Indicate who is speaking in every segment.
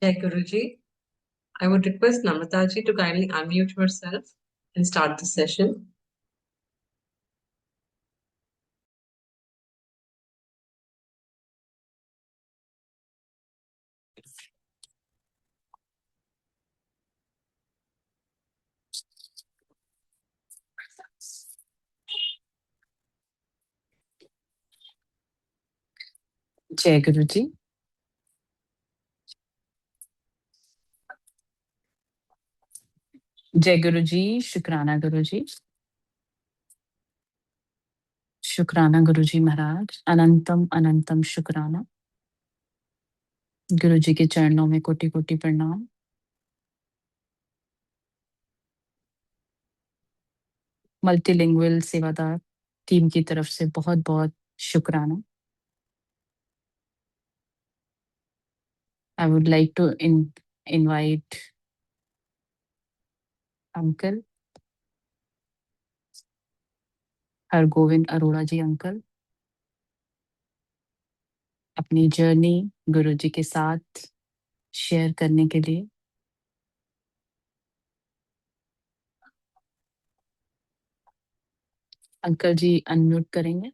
Speaker 1: Jai Guruji. I would request Namrataji to kindly unmute herself and start the session.
Speaker 2: जय गुरु जी। जय गुरु जी। शुक्राना गुरु जी। शुक्राना गुरु जी महाराज। अनंतम अनंतम शुक्राना। गुरु जी के चरणों में कोटि कोटि प्रणाम। मल्टीलिंगुअल सेवादार टीम की तरफ से बहुत बहुत शुक्राना। I would like to invite uncle Hargovind Arora ji uncle अपनी जर्नी गुरु जी के साथ शेयर करने के लिए। अंकल जी अनम्यूट करेंगे।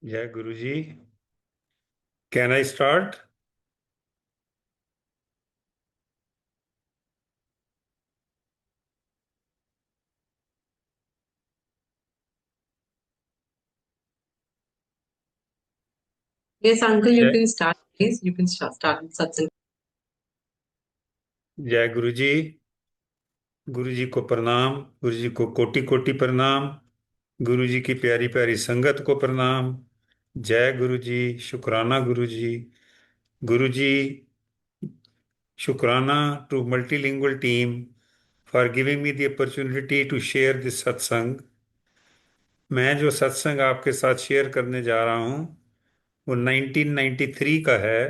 Speaker 3: Jai Guruji. Can I start?
Speaker 1: Yes, Uncle, you
Speaker 3: Jai,
Speaker 1: can start, please. You can start with satsang.
Speaker 3: Jai Guruji. गुरु जी को प्रणाम। गुरु जी को कोटि कोटि प्रणाम। गुरु जी की प्यारी प्यारी संगत को प्रणाम। जय गुरु जी। शुक्राना गुरु जी। गुरु जी, शुक्राना to multilingual team for giving me the opportunity to share this satsang. मैं जो सत्संग आपके साथ शेयर करने जा रहा हूँ वो 1993 का है।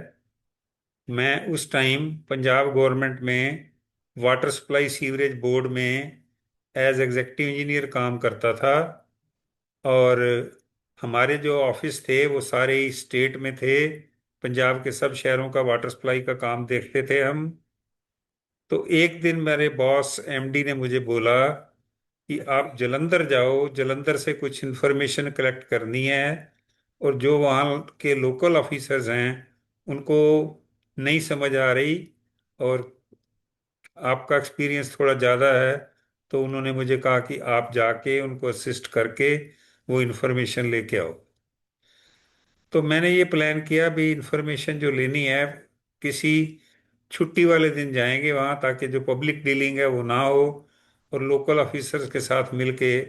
Speaker 3: मैं उस टाइम पंजाब गवर्नमेंट में वाटर सप्लाई सीवरेज बोर्ड में एज एग्जीक्यूटिव इंजीनियर काम करता था। और हमारे जो ऑफिस थे वो सारे ही स्टेट में थे। पंजाब के सब शहरों का वाटर सप्लाई का काम देखते थे हम। तो एक दिन मेरे बॉस एमडी ने मुझे बोला कि आप जलंधर जाओ, जलंधर से कुछ इन्फॉर्मेशन कलेक्ट करनी है और जो वहाँ के लोकल ऑफिसर्स हैं उनको नहीं समझ आ रही और आपका एक्सपीरियंस थोड़ा ज़्यादा है। तो उन्होंने मुझे कहा कि आप जाके उनको असिस्ट करके वो इन्फॉर्मेशन लेके आओ। तो मैंने ये प्लान किया भी इन्फॉर्मेशन जो लेनी है किसी छुट्टी वाले दिन जाएंगे वहाँ, ताकि जो पब्लिक डीलिंग है वो ना हो और लोकल ऑफिसर्स के साथ मिलके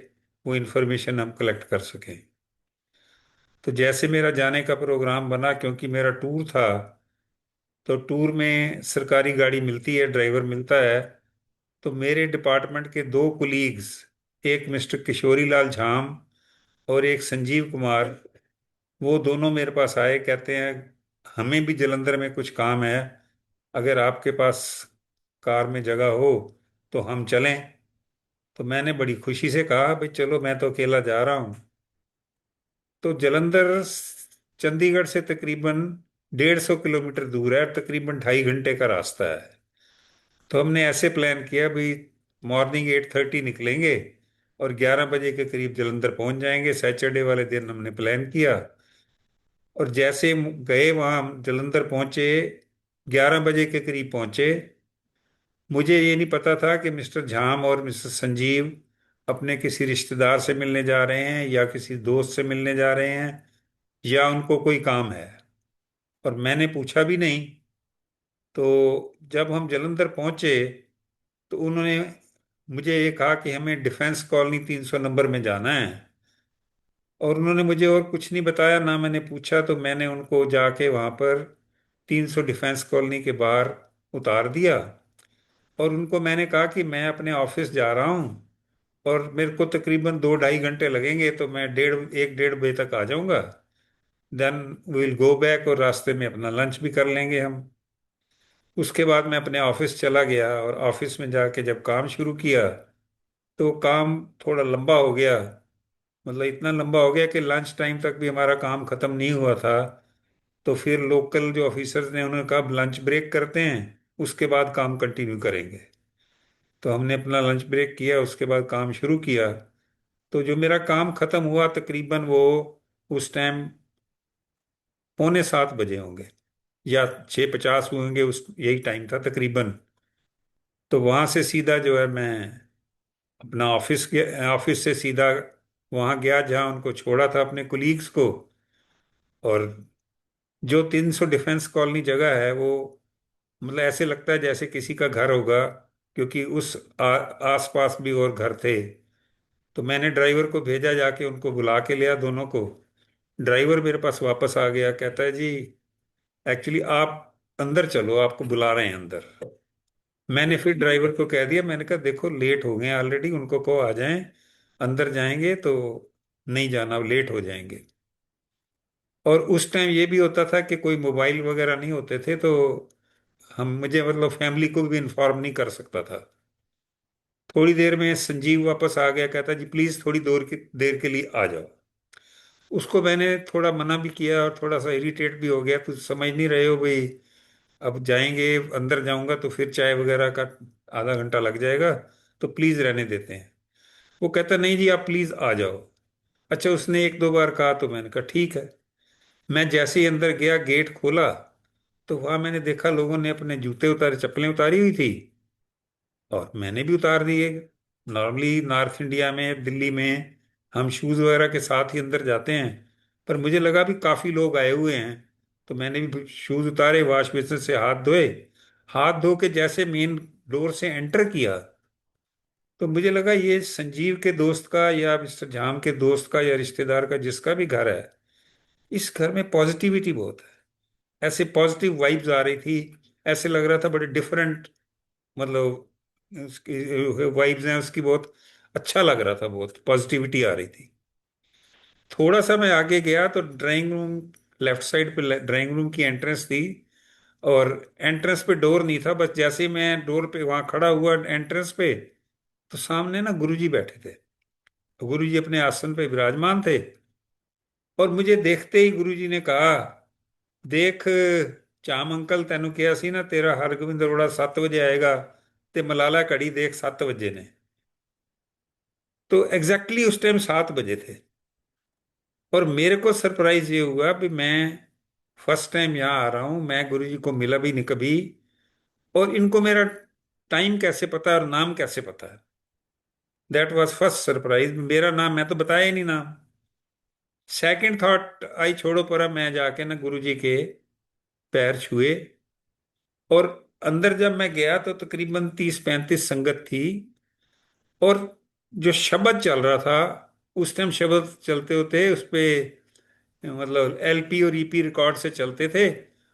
Speaker 3: वो इन्फॉर्मेशन हम कलेक्ट कर सकें। तो जैसे मेरा जाने का प्रोग्राम बना, क्योंकि मेरा टूर था, तो टूर में सरकारी गाड़ी मिलती है, ड्राइवर मिलता है। तो मेरे डिपार्टमेंट के दो कुलीग्स, एक मिस्टर किशोरी लाल झाम और एक संजीव कुमार, वो दोनों मेरे पास आए, कहते हैं हमें भी जलंधर में कुछ काम है, अगर आपके पास कार में जगह हो तो हम चलें। तो मैंने बड़ी खुशी से कहा भाई चलो, मैं तो अकेला जा रहा हूँ। तो जलंधर चंडीगढ़ से तकरीबन 150 किलोमीटर दूर है, तकरीबन 2.5 घंटे का रास्ता है। तो हमने ऐसे प्लान किया भाई मॉर्निंग 8:30 निकलेंगे और 11 बजे के करीब जलंधर पहुंच जाएंगे। सैटरडे वाले दिन हमने प्लान किया और जैसे गए वहाँ हम जलंधर पहुंचे, 11 बजे के करीब पहुंचे। मुझे ये नहीं पता था कि मिस्टर झाम और मिस्टर संजीव अपने किसी रिश्तेदार से मिलने जा रहे हैं या किसी दोस्त से मिलने जा रहे हैं या उनको कोई काम है, और मैंने पूछा भी नहीं। तो जब हम जलंधर पहुंचे तो उन्होंने मुझे ये कहा कि हमें डिफेंस कॉलोनी 300 नंबर में जाना है। और उन्होंने मुझे और कुछ नहीं बताया, ना मैंने पूछा। तो मैंने उनको जाके वहां पर 300 डिफेंस कॉलोनी के बाहर उतार दिया, और उनको मैंने कहा कि मैं अपने ऑफिस जा रहा हूँ और मेरे को तकरीबन 2-2.5 घंटे लगेंगे, तो मैं 1-1:30 बजे तक आ जाऊंगा। देन विल गो बैक, और रास्ते में अपना लंच भी कर लेंगे हम। उसके बाद मैं अपने ऑफिस चला गया, और ऑफिस में जाके जब काम शुरू किया तो काम थोड़ा लंबा हो गया। मतलब इतना लंबा हो गया कि लंच टाइम तक भी हमारा काम खत्म नहीं हुआ था। तो फिर लोकल जो ऑफिसर्स ने, उन्होंने कहा लंच ब्रेक करते हैं, उसके बाद काम कंटिन्यू करेंगे। तो हमने अपना लंच ब्रेक किया, उसके बाद काम शुरू किया। तो जो मेरा काम खत्म हुआ तकरीबन वो उस टाइम 6:45 बजे होंगे, या 6:50 हुए होंगे, उस यही टाइम था तकरीबन। तो वहां से सीधा जो है मैं अपना ऑफिस से सीधा वहां गया जहां उनको छोड़ा था, अपने कुलीग्स को। और जो 300 डिफेंस कॉलोनी जगह है वो, मतलब ऐसे लगता है जैसे किसी का घर होगा, क्योंकि उस आसपास भी और घर थे। तो मैंने ड्राइवर को भेजा, जाके उनको बुला के लिया दोनों को। ड्राइवर मेरे पास वापस आ गया, कहता है जी एक्चुअली आप अंदर चलो, आपको बुला रहे हैं अंदर। मैंने फिर ड्राइवर को कह दिया, मैंने कहा देखो लेट हो गए ऑलरेडी, उनको कहो आ जाएं, अंदर जाएंगे तो नहीं जाना, लेट हो जाएंगे। और उस टाइम ये भी होता था कि कोई मोबाइल वगैरह नहीं होते थे, तो हम मुझे मतलब फैमिली को भी इन्फॉर्म नहीं कर सकता था। थोड़ी देर में संजीव वापस आ गया, कहता जी प्लीज थोड़ी देर के लिए आ जाओ। उसको मैंने थोड़ा मना भी किया, और थोड़ा सा इरिटेट भी हो गया, तुम समझ नहीं रहे हो भाई, अब जाएंगे, अंदर जाऊंगा तो फिर चाय वगैरह का आधा घंटा लग जाएगा, तो प्लीज रहने देते हैं। वो कहता नहीं जी आप प्लीज आ जाओ। अच्छा, उसने 1-2 बार कहा तो मैंने कहा ठीक है। मैं जैसे ही अंदर गया, गेट खोला, तो वहां मैंने देखा लोगों ने अपने जूते उतारे, चप्पलें उतारी हुई थी, और मैंने भी उतार दिए। नॉर्मली नॉर्थ इंडिया में, दिल्ली में हम शूज वगैरह के साथ ही अंदर जाते हैं, पर मुझे लगा भी काफी लोग आए हुए हैं, तो मैंने भी शूज उतारे, वॉश बेसिन से हाथ धोए। हाथ धो के जैसे मेन डोर से एंटर किया, तो मुझे लगा ये संजीव के दोस्त का, या मिस्टर झाम के दोस्त का, या रिश्तेदार का, जिसका भी घर है, इस घर में पॉजिटिविटी बहुत है। ऐसे पॉजिटिव वाइब्स आ रही थी, ऐसे लग रहा था बड़े डिफरेंट, मतलब उसकी वाइब्स हैं उसकी, बहुत अच्छा लग रहा था, बहुत पॉजिटिविटी आ रही थी। थोड़ा सा मैं आगे गया तो ड्राइंग रूम, लेफ्ट साइड पे ड्राइंग रूम की एंट्रेंस थी, और एंट्रेंस पे डोर नहीं था। बस जैसे ही मैं डोर पे वहां खड़ा हुआ एंट्रेंस पे, तो सामने ना गुरुजी बैठे थे। तो गुरुजी अपने आसन पे विराजमान थे, और मुझे देखते ही गुरुजी ने कहा, देख ਚਾਮ ਅੰਕਲ ਤੈਨੂੰ ਕਿਹਾ ਸੀ ਨਾ ਤੇਰਾ ਹਰਗੋਬਿੰਦ ਅਰੋੜਾ 7 ਵਜੇ ਆਏਗਾ, ਤੇ ਮਲਾਲਾ ਘੜੀ देख 7 बजे ने। तो एग्जैक्टली उस टाइम 7 बजे थे। और मेरे को सरप्राइज ये हुआ कि मैं फर्स्ट टाइम यहाँ आ रहा हूँ, मैं गुरुजी को मिला भी नहीं कभी, और इनको मेरा टाइम कैसे पता है और नाम कैसे पता है। दैट वाज फर्स्ट सरप्राइज, मेरा नाम मैं तो बताया ही नहीं नाम। सेकंड थॉट आई, छोड़ो परा, मैं जाके ना गुरुजी के पैर छुए। और अंदर जब मैं गया तो तकरीबन 30-35 संगत थी, और जो शब्द चल रहा था, उस टाइम शब्द चलते होते उस पे, मतलब एलपी और ईपी रिकॉर्ड से चलते थे,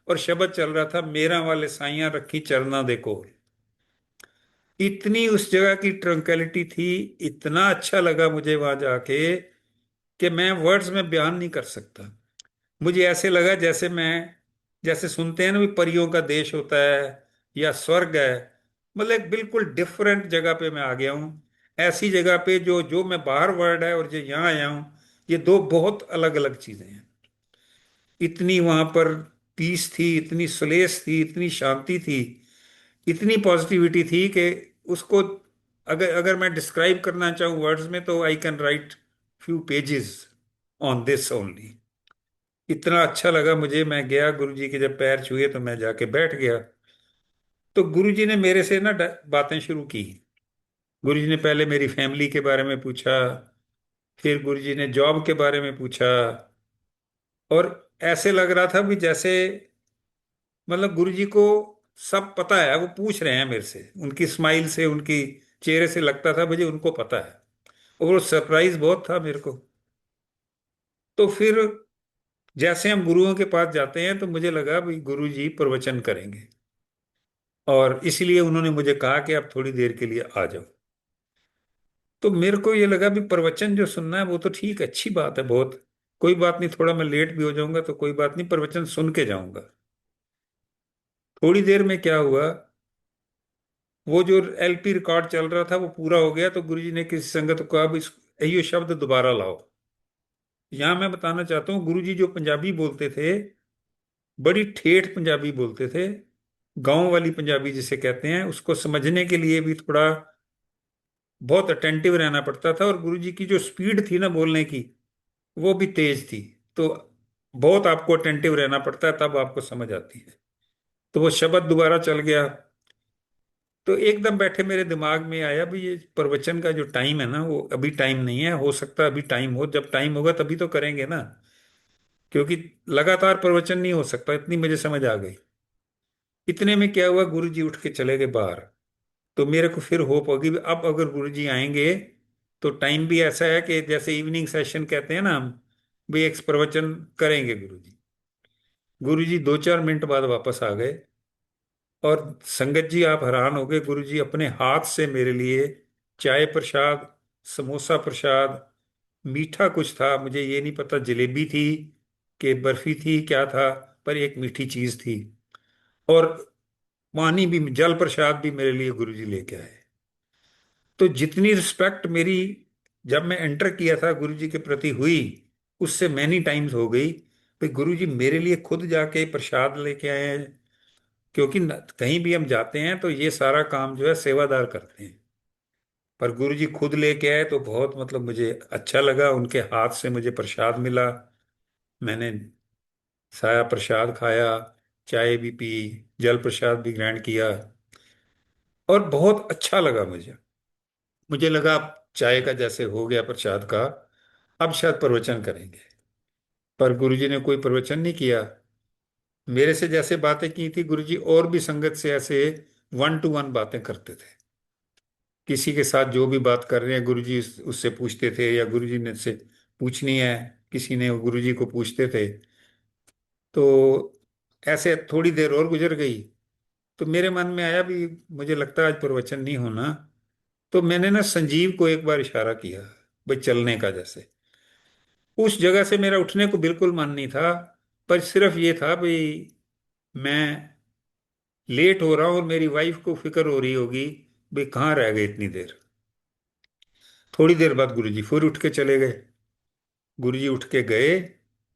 Speaker 3: और शब्द चल रहा था, मेरा वाले साइयां रखी चरना देखो। इतनी उस जगह की ट्रंक्विलिटी थी, इतना अच्छा लगा मुझे वहां जाके कि मैं वर्ड्स में बयान नहीं कर सकता। मुझे ऐसे लगा जैसे मैं, जैसे सुनते हैं ना भी परियों का देश होता है या स्वर्ग है, मतलब एक बिल्कुल डिफरेंट जगह पे मैं आ गया हूँ। ऐसी जगह पे जो जो मैं बाहर वर्ल्ड है और जो यहाँ आया हूँ, ये दो बहुत अलग अलग चीजें हैं। इतनी वहां पर पीस थी, इतनी सुलेस थी, इतनी शांति थी, इतनी पॉजिटिविटी थी कि उसको अगर अगर मैं डिस्क्राइब करना चाहूँ वर्ड्स में, तो I can write few pages on this only. इतना अच्छा लगा मुझे। मैं गया गुरुजी के, जब पैर छुए तो मैं जाके बैठ गया। तो गुरुजी ने मेरे से ना बातें शुरू की। गुरुजी ने पहले मेरी फैमिली के बारे में पूछा, फिर गुरुजी ने जॉब के बारे में पूछा, और ऐसे लग रहा था भी जैसे, मतलब गुरुजी को सब पता है, वो पूछ रहे हैं मेरे से, उनकी स्माइल से, उनकी चेहरे से लगता था मुझे उनको पता है। और वो सरप्राइज बहुत था मेरे को। तो फिर जैसे हम गुरुओं के पास जाते हैं तो मुझे लगा भाई गुरु जी प्रवचन करेंगे, और इसलिए उन्होंने मुझे कहा कि आप थोड़ी देर के लिए आ जाओ। तो मेरे को ये लगा भी प्रवचन जो सुनना है वो तो ठीक है, अच्छी बात है बहुत, कोई बात नहीं, थोड़ा मैं लेट भी हो जाऊंगा तो कोई बात नहीं, प्रवचन सुन के जाऊंगा। थोड़ी देर में क्या हुआ, वो जो एलपी रिकॉर्ड चल रहा था वो पूरा हो गया, तो गुरुजी ने किसी संगत को कहा भी यो शब्द दोबारा लाओ। यहां मैं बताना चाहता हूँ, गुरुजी जो पंजाबी बोलते थे, बड़ी ठेठ पंजाबी बोलते थे, गांव वाली पंजाबी जिसे कहते हैं, उसको समझने के लिए भी थोड़ा बहुत अटेंटिव रहना पड़ता था, और गुरुजी की जो स्पीड थी ना बोलने की, वो भी तेज थी। तो बहुत आपको अटेंटिव रहना पड़ता है, तब आपको समझ आती है। तो वो शब्द दोबारा चल गया। तो एकदम बैठे मेरे दिमाग में आया भी ये प्रवचन का जो टाइम है ना, वो अभी टाइम नहीं है, हो सकता है अभी टाइम हो, जब टाइम होगा तभी तो करेंगे ना, क्योंकि लगातार प्रवचन नहीं हो सकता, इतनी मुझे समझ आ गई। इतने में क्या हुआ, गुरु जी उठ के चले गए बाहर। तो मेरे को फिर होप होगी भी अब अगर गुरु जी आएंगे तो टाइम भी ऐसा है कि जैसे इवनिंग सेशन कहते हैं ना हम, भी एक प्रवचन करेंगे गुरु जी। गुरु जी 2-4 मिनट बाद वापस आ गए, और संगत जी आप हैरान हो गए, गुरु जी अपने हाथ से मेरे लिए चाय प्रसाद, समोसा प्रसाद, मीठा कुछ था, मुझे ये नहीं पता जलेबी थी कि बर्फी थी क्या था, पर एक मीठी चीज थी, और पानी भी, जल प्रसाद भी मेरे लिए गुरु जी लेके आए। तो जितनी रिस्पेक्ट मेरी जब मैं एंटर किया था गुरु जी के प्रति हुई, उससे मैनी टाइम्स हो गई भाई गुरु जी मेरे लिए खुद जाके प्रसाद लेके आए हैं। क्योंकि कहीं भी हम जाते हैं तो ये सारा काम जो है सेवादार करते हैं, पर गुरु जी खुद लेके आए तो बहुत मतलब मुझे अच्छा लगा, उनके हाथ से मुझे प्रसाद मिला। मैंने साया प्रसाद खाया, चाय भी पी, जल प्रसाद भी ग्रहण किया, और बहुत अच्छा लगा मुझे। मुझे लगा अब चाय का जैसे हो गया प्रसाद का, अब शायद प्रवचन करेंगे, पर गुरु जी ने कोई प्रवचन नहीं किया। मेरे से जैसे बातें की थी गुरु जी, और भी संगत से ऐसे 1-to-1 बातें करते थे। किसी के साथ जो भी बात कर रहे हैं गुरुजी उससे पूछते थे, या गुरुजी ने से पूछनी है, किसी ने गुरुजी को पूछते थे। तो ऐसे थोड़ी देर और गुजर गई, तो मेरे मन में आया भी मुझे लगता है आज प्रवचन नहीं होना। तो मैंने ना संजीव को एक बार इशारा किया भाई चलने का, जैसे उस जगह से मेरा उठने को बिल्कुल मन नहीं था, पर सिर्फ ये था भाई मैं लेट हो रहा हूँ और मेरी वाइफ को फिक्र हो रही होगी भाई कहाँ रह गए इतनी देर। थोड़ी देर बाद गुरुजी फिर उठ के चले गए। गुरुजी उठ के गए,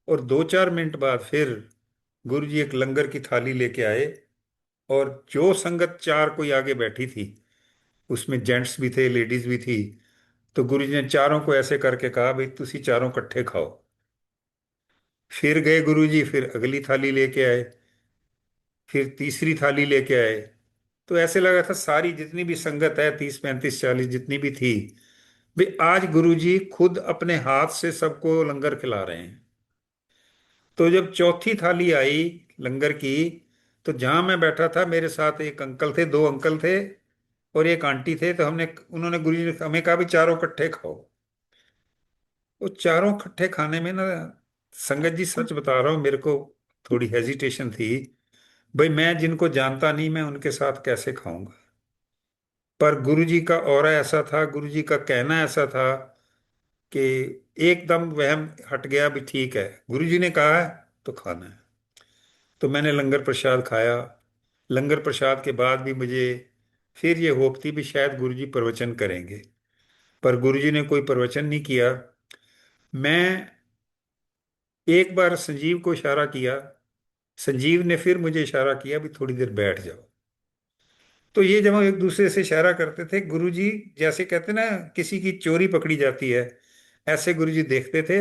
Speaker 3: और 2-4 मिनट बाद फिर गुरुजी एक लंगर की थाली लेके आए, और जो संगत चार कोई आगे बैठी थी, उसमें जेंट्स भी थे लेडीज भी थी, तो गुरुजी ने चारों को ऐसे करके कहा भाई तुसी चारों इकट्ठे खाओ। फिर गए गुरुजी, फिर अगली थाली लेके आए, फिर तीसरी थाली लेके आए। तो ऐसे लगा था सारी जितनी भी संगत है 30-35-40 जितनी भी थी, भाई आज गुरुजी खुद अपने हाथ से सबको लंगर खिला रहे हैं। तो जब चौथी थाली आई लंगर की, तो जहां मैं बैठा था मेरे साथ एक अंकल थे, दो अंकल थे और एक आंटी थे, तो हमने उन्होंने गुरु जी ने हमें कहा भी चारों इकट्ठे खाओ। वो चारों इकट्ठे खाने में ना, संगत जी सच बता रहा हूँ, मेरे को थोड़ी हेजिटेशन थी भाई मैं जिनको जानता नहीं मैं उनके साथ कैसे खाऊंगा। पर गुरु जी का ऑरा ऐसा था, गुरु जी का कहना ऐसा था कि एकदम वहम हट गया भी ठीक है गुरु जी ने कहा है तो खाना है। तो मैंने लंगर प्रसाद खाया। लंगर प्रसाद के बाद भी मुझे फिर ये होप थी भी शायद गुरुजी प्रवचन करेंगे, पर गुरुजी ने कोई प्रवचन नहीं किया। मैं एक बार संजीव को इशारा किया, संजीव ने फिर मुझे इशारा किया भी थोड़ी देर बैठ जाओ। तो ये जब हम एक दूसरे से इशारा करते थे, गुरुजी जैसे कहते ना किसी की चोरी पकड़ी जाती है, ऐसे गुरुजी देखते थे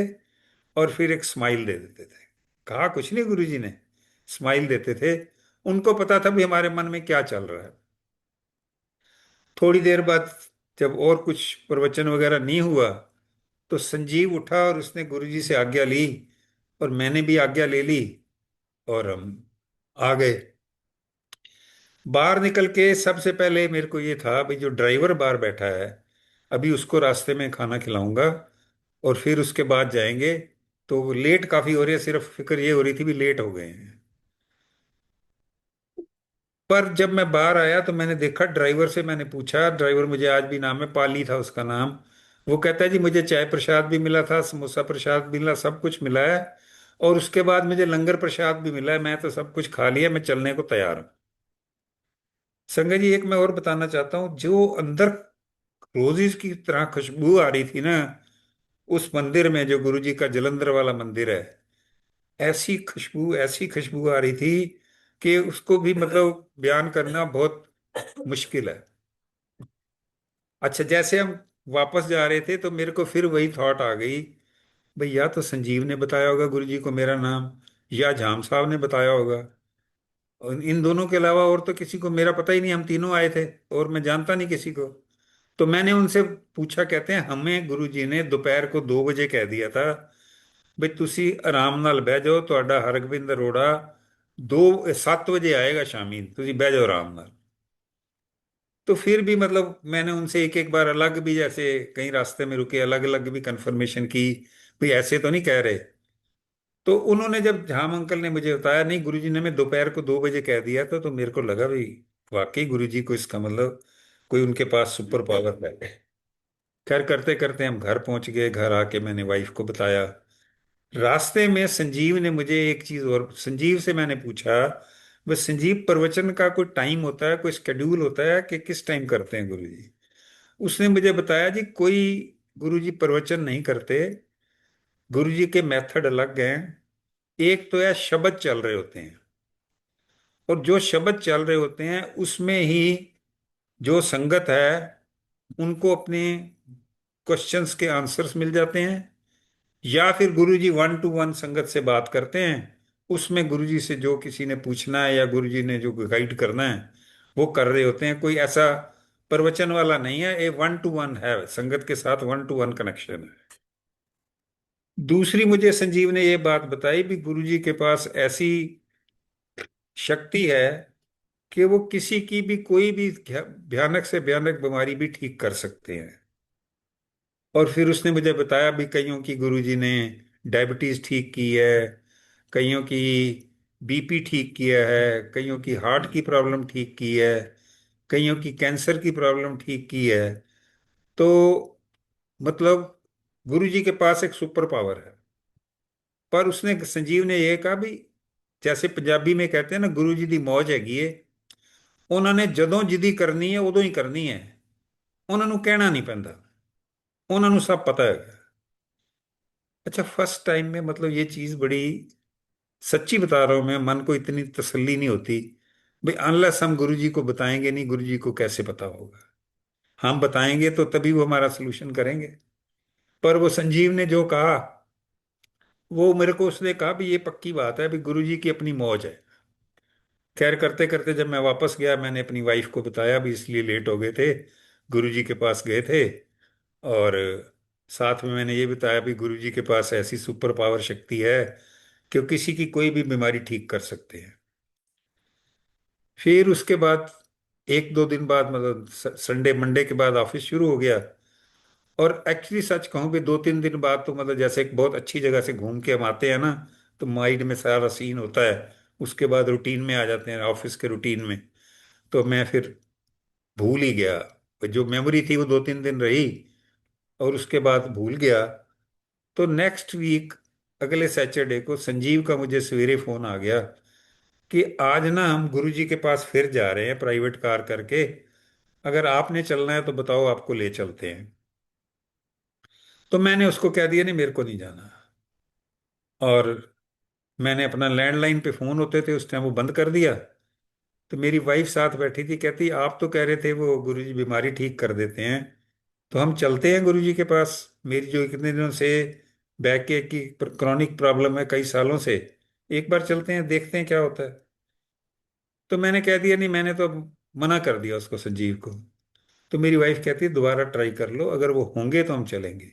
Speaker 3: और फिर एक स्माइल दे देते थे। कहा कुछ नहीं गुरुजी ने, स्माइल देते थे। उनको पता था भी हमारे मन में क्या चल रहा है। थोड़ी देर बाद जब और कुछ प्रवचन वगैरह नहीं हुआ, तो संजीव उठा और उसने गुरुजी से आज्ञा ली, और मैंने भी आज्ञा ले ली, और हम आ गए। बाहर निकल के सबसे पहले मेरे को ये था भाई जो ड्राइवर बाहर बैठा है, अभी उसको रास्ते में खाना खिलाऊंगा, और फिर उसके बाद जाएंगे। तो लेट काफी हो रही है, सिर्फ फिक्र ये हो रही थी भी लेट हो गए हैं। पर जब मैं बाहर आया तो मैंने देखा, ड्राइवर से मैंने पूछा, ड्राइवर मुझे आज भी नाम है, पाली था उसका नाम। वो कहता है जी मुझे चाय प्रसाद भी मिला था, समोसा प्रसाद भी मिला, सब कुछ मिला है, और उसके बाद मुझे लंगर प्रसाद भी मिला है, मैं तो सब कुछ खा लिया, मैं चलने को तैयार हूँ। संगत जी, एक मैं और बताना चाहता हूँ, जो अंदर रोजिस की तरह खुशबू आ रही थी ना उस मंदिर में, जो गुरु जी का जलंधर वाला मंदिर है, ऐसी खुशबू आ रही थी कि उसको भी मतलब बयान करना बहुत मुश्किल है। अच्छा, जैसे हम वापस जा रहे थे तो मेरे को फिर वही थॉट आ गई, भाई या तो संजीव ने बताया होगा गुरु जी को मेरा नाम, या जाम साहब ने बताया होगा, और इन दोनों के अलावा और तो किसी को मेरा पता ही नहीं, हम तीनों आए थे और मैं जानता नहीं किसी को। तो मैंने उनसे पूछा, कहते हैं हमें गुरु जी ने दोपहर को 2 बजे कह दिया था, भाई तुसी आराम नाल बह जाओ, ਤੁਹਾਡਾ हरगोबिंद अरोड़ा 7 बजे आएगा शामी, तुसी बह जाओ आराम नाल। तो फिर भी मतलब मैंने उनसे एक एक बार अलग भी, जैसे कहीं रास्ते में रुके, अलग अलग भी कंफर्मेशन की, भाई ऐसे तो नहीं कह रहे। तो उन्होंने जब झाम अंकल ने मुझे बताया नहीं गुरुजी ने मैं दोपहर को 2 बजे कह दिया था, तो मेरे को लगा भाई वाकई गुरुजी को इसका मतलब कोई उनके पास सुपर पावर है। खैर करते करते हम घर पहुंच गए, घर आके मैंने वाइफ को बताया। रास्ते में संजीव ने मुझे एक चीज और, संजीव से मैंने पूछा, बस संजीव प्रवचन का कोई टाइम होता है, कोई शेड्यूल होता है कि किस टाइम करते हैं गुरुजी? उसने मुझे बताया जी कोई गुरुजी प्रवचन नहीं करते, गुरुजी के मेथड अलग हैं। एक तो है शब्द चल रहे होते हैं, और जो शब्द चल रहे होते हैं उसमें ही जो संगत है उनको अपने क्वेश्चंस के आंसर्स मिल जाते हैं, या फिर गुरुजी 1 to 1 संगत से बात करते हैं, उसमें गुरुजी से जो किसी ने पूछना है या गुरुजी ने जो गाइड करना है वो कर रहे होते हैं। कोई ऐसा प्रवचन वाला नहीं है, ये 1 to 1 है, संगत के साथ 1 to 1 कनेक्शन है। दूसरी मुझे संजीव ने ये बात बताई भी गुरुजी के पास ऐसी शक्ति है कि वो किसी की भी कोई भी भयानक से भयानक बीमारी भी ठीक कर सकते हैं। और फिर उसने मुझे बताया भी कईयों की गुरुजी ने डायबिटीज ठीक की है, कईयों की बीपी ठीक किया है, कईयों की हार्ट की प्रॉब्लम ठीक की है, कईयों की कैंसर की प्रॉब्लम ठीक की है। तो मतलब गुरुजी के पास एक सुपर पावर है। पर उसने, संजीव ने यह कहा भी, जैसे पंजाबी में कहते हैं ना, गुरु जी दी मौज हैगी है, उन्होंने जदों जिदी करनी है उदों ही करनी है, उन्होंने कहना नहीं पैंदा, उन्होंने सब पता है। अच्छा, फर्स्ट टाइम में मतलब ये चीज बड़ी, सच्ची बता रहा हूं मैं, मन को इतनी तसल्ली नहीं होती भाई, अनलेस हम गुरु जी को बताएंगे नहीं, गुरु जी को कैसे पता होगा? हम बताएंगे तो तभी वो हमारा सोल्यूशन करेंगे। पर वो संजीव ने जो कहा, वो मेरे को उसने कहा भी ये पक्की बात है भी गुरु जी की अपनी मौज है। खैर करते करते जब मैं वापस गया, मैंने अपनी वाइफ को बताया भी इसलिए लेट हो गए थे, गुरुजी के पास गए थे, और साथ में मैंने ये बताया भी गुरुजी के पास ऐसी सुपर पावर शक्ति है कि वो किसी की कोई भी बीमारी ठीक कर सकते हैं। फिर उसके बाद 1 2 दिन बाद, मतलब संडे मंडे के बाद ऑफिस शुरू हो गया। और एक्चुअली सच कहूँ भी 2 3 दिन बाद तो मतलब जैसे एक बहुत अच्छी जगह से घूम के हम आते हैं ना, तो माइंड में सारा सीन होता है, उसके बाद रूटीन में आ जाते हैं, ऑफिस के रूटीन में। तो मैं फिर भूल ही गया, जो मेमोरी थी वो 2 3 दिन रही, और उसके बाद भूल गया। तो नेक्स्ट वीक, अगले सैटरडे को संजीव का मुझे सवेरे फोन आ गया कि आज ना हम गुरुजी के पास फिर जा रहे हैं प्राइवेट कार करके, अगर आपने चलना है तो बताओ, आपको ले चलते हैं। तो मैंने उसको कह दिया नहीं, मेरे को नहीं जाना। और मैंने अपना लैंडलाइन पे फोन होते थे उस टाइम वो बंद कर दिया। तो मेरी वाइफ साथ बैठी थी, कहती आप तो कह रहे थे वो गुरुजी बीमारी ठीक कर देते हैं, तो हम चलते हैं गुरुजी के पास, मेरी जो कितने दिनों से बैक एक की क्रॉनिक प्रॉब्लम है कई सालों से, एक बार चलते हैं देखते हैं क्या होता है। तो मैंने कह दिया नहीं, मैंने तो मना कर दिया उसको, संजीव को। तो मेरी वाइफ कहती है दोबारा ट्राई कर लो, अगर वो होंगे तो हम चलेंगे।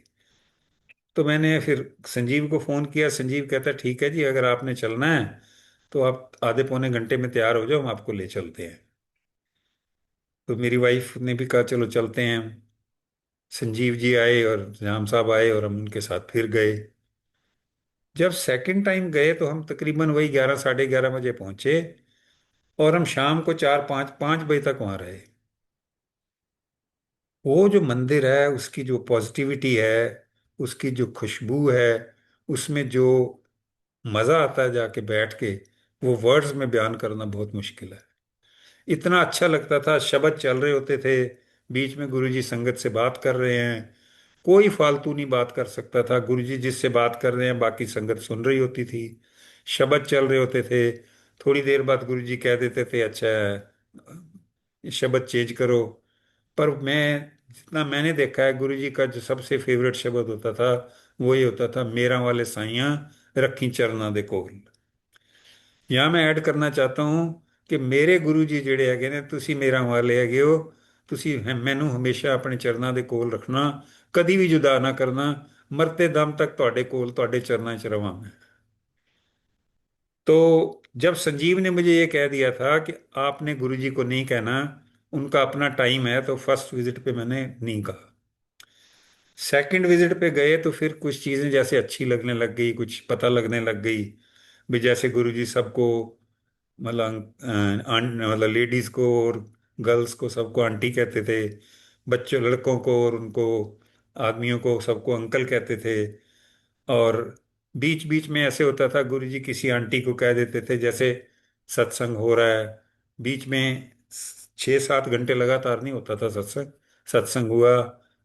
Speaker 3: तो मैंने फिर संजीव को फोन किया, संजीव कहता ठीक है जी, अगर आपने चलना है तो आप आधे पौने घंटे में तैयार हो जाओ, हम आपको ले चलते हैं। तो मेरी वाइफ ने भी कहा चलो चलते हैं। संजीव जी आए और जाम साहब आए और हम उनके साथ फिर गए। जब सेकंड टाइम गए तो हम तकरीबन वही 11 साढ़े 11 बजे पहुंचे, और हम शाम को 4 5 5 बजे तक वहां रहे। वो जो मंदिर है, उसकी जो पॉजिटिविटी है, उसकी जो खुशबू है, उसमें जो मजा आता है जाके बैठ के, वो वर्ड्स में बयान करना बहुत मुश्किल है। इतना अच्छा लगता था, शब्द चल रहे होते थे, बीच में गुरुजी संगत से बात कर रहे हैं, कोई फालतू नहीं बात कर सकता था। गुरुजी जिससे बात कर रहे हैं बाकी संगत सुन रही होती थी, शब्द चल रहे होते थे। थोड़ी देर बाद गुरुजी कह देते थे, अच्छा ये शब्द चेंज करो। पर मैं, जितना मैंने देखा है, गुरुजी का जो सबसे फेवरेट शब्द होता था वो ये होता था, मेरा वाले साइयां रखी चरना दे कोल। यहाँ मैं ऐड करना चाहता हूँ कि मेरे गुरु जी ਜਿਹੜੇ ਹੈਗੇ ਨੇ, ਤੁਸੀਂ ਮੇਰਾ ਵਾਲੇ ਹੈਗੇ ਹੋ, ਤੁਸੀਂ ਮੈਨੂੰ ਹਮੇਸ਼ਾ ਆਪਣੇ ਚਰਨਾਂ ਦੇ ਕੋਲ ਰੱਖਣਾ, ਕਦੀ ਵੀ ਜੁਦਾ ਨਾ ਕਰਨਾ, ਮਰਤੇ ਦਮ ਤੱਕ ਤੁਹਾਡੇ ਕੋਲ, ਤੁਹਾਡੇ चरना 'ਚ रवां मैं। तो जब संजीव ने मुझे ये कह दिया था कि आपने गुरु जी को नहीं कहना, उनका अपना टाइम है, तो फर्स्ट विजिट पे मैंने नहीं कहा। सेकंड विजिट पे गए तो फिर कुछ चीज़ें जैसे अच्छी लगने लग गई, कुछ पता लगने लग गई भी, जैसे गुरुजी सबको, मतलब मतलब लेडीज को और गर्ल्स को सबको आंटी कहते थे, बच्चों लड़कों को और उनको आदमियों को सबको अंकल कहते थे। और बीच बीच में ऐसे होता था, गुरुजी किसी आंटी को कह देते थे, जैसे सत्संग हो रहा है, बीच में 6 7 घंटे लगातार नहीं होता था सत्संग। सत्संग हुआ,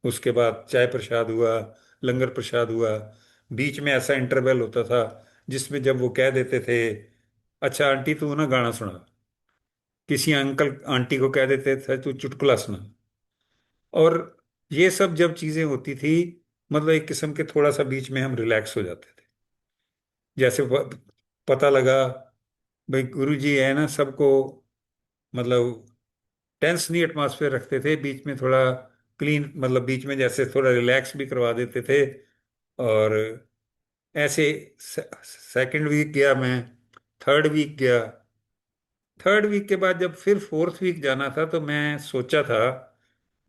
Speaker 3: उसके बाद चाय प्रसाद हुआ, लंगर प्रसाद हुआ, बीच में ऐसा इंटरवल होता था जिसमें जब वो कह देते थे, अच्छा आंटी तू ना गाना सुना, किसी अंकल आंटी को कह देते थे तू चुटकुला सुना। और ये सब जब चीजें होती थी, मतलब एक किस्म के थोड़ा सा बीच में हम रिलैक्स हो जाते थे। जैसे पता लगा भाई गुरु जी है ना, सबको मतलब टेंस नहीं एटमॉस्फेयर रखते थे, बीच में थोड़ा क्लीन, मतलब बीच में जैसे थोड़ा रिलैक्स भी करवा देते थे। और ऐसे सेकंड वीक गया मैं, थर्ड वीक गया। थर्ड वीक के बाद जब फिर फोर्थ वीक जाना था, तो मैं सोचा था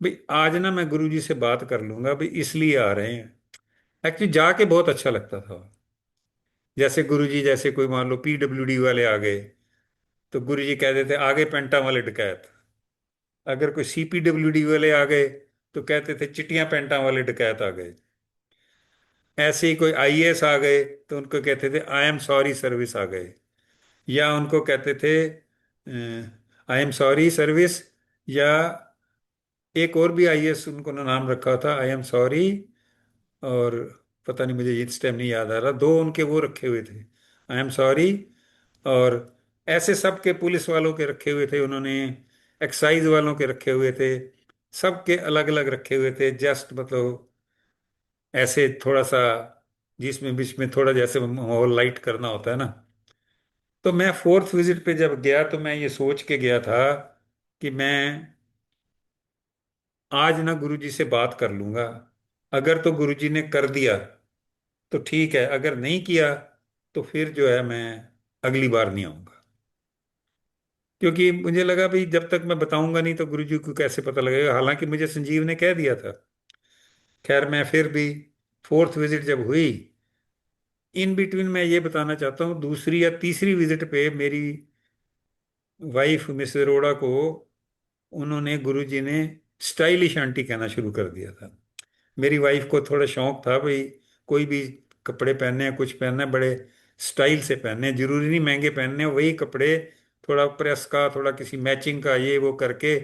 Speaker 3: भाई आज ना मैं गुरुजी से बात कर लूंगा, भाई इसलिए आ रहे हैं। एक्चुअली जाके बहुत अच्छा लगता था। जैसे गुरुजी, जैसे कोई मान लो पीडब्ल्यूडी वाले आ गए, तो गुरुजी कह देते आगे पेंटा वाले डकैत। अगर कोई सीपीडब्ल्यूडी वाले आ गए तो कहते थे चिट्टियां पेंटा वाले डकैत आ गए। ऐसे ही कोई आईएएस आ गए तो उनको कहते थे आई एम सॉरी सर्विस आ गए। या उनको कहते थे आई एम सॉरी सर्विस, या एक और भी आईएएस उनको नाम रखा था आई एम सॉरी, और पता नहीं मुझे इस टाइम नहीं याद आ रहा, दो उनके वो रखे हुए थे, आई एम सॉरी। और ऐसे सबके पुलिस वालों के रखे हुए थे उन्होंने, एक्साइज वालों के रखे हुए थे, सबके अलग अलग रखे हुए थे, जस्ट मतलब ऐसे थोड़ा सा, जिसमें बीच में थोड़ा जैसे माहौल लाइट करना होता है ना। तो मैं फोर्थ विजिट पे जब गया तो मैं ये सोच के गया था कि मैं आज ना गुरुजी से बात कर लूंगा। अगर तो गुरुजी ने कर दिया तो ठीक है, अगर नहीं किया तो फिर जो है मैं अगली बार नहीं आऊंगा। क्योंकि मुझे लगा भाई जब तक मैं बताऊंगा नहीं तो गुरुजी को कैसे पता लगेगा, हालांकि मुझे संजीव ने कह दिया था। खैर मैं फिर भी फोर्थ विजिट जब हुई, इन बिटवीन मैं ये बताना चाहता हूँ, दूसरी या तीसरी विजिट पे मेरी वाइफ मिस अरोड़ा को, उन्होंने गुरुजी ने स्टाइलिश आंटी कहना शुरू कर दिया था। मेरी वाइफ को थोड़ा शौक था भाई, कोई भी कपड़े पहनने हैं, कुछ पहनना है, बड़े स्टाइल से पहनने हैं, जरूरी नहीं महंगे पहनने हैं, वही कपड़े थोड़ा प्रेस का, थोड़ा किसी मैचिंग का, ये वो करके।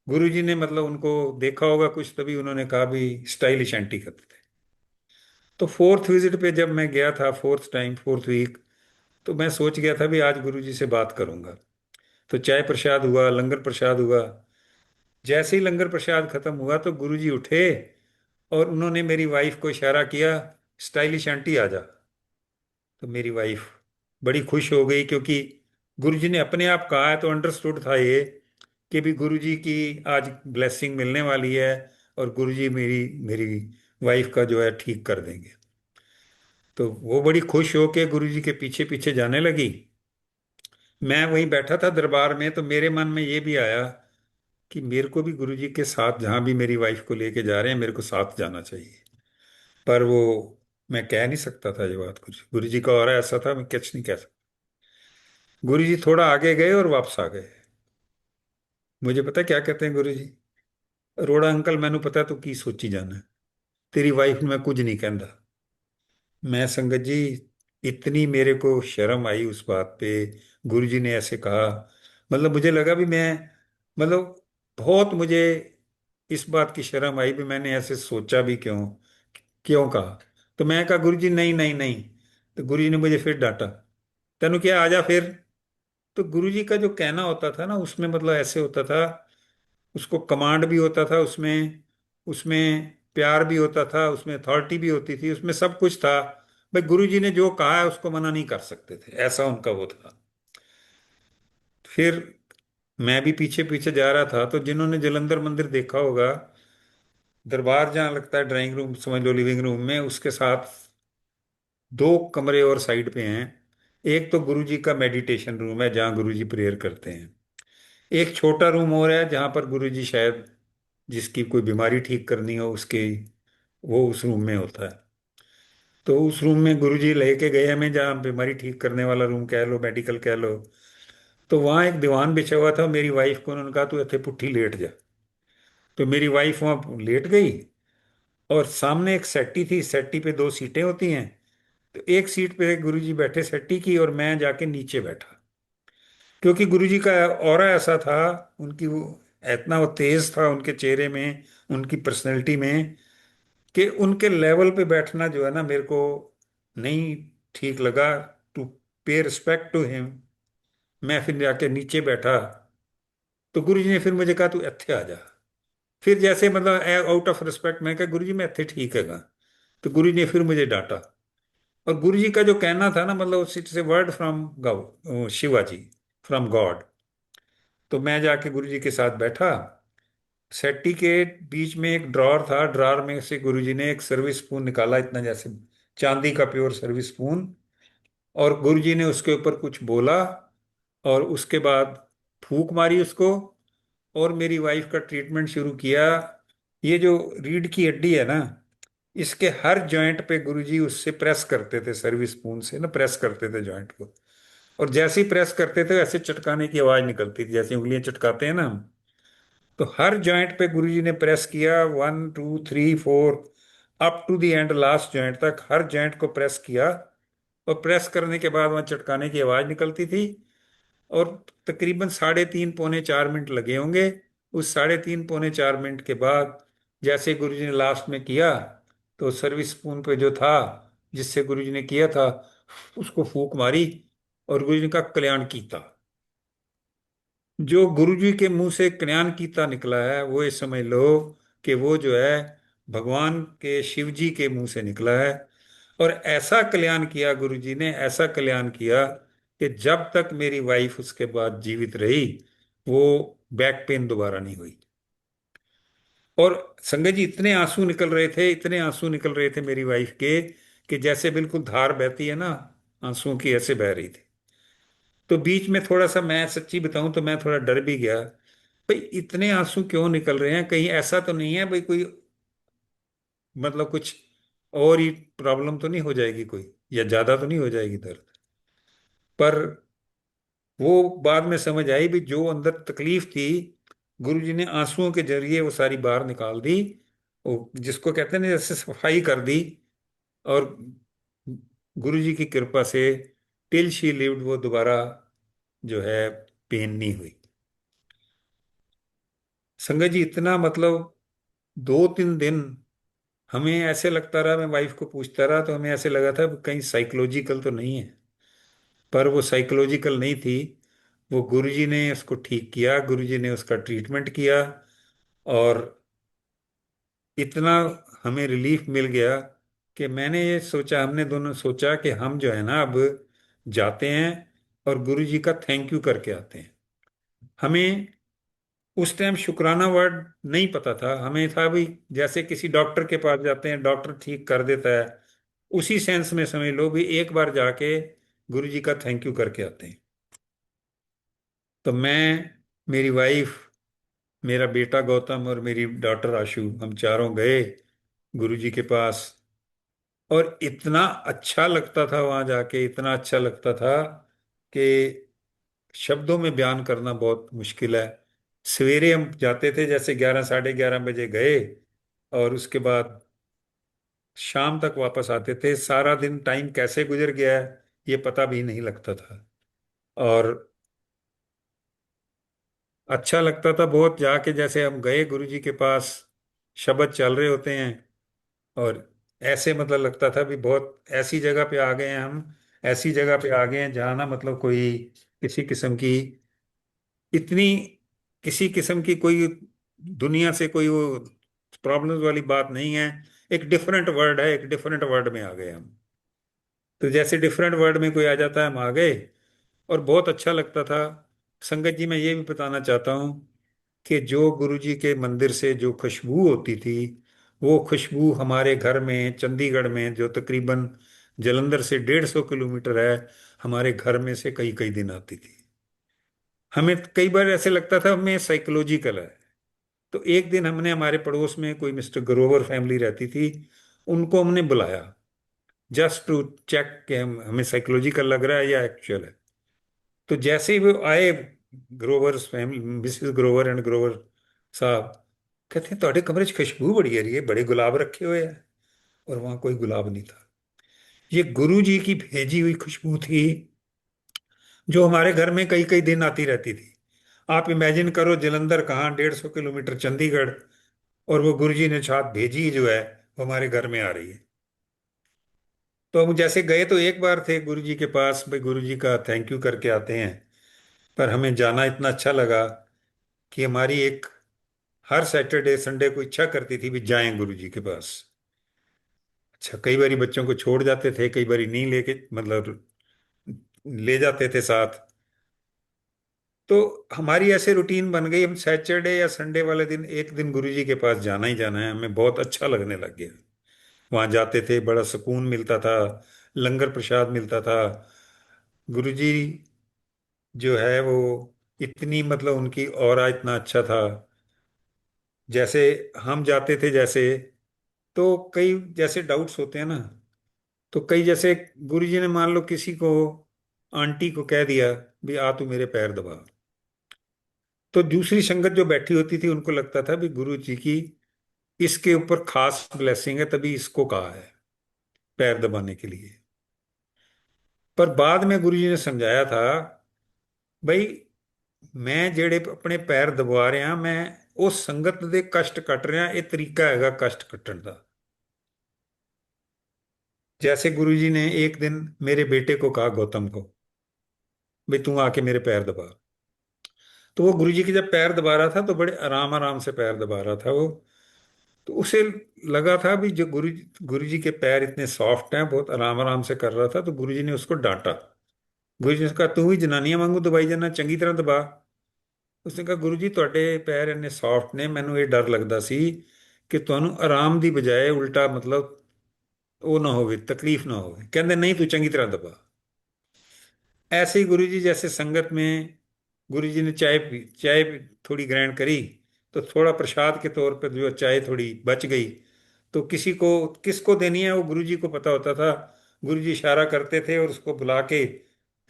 Speaker 3: गुरुजी ने मतलब उनको देखा होगा कुछ, तभी उन्होंने कहा भी स्टाइलिश आंटी करते थे। तो फोर्थ विजिट पे जब मैं गया था, फोर्थ टाइम, फोर्थ वीक, तो मैं सोच गया था भी आज गुरुजी से बात करूंगा। तो चाय प्रसाद हुआ, लंगर प्रसाद हुआ। जैसे ही लंगर प्रसाद खत्म हुआ तो गुरुजी उठे और उन्होंने मेरी वाइफ को इशारा किया, स्टाइलिश आंटी आ जा। तो मेरी वाइफ बड़ी खुश हो गई, क्योंकि गुरुजी ने अपने आप कहा है, तो अंडरस्टूड था ये कि भी गुरुजी की आज ब्लेसिंग मिलने वाली है, और गुरुजी मेरी मेरी वाइफ का जो है ठीक कर देंगे। तो वो बड़ी खुश होके गुरुजी के पीछे पीछे जाने लगी। मैं वहीं बैठा था दरबार में, तो मेरे मन में ये भी आया कि मेरे को भी गुरुजी के साथ, जहां भी मेरी वाइफ को लेके जा रहे हैं, मेरे को साथ जाना चाहिए। पर वो मैं कह नहीं सकता था ये बात, कुछ गुरु जी का और ऐसा था, मैं कुछ नहीं कह सकता। गुरु जी थोड़ा आगे गए और वापस आ गए। मुझे पता है क्या कहते हैं गुरु जी? रोड़ा अंकल, मैनू पता तू की सोची जाना, तेरी वाइफ ਨੂੰ मैं कुछ नहीं कहता। मैं संगत जी, इतनी मेरे को शर्म आई उस बात पे, गुरु जी ने ऐसे कहा। मतलब मुझे लगा भी मैं, मतलब बहुत मुझे इस बात की शर्म आई भी मैंने ऐसे सोचा भी क्यों, क्यों कहा। तो मैं कहा गुरु जी नहीं नहीं नहीं। तो गुरु जी ने मुझे फिर डांटा, तेनू क्या आ जा फिर। तो गुरु जी का जो कहना होता था ना, उसमें मतलब ऐसे होता था, उसको कमांड भी होता था उसमें, उसमें प्यार भी होता था, उसमें अथॉरिटी भी होती थी, उसमें सब कुछ था। भाई गुरु जी ने जो कहा है उसको मना नहीं कर सकते थे, ऐसा उनका वो था। फिर मैं भी पीछे पीछे जा रहा था, तो जिन्होंने जलंधर मंदिर देखा होगा, दरबार जहाँ लगता है ड्राइंग रूम समझ लो, लिविंग रूम में उसके साथ दो कमरे और साइड पे हैं। एक तो गुरु जी का मेडिटेशन रूम है जहाँ गुरु जी प्रेयर करते हैं। एक छोटा रूम और है जहाँ पर गुरु जी शायद जिसकी कोई बीमारी ठीक करनी हो उसके, वो उस रूम में होता है। तो उस रूम में गुरुजी लेके गए हमें, जहाँ बीमारी ठीक करने वाला रूम कह लो, मेडिकल कह लो। तो वहाँ एक दीवान बिछा हुआ था, मेरी वाइफ को उन्होंने कहा तू इत्थे पुट्ठी लेट जा। तो मेरी वाइफ वहाँ लेट गई, और सामने एक सेट्टी थी, सेट्टी पे दो सीटें होती हैं। तो एक सीट पे गुरुजी बैठे सेट्टी की, और मैं जाके नीचे बैठा। क्योंकि गुरुजी का ऑरा ऐसा था, उनकी वो इतना वो तेज था उनके चेहरे में, उनकी पर्सनैलिटी में, कि उनके लेवल पे बैठना जो है ना, मेरे को नहीं ठीक लगा। टू पे रिस्पेक्ट टू हिम, मैं फिर जाके नीचे बैठा। तो गुरु जी ने फिर मुझे कहा तू इत्थे आ जा। फिर जैसे मतलब आउट ऑफ रिस्पेक्ट मैं कहा गुरु जी मैं इत्थे ठीक है। तो गुरु जी ने फिर मुझे डांटा। और गुरु जी का जो कहना था ना, मतलब इट्स ए वर्ड फ्रॉम गौ शिवाजी, फ्रॉम गॉड। तो मैं जाके गुरु जी के साथ बैठा। सेट्टी के बीच में एक ड्रॉर था, ड्रॉर में से गुरुजी ने एक सर्विस स्पून निकाला, इतना जैसे चांदी का प्योर सर्विस स्पून। और गुरुजी ने उसके ऊपर कुछ बोला, और उसके बाद फूंक मारी उसको, और मेरी वाइफ का ट्रीटमेंट शुरू किया। ये जो रीढ़ की हड्डी है ना, इसके हर जॉइंट पे गुरुजी उससे प्रेस करते थे, सर्विस स्पून से ना प्रेस करते थे जॉइंट को। और जैसे ही प्रेस करते थे ऐसे चटकाने की आवाज निकलती थी, जैसे उंगलियां चटकाते हैं ना हम। तो हर जॉइंट पे गुरुजी ने प्रेस किया, 1 2 3 4, up to the end last joint तक, हर जॉइंट को प्रेस किया। और प्रेस करने के बाद वहाँ चटकाने की आवाज निकलती थी। और तकरीबन 3.5 पौने 4 मिनट लगे होंगे। उस 3.5 पौने 4 मिनट के बाद जैसे गुरुजी ने लास्ट में किया, तो सर्विस स्पून पे जो था, जिससे गुरुजी ने किया था, उसको फूंक मारी। और गुरुजी ने कहा कल्याण कीता। जो गुरुजी के मुंह से कल्याण कीता निकला है, वो ये समझ लो कि वो जो है भगवान के शिव जी के मुंह से निकला है। और ऐसा कल्याण किया गुरुजी ने, ऐसा कल्याण किया कि जब तक मेरी वाइफ उसके बाद जीवित रही, वो बैक पेन दोबारा नहीं हुई। और संगत जी इतने आंसू निकल रहे थे, इतने आंसू निकल रहे थे मेरी वाइफ के, कि जैसे बिल्कुल धार बहती है ना आंसुओं की, ऐसे बह रही थी। तो बीच में थोड़ा सा, मैं सच्ची बताऊं तो मैं थोड़ा डर भी गया, भाई इतने आंसू क्यों निकल रहे हैं, कहीं ऐसा तो नहीं है भाई कोई, मतलब कुछ और ही प्रॉब्लम तो नहीं हो जाएगी कोई, या ज्यादा तो नहीं हो जाएगी दर्द। पर वो बाद में समझ आई भी, जो अंदर तकलीफ थी गुरुजी ने आंसुओं के जरिए वो सारी बाहर निकाल दी। वो जिसको कहते हैं ना, जैसे सफाई कर दी। और गुरुजी की कृपा से टिल शी लिव्ड, वो दोबारा जो है पेन नहीं हुई। संगत जी इतना मतलब 2 3 दिन हमें ऐसे लगता रहा, मैं वाइफ को पूछता रहा, तो हमें ऐसे लगा था कहीं साइकोलॉजिकल तो नहीं है। पर वो साइकोलॉजिकल नहीं थी। वो गुरुजी ने उसको ठीक किया, गुरुजी ने उसका ट्रीटमेंट किया। और इतना हमें रिलीफ मिल गया कि मैंने ये सोचा, हमने दोनों सोचा कि हम जो है ना अब जाते हैं और गुरुजी का थैंक यू करके आते हैं। हमें उस टाइम शुक्राना वर्ड नहीं पता था, हमें था भी जैसे किसी डॉक्टर के पास जाते हैं, डॉक्टर ठीक कर देता है, उसी सेंस में समझ लो भी एक बार जाके गुरु जी का थैंक यू करके आते हैं। तो मैं, मेरी वाइफ, मेरा बेटा गौतम और मेरी डॉटर आशु, हम चारों गए गुरु जी के पास। और इतना अच्छा लगता था वहां जाके, इतना अच्छा लगता था कि शब्दों में बयान करना बहुत मुश्किल है। सवेरे हम जाते थे, जैसे 11 साढ़े 11 बजे गए, और उसके बाद शाम तक वापस आते थे। सारा दिन टाइम कैसे गुजर गया है ये पता भी नहीं लगता था। और अच्छा लगता था बहुत जाके, जैसे हम गए गुरुजी के पास, शब्द चल रहे होते हैं, और ऐसे मतलब लगता था भी बहुत ऐसी जगह पे आ गए हैं हम, ऐसी जगह पे आ गए हैं जहाँ ना मतलब कोई किसी किस्म की इतनी किसी किस्म की कोई दुनिया से कोई वो प्रॉब्लम्स वाली बात नहीं है। एक डिफरेंट वर्ल्ड है, एक डिफरेंट वर्ल्ड में आ गए हम। तो जैसे डिफरेंट वर्ल्ड में कोई आ जाता है, हम आ गए, और बहुत अच्छा लगता था। संगत जी, मैं ये भी बताना चाहता हूँ कि जो गुरु जी के मंदिर से जो खुशबू होती थी, वो खुशबू हमारे घर में चंडीगढ़ में, जो तकरीबन जलंधर से 150 किलोमीटर है, हमारे घर में से कई कई दिन आती थी। हमें कई बार ऐसे लगता था हमें साइकोलॉजिकल है। तो एक दिन हमने, हमारे पड़ोस में कोई मिस्टर ग्रोवर फैमिली रहती थी, उनको हमने बुलाया जस्ट टू चेक कि हमें साइकोलॉजिकल लग रहा है या एक्चुअल है। तो जैसे ही वो आए, Grover family, Mrs Grover and Grover साहब, कहते हैं ਤੁਹਾਡੇ कमरे 'ਚ खुशबू बड़ी आ रही है, बड़े गुलाब रखे हुए हैं। और वहां कोई गुलाब नहीं था। ये गुरु जी की भेजी हुई खुशबू थी, जो हमारे घर में कई कई दिन आती रहती थी। आप इमेजिन करो, जलंधर कहाँ, 150 किलोमीटर चंडीगढ़, और वो गुरु जी ने साथ भेजी जो है, वो हमारे घर में आ रही है। तो हम जैसे गए तो एक बार थे गुरु जी के पास, भाई गुरु जी का थैंक यू करके आते हैं। पर हमें जाना इतना अच्छा लगा कि हमारी एक हर सैटरडे संडे को इच्छा करती थी भी जाएं गुरु जी के पास। अच्छा, कई बारी बच्चों को छोड़ जाते थे, कई बारी नहीं लेके मतलब ले जाते थे साथ। तो हमारी ऐसे रूटीन बन गई, हम सैटरडे या संडे वाले दिन एक दिन गुरु जी के पास जाना ही जाना है। हमें बहुत अच्छा लगने लग गया। वहां जाते थे, बड़ा सुकून मिलता था, लंगर प्रसाद मिलता था। गुरु जी जो है वो इतनी मतलब उनकी ऑरा इतना अच्छा था। जैसे हम जाते थे, जैसे तो कई जैसे डाउट्स होते हैं ना, तो कई जैसे गुरु जी ने मान लो किसी को, आंटी को कह दिया भी आ तू मेरे पैर दबा, तो दूसरी संगत जो बैठी होती थी उनको लगता था भी गुरु जी की इसके ऊपर खास ब्लेसिंग है, तभी इसको कहा है पैर दबाने के लिए। पर बाद में गुरु जी ने समझाया था, भाई मैं ਜਿਹੜੇ ਆਪਣੇ ਪੈਰ ਦਬਾ ਰਿਹਾ, ਮੈਂ ਉਸ ਸੰਗਤ ਦੇ ਕਸ਼ਟ ਕੱਟ ਰਿਹਾ, ਇਹ ਤਰੀਕਾ ਹੈਗਾ ਕਸ਼ਟ ਕੱਟਣ ਦਾ। जैसे गुरु जी ने एक दिन मेरे बेटे को कहा, गौतम को, भाई तू आके मेरे पैर दबा। तो वो गुरु जी के जब पैर दबा रहा था तो बड़े आराम आराम से पैर दबा रहा था वो। तो उसे लगा था भी जो गुरु जी के पैर इतने सॉफ्ट हैं, बहुत आराम आराम से कर रहा था, तो गुरु जी ने उसको डांटा। गुरु जी ने कहा तू भी जनानियां वांगू दबाई जाना, चंगी तरह दबा। उसने कहा गुरु जी ਤੁਹਾਡੇ ਪੈਰ ਇੰਨੇ ਸੌਫਟ ਨੇ, ਮੈਨੂੰ ਇਹ ਡਰ ਲੱਗਦਾ ਸੀ ਕਿ ਤੁਹਾਨੂੰ ਆਰਾਮ ਦੀ ਬਜਾਏ ਉਲਟਾ ਮਤਲਬ ਉਹ ਨਾ ਹੋਵੇ, तकलीफ ना होवे। कहते नहीं, तू चंगी तरह दबा। ऐसे ही गुरु जी जैसे संगत में गुरु जी ने चाय थोड़ी ग्रहण करी, तो थोड़ा प्रसाद के तौर पर जो चाय थोड़ी बच गई, तो किसी को किसको देनी है वो गुरु जी को पता होता था। गुरु जी इशारा करते थे और उसको बुला के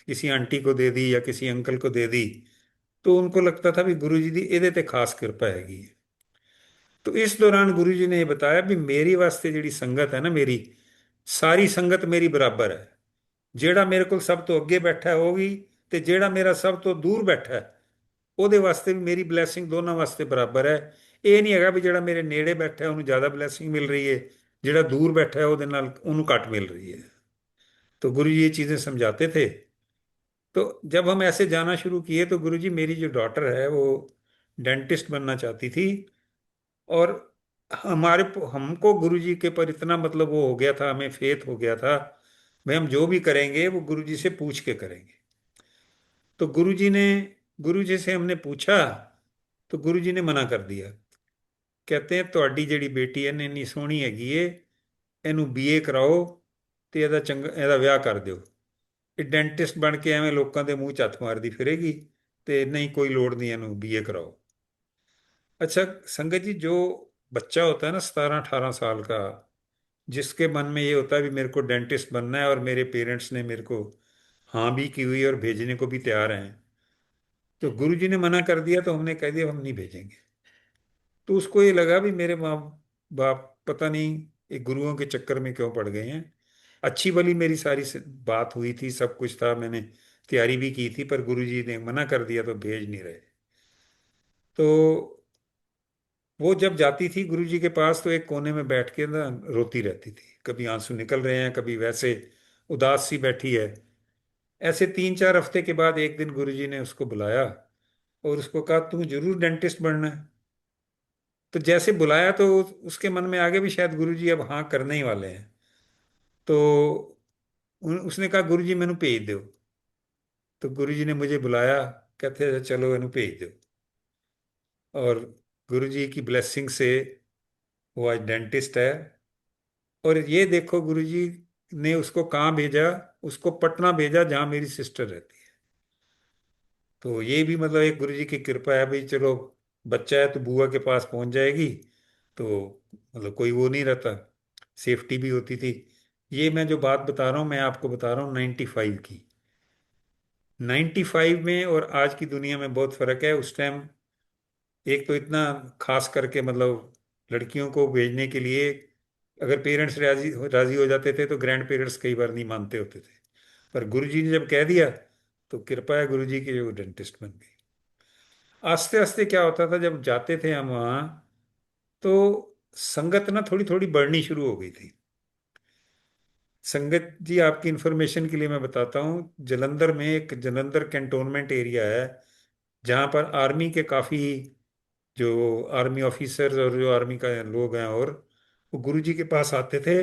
Speaker 3: किसी आंटी को दे दी या किसी अंकल को दे दी। तो उनको लगता था भी गुरु जी दी ਇਹਦੇ ਤੇ ਖਾਸ ਕਿਰਪਾ ਹੈਗੀ ਹੈ। तो इस दौरान गुरु जी ने ये बताया भी मेरी वास्ते ਜਿਹੜੀ ਸੰਗਤ ਹੈ ਨਾ, ਮੇਰੀ ਸਾਰੀ ਸੰਗਤ ਮੇਰੀ ਬਰਾਬਰ ਹੈ। ਜਿਹੜਾ ਮੇਰੇ ਕੋਲ ਸਭ ਤੋਂ ਅੱਗੇ ਬੈਠਾ ਹੈ ਉਹ ਵੀ, ਤੇ ਜਿਹੜਾ ਮੇਰਾ ਸਭ ਤੋਂ ਦੂਰ ਬੈਠਾ ਹੈ ਉਹਦੇ ਵਾਸਤੇ ਵੀ ਮੇਰੀ ਬਲੇਸਿੰਗ ਦੋਨਾਂ ਵਾਸਤੇ ਬਰਾਬਰ ਹੈ। ਇਹ ਨਹੀਂ ਹੈਗਾ ਵੀ ਜਿਹੜਾ ਮੇਰੇ ਨੇੜੇ ਬੈਠਾ ਹੈ ਉਹਨੂੰ ਜ਼ਿਆਦਾ ਬਲੇਸਿੰग ਮਿਲ रही है, ਜਿਹੜਾ दूर बैठा है ਉਹਦੇ ਨਾਲ ਉਹਨੂੰ ਘੱਟ मिल रही है। तो गुरु जी ये चीजें समझाते थे। तो जब हम ऐसे जाना शुरू किए तो गुरु जी, मेरी जो डॉटर है वो डेंटिस्ट बनना चाहती थी, और हमारे हमको गुरु जी के पर इतना मतलब वो हो गया था, हमें फेथ हो गया था, भाई हम जो भी करेंगे वो गुरु जी से पूछ के करेंगे। तो गुरु जी से हमने पूछा, तो गुरु जी ने मना कर दिया। कहते हैं ਤੁਹਾਡੀ ਜਿਹੜੀ ਬੇਟੀ ਹੈ ਨੇ ਇੰਨੀ ਸੋਹਣੀ ਹੈਗੀ ਏ, ਇਹਨੂੰ ਬੀਏ ਕਰਾਓ ਤੇ ਇਹਦਾ ਚੰਗਾ ਇਹਦਾ ਵਿਆਹ ਕਰ ਦਿਓ। ਇਹ ਡੈਂਟਿਸਟ ਬਣ ਕੇ ਐਵੇਂ ਲੋਕਾਂ ਦੇ ਮੂੰਹ 'ਚ ਹੱਥ ਮਾਰਦੀ ਫਿਰੇਗੀ, ਤੇ नहीं कोई लोड़ नहीं, ਇਹਨੂੰ बीए कराओ। अच्छा संगत जी, जो बच्चा होता है ना 17-18 साल का, जिसके मन में ये होता है भी मेरे को डेंटिस्ट बनना है, और मेरे पेरेंट्स ने मेरे को हाँ भी की हुई और भेजने को भी तैयार हैं, तो गुरुजी ने मना कर दिया तो हमने कह दिया हम नहीं भेजेंगे। तो उसको ये लगा भी मेरे माँ बाप पता नहीं ये गुरुओं के चक्कर में क्यों पड़ गए हैं। अच्छी भली मेरी सारी बात हुई थी, सब कुछ था, मैंने तैयारी भी की थी, पर गुरुजी ने मना कर दिया तो भेज नहीं रहे। तो वो जब जाती थी गुरुजी के पास तो एक कोने में बैठ के ना रोती रहती थी, कभी आंसू निकल रहे हैं, कभी वैसे उदास सी बैठी है। ऐसे 3-4 हफ्ते के बाद एक दिन गुरुजी ने उसको बुलाया और उसको कहा तुम जरूर डेंटिस्ट बनना है। तो जैसे बुलाया तो उसके मन में आगे भी शायद गुरुजी अब हाँ करने ही वाले हैं। तो उसने कहा गुरुजी मैनू भेज दो। तो गुरुजी ने मुझे बुलाया, कहते हैं चलो इन्हू भेज दो। और गुरुजी की ब्लेसिंग से वो आज डेंटिस्ट है। और ये देखो गुरुजी ने उसको कहाँ भेजा, उसको पटना भेजा जहाँ मेरी सिस्टर रहती है। तो ये भी मतलब एक गुरुजी की कृपा है भाई, चलो बच्चा है तो बुआ के पास पहुंच जाएगी, तो मतलब कोई वो नहीं रहता, सेफ्टी भी होती थी। ये मैं जो बात बता रहा हूँ मैं आपको बता रहा हूँ 95 की। 95 में और आज की दुनिया में बहुत फर्क है। उस टाइम एक तो इतना खास करके मतलब लड़कियों को भेजने के लिए अगर पेरेंट्स राजी राजी हो जाते थे तो ग्रैंड पेरेंट्स कई बार नहीं मानते होते थे। पर गुरुजी ने जब कह दिया तो कृपा है गुरुजी की, जो डेंटिस्ट बन गई। आस्ते आस्ते क्या होता था जब जाते थे हम वहाँ, तो संगत ना थोड़ी थोड़ी बढ़नी शुरू हो गई थी। संगत जी आपकी इंफॉर्मेशन के लिए मैं बताता हूँ, जलंधर में एक जलंधर कैंटोनमेंट एरिया है जहाँ पर आर्मी के काफ़ी जो आर्मी ऑफिसर्स और जो आर्मी का लोग हैं, और वो गुरुजी के पास आते थे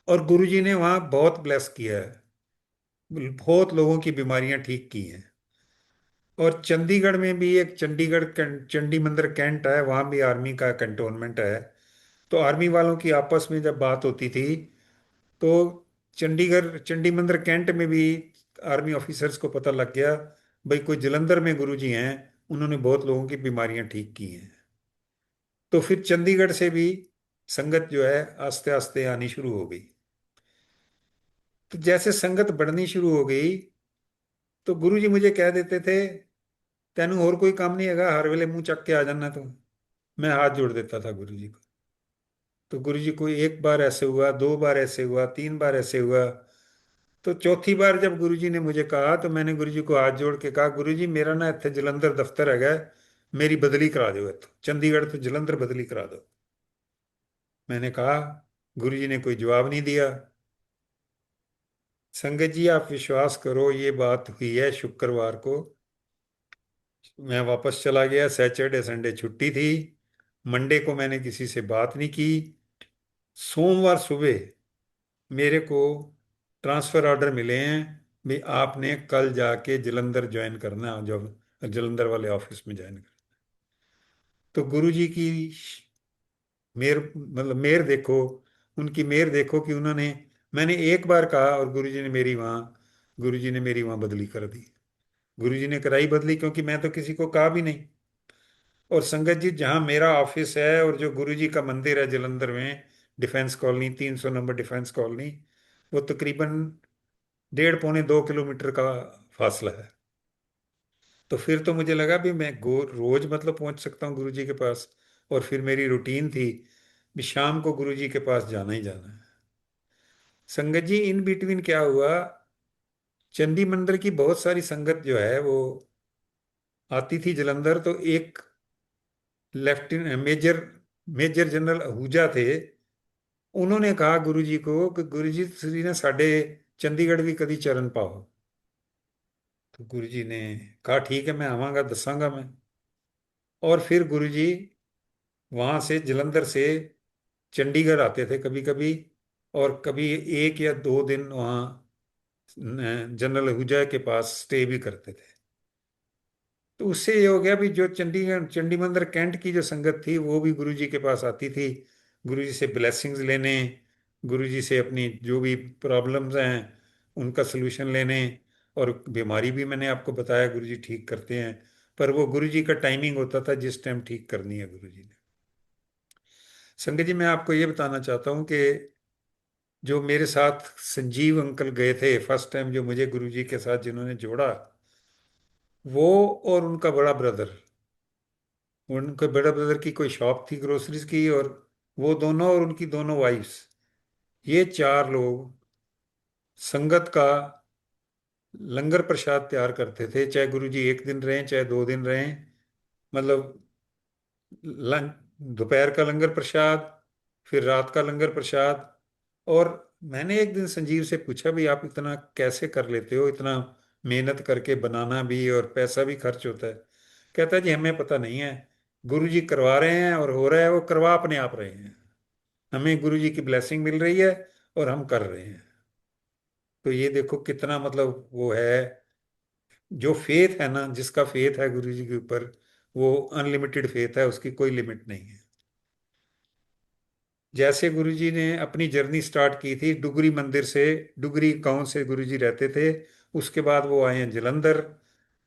Speaker 3: और गुरुजी ने वहाँ बहुत ब्लेस किया है, बहुत लोगों की बीमारियां ठीक की हैं। और चंडीगढ़ में भी एक चंडी मंदिर कैंट है, वहाँ भी आर्मी का कंटोनमेंट है। तो आर्मी वालों की आपस में जब बात होती थी तो चंडीगढ़ चंडी मंदिर कैंट में भी आर्मी ऑफिसर्स को पता लग गया भाई कोई जलंधर में गुरुजी हैं, उन्होंने बहुत लोगों की बीमारियां ठीक की हैं। तो फिर चंडीगढ़ से भी संगत जो है आस्ते आस्ते आनी शुरू हो गई। तो जैसे संगत बढ़नी शुरू हो गई तो गुरुजी मुझे कह देते थे तेनू और कोई काम नहीं हैगा, हर वेले मुंह चक के आ जाना तू। मैं हाथ जोड़ देता था गुरुजी को। तो गुरुजी को एक बार ऐसे हुआ, 2 बार ऐसे हुआ, 3 बार ऐसे हुआ। तो चौथी बार जब गुरुजी ने मुझे कहा तो मैंने गुरुजी को हाथ जोड़ के कहा गुरुजी मेरा ना इत्थे जलंधर दफ्तर हैगा, मेरी बदली करा दो इत्थों चंडीगढ़ तो जलंधर बदली करा दो। मैंने कहा, गुरुजी ने कोई जवाब नहीं दिया। संगत जी आप विश्वास करो ये बात हुई है शुक्रवार को। मैं वापस चला गया, सैटरडे संडे छुट्टी थी, मंडे को मैंने किसी से बात नहीं की। सोमवार सुबह मेरे को ट्रांसफर ऑर्डर मिले हैं भी आपने कल जाके जलंधर ज्वाइन करना है, जब जलंधर वाले ऑफिस में ज्वाइन करना। तो गुरुजी की मेर मतलब मेर देखो, उनकी मेर देखो कि उन्होंने, मैंने एक बार कहा और गुरुजी ने मेरी वहाँ बदली कर दी। गुरुजी ने कराई बदली क्योंकि मैं तो किसी को कहा भी नहीं। और संगत जी जहाँ मेरा ऑफिस है और जो गुरुजी का मंदिर है जलंधर में, defence colony 300 number defence colony, वो तकरीबन 1.5 पौने 2 किलोमीटर का फासला है। तो फिर तो मुझे लगा भी मैं रोज मतलब पहुंच सकता हूँ गुरुजी के पास। और फिर मेरी रूटीन थी भी शाम को गुरुजी के पास जाना ही जाना है। संगत जी इन बिटवीन क्या हुआ, चंडी मंदिर की बहुत सारी संगत जो है वो आती थी जलंधर। तो एक लेफ्टिनेंट मेजर जनरल आहूजा थे, उन्होंने कहा गुरुजी को कि गुरुजी ਤੁਸੀਂ ना साडे चंडीगढ़ भी कदी चरण पाओ। तो गुरुजी ने कहा ठीक है मैं आवांगा, दसांगा मैं। और फिर गुरुजी वहां से जलंधर से चंडीगढ़ आते थे कभी कभी, और कभी 1 या 2 दिन वहाँ जनरल आहूजा के पास स्टे भी करते थे। तो उससे ये हो गया भी जो चंडी मंदिर कैंट की जो संगत थी वो भी गुरुजी के पास आती थी, गुरुजी से ब्लेसिंग्स लेने, गुरुजी से अपनी जो भी प्रॉब्लम्स हैं उनका सलूशन लेने। और बीमारी भी मैंने आपको बताया गुरुजी ठीक करते हैं, पर वो गुरुजी का टाइमिंग होता था जिस टाइम ठीक करनी है गुरुजी ने। संगत जी, मैं आपको ये बताना चाहता हूँ कि जो मेरे साथ संजीव अंकल गए थे फर्स्ट टाइम, जो मुझे गुरुजी के साथ जिन्होंने जोड़ा, वो और उनका बड़ा ब्रदर, उनके बड़े ब्रदर की कोई शॉप थी ग्रोसरीज की, और वो दोनों और उनकी दोनों वाइफ्स, ये चार लोग संगत का लंगर प्रसाद तैयार करते थे। चाहे गुरुजी एक दिन रहें चाहे 2 दिन रहें, मतलब लं- दोपहर का लंगर प्रसाद, फिर रात का लंगर प्रसाद। और मैंने एक दिन संजीव से पूछा, भाई आप इतना कैसे कर लेते हो, इतना मेहनत करके बनाना भी और पैसा भी खर्च होता है। कहता है, जी हमें पता नहीं है, गुरुजी करवा रहे हैं और हो रहा है, वो करवा अपने आप रहे हैं, हमें गुरुजी की ब्लेसिंग मिल रही है और हम कर रहे हैं। तो ये देखो कितना मतलब वो है, जो फेथ है ना, जिसका फेथ है गुरुजी के ऊपर, वो अनलिमिटेड फेथ है, उसकी कोई लिमिट नहीं है। जैसे गुरुजी ने अपनी जर्नी स्टार्ट की थी डुगरी मंदिर से, डुगरी गांव से गुरुजी रहते थे, उसके बाद वो आए हैं जलंधर,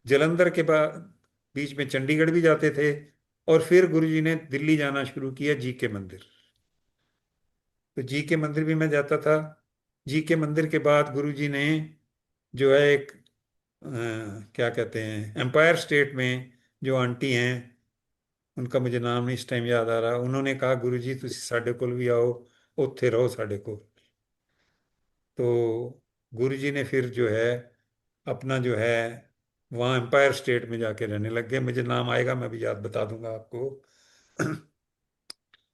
Speaker 3: जलंधर के बाद बीच में चंडीगढ़ भी जाते थे, और फिर गुरुजी ने दिल्ली जाना शुरू किया जी के मंदिर। तो जी के मंदिर भी मैं जाता था। जी के मंदिर के बाद गुरुजी ने जो है एक क्या कहते हैं, एम्पायर स्टेट में जो आंटी हैं, उनका मुझे नाम नहीं इस टाइम याद आ रहा, उन्होंने कहा गुरुजी तुसी साडे कोल भी आओ, उत्थे रहो साडे कोल। तो गुरुजी ने फिर जो है अपना जो है वहाँ एम्पायर स्टेट में जाके रहने लग गए। मुझे नाम आएगा मैं भी याद बता दूंगा आपको।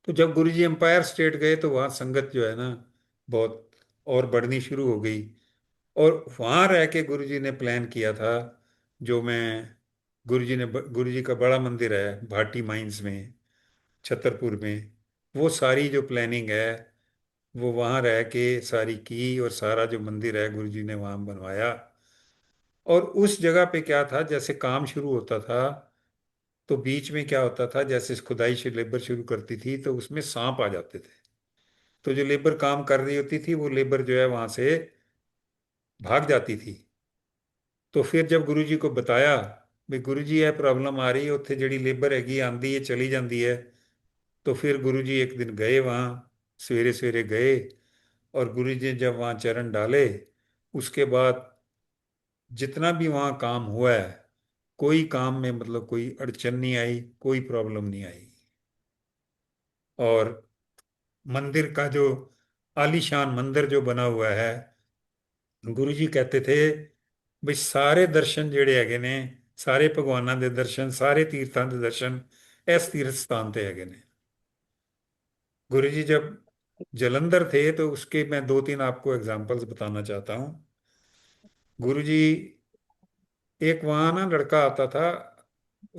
Speaker 3: तो जब गुरुजी एम्पायर स्टेट गए तो वहाँ संगत जो है ना बहुत और बढ़नी शुरू हो गई। और वहाँ रह के गुरुजी ने प्लान किया था, जो मैं, गुरुजी का बड़ा मंदिर है भाटी माइंस में, छतरपुर में, वो सारी जो प्लानिंग है वो वहाँ रह के सारी की, और सारा जो मंदिर है गुरुजी ने वहाँ बनवाया। और उस जगह पे क्या था, जैसे काम शुरू होता था तो बीच में क्या होता था, जैसे खुदाई से लेबर शुरू करती थी तो उसमें सांप आ जाते थे। तो जो लेबर काम कर रही होती थी वो लेबर जो है वहां से भाग जाती थी। तो फिर जब गुरुजी को बताया भी गुरुजी ये प्रॉब्लम आ रही है, उत्थे जड़ी लेबर हैगी आंदी है चली जाती है। तो फिर गुरुजी एक दिन गए वहाँ, सवेरे सवेरे गए, और गुरुजी ने जब वहाँ चरण डाले, उसके बाद जितना भी वहाँ काम हुआ है, कोई काम में मतलब कोई अड़चन नहीं आई, कोई प्रॉब्लम नहीं आई। और मंदिर का जो आलीशान मंदिर जो बना हुआ है, गुरु जी कहते थे भी सारे दर्शन ਜਿਹੜੇ ਹੈਗੇ ਨੇ, ਸਾਰੇ ਭਗਵਾਨਾਂ ਦੇ ਦਰਸ਼ਨ, ਸਾਰੇ ਤੀਰਥਾਂ ਦੇ ਦਰਸ਼ਨ ਇਸ ਤੀर्थ स्थान पे हैगे ने। गुरु जी जब जलंधर थे तो उसके मैं 2-3 आपको एग्जांपल्स बताना चाहता हूँ। गुरु जी, एक वहाँ ना लड़का आता था,